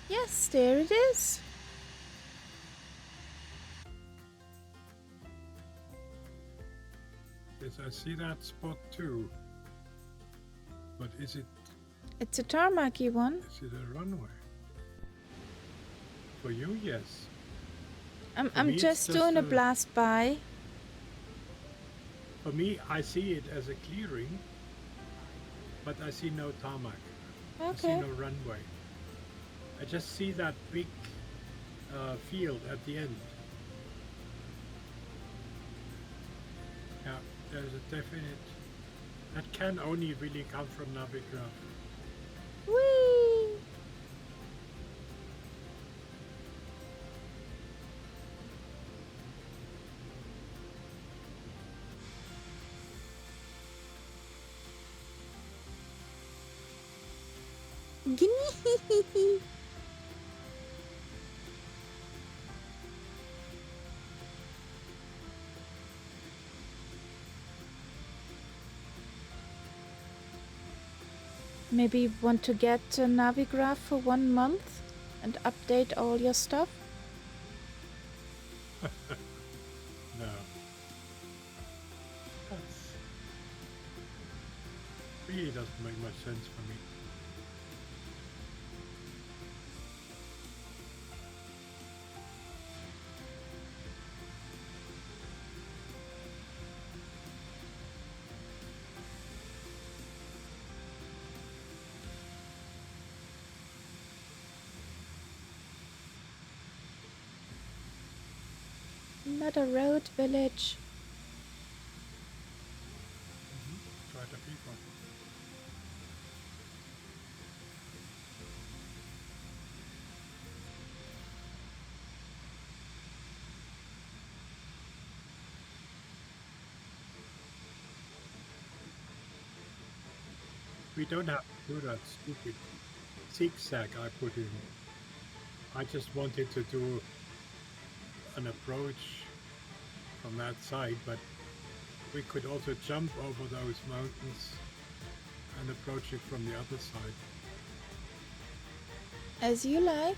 Yes, there it is. Yes, I see that spot too. But is it It's a tarmacy one. a runway? For you, yes. I'm me, it's just just doing a a- blast by. For me, I see it as a clearing, but I see no tarmac. I see Okay. no runway. I just see that big field at the end. Yeah, there's a definite... That can only really come from Navigraph. Whee! Gimme. Maybe you want to get a Navigraph for 1 month and update all your stuff? No. That's really doesn't make much sense for me. not a road village. Try the people. We don't have to do that stupid zigzag I put in. I just wanted to do an approach from that side, but we could also jump over those mountains and approach it from the other side. As you like.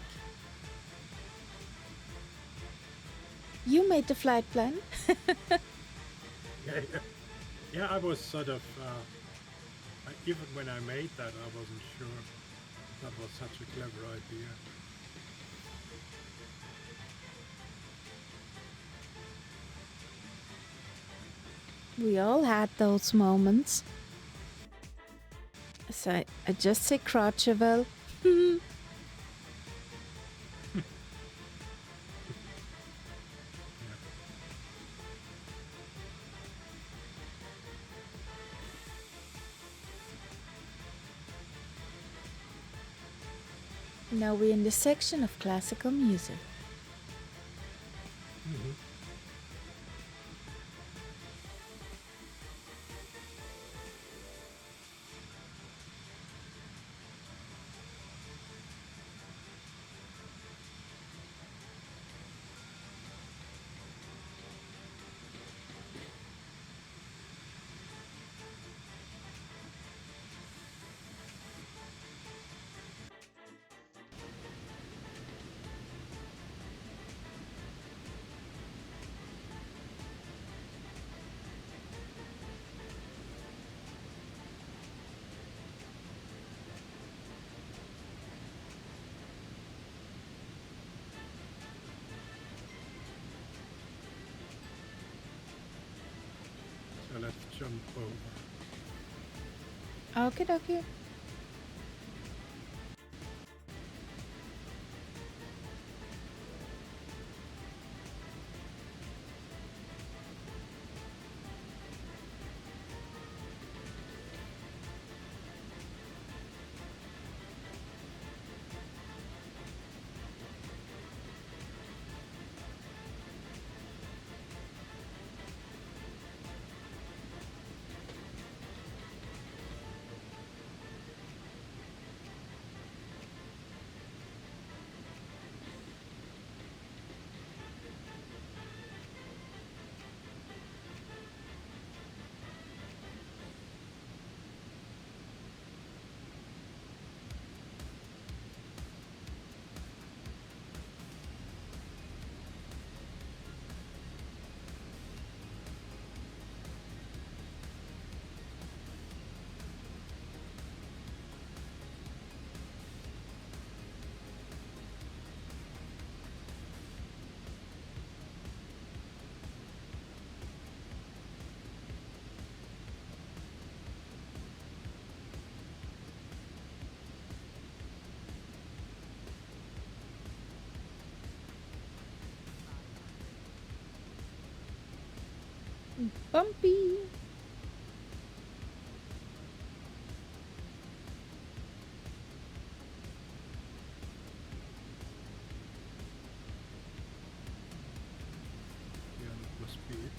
You made the flight plan. Yeah, yeah, I was sort of, even when I made that, I wasn't sure that was such a clever idea. We all had those moments. So I just say crotchable. Now we're in the section of classical music. Mhm. So let's jump over. Okay, dokie. Bumpy. Yeah, that must be it.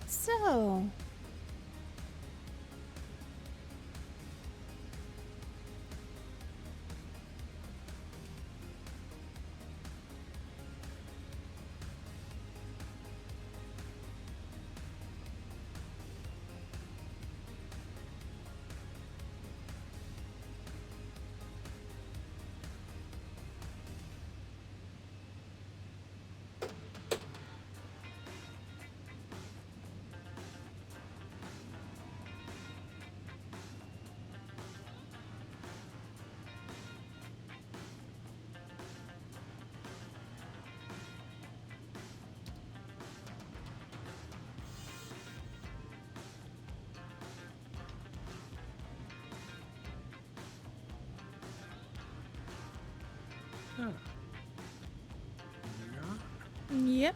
So, Ah. Yeah. yep.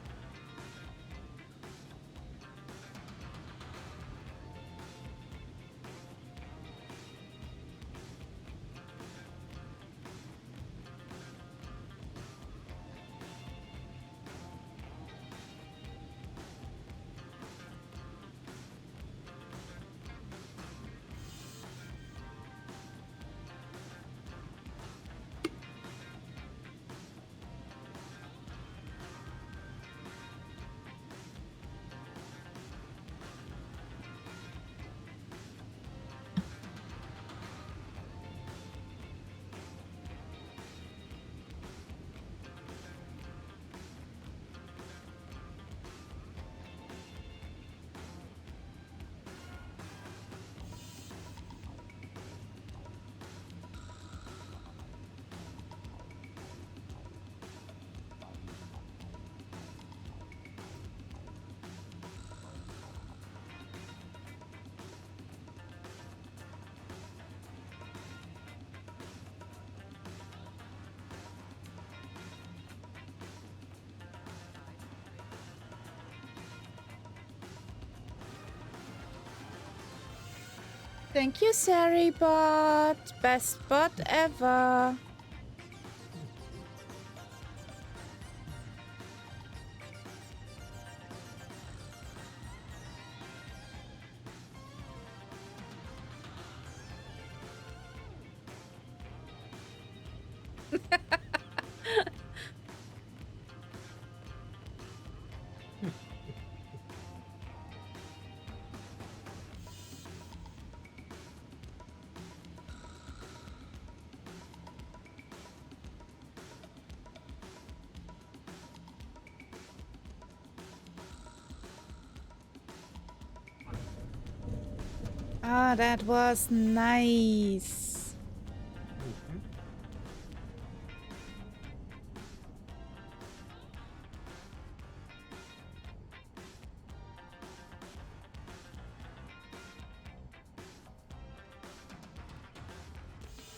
Thank you, Saribot. Best bot ever. Ah, that was nice. Mhm.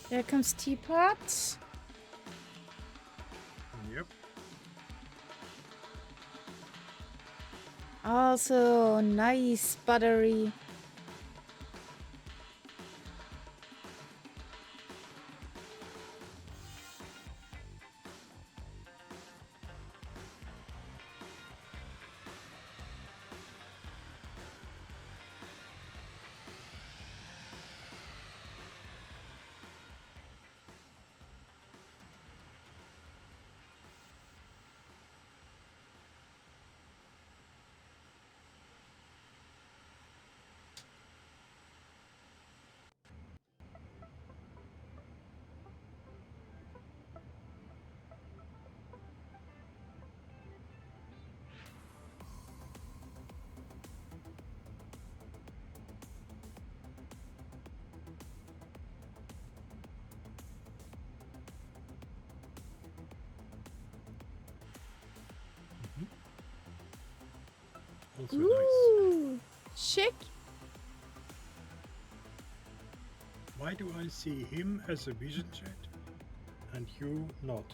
There comes Teapot. Yep. Also, nice buttery. Also nice. Ooh, chic. Why do I see him as a vision chat and you not?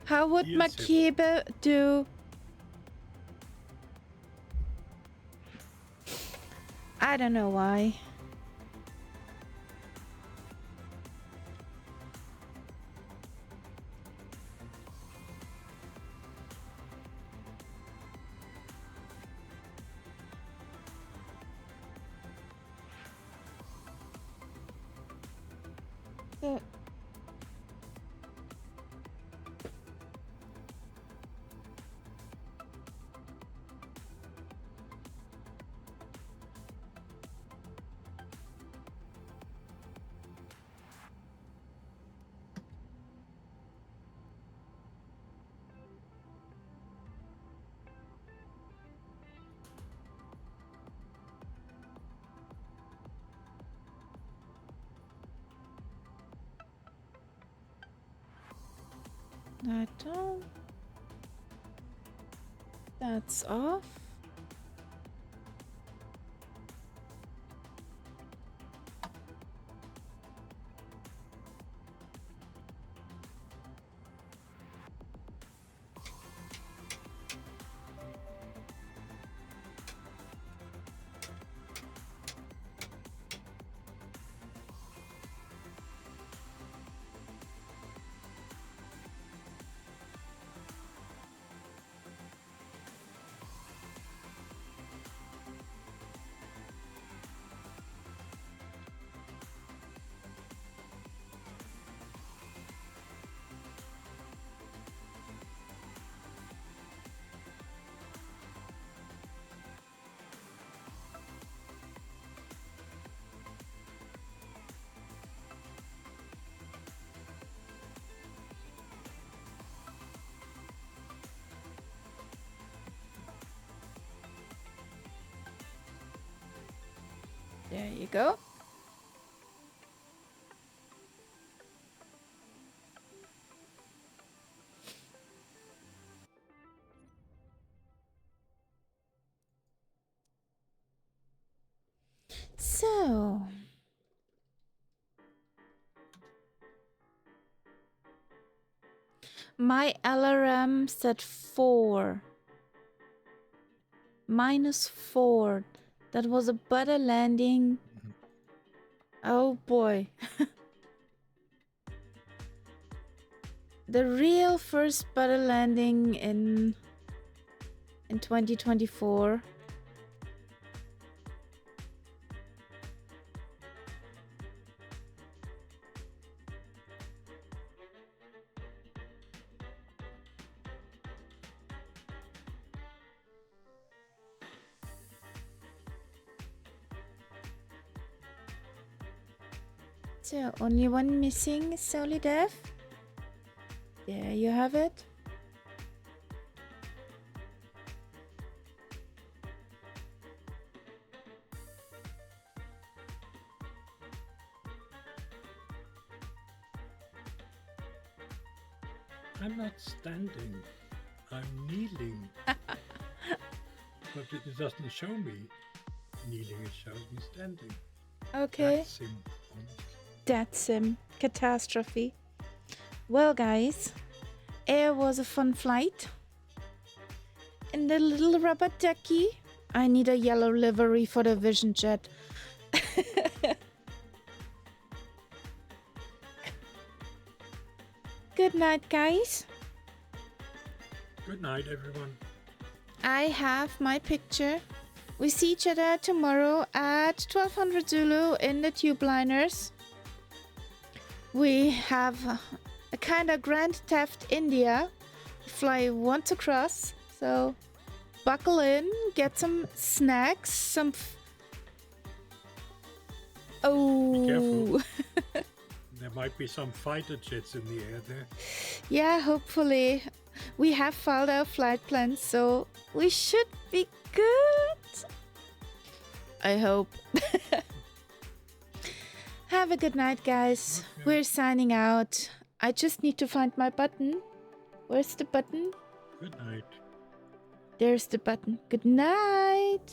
How would Yes, Makiba do? I don't know why. That on. That's off. There you go. So, my alarm said 4. -4. That was a butter landing. Oh boy. The real first butter landing in 2024. So, only one missing, Solid F. There you have it. I'm not standing. I'm kneeling. But it doesn't show me kneeling, it shows me standing. Okay. That's him, honestly. That's catastrophe. Well, guys, it was a fun flight. And the little rubber ducky. I need a yellow livery for the Vision Jet. Good night, guys. Good night, everyone. I have my picture. We see each other tomorrow at 1200 Zulu in the tube liners. We have a kind of Grand Theft India fly once across, so buckle in, get some snacks, some. Oh, careful. There might be some fighter jets in the air there. Yeah, hopefully. We have filed our flight plans, so we should be good. I hope. Have a good night, guys. Okay. We're signing out. I just need to find my button. Where's the button? Good night. There's the button. Good night.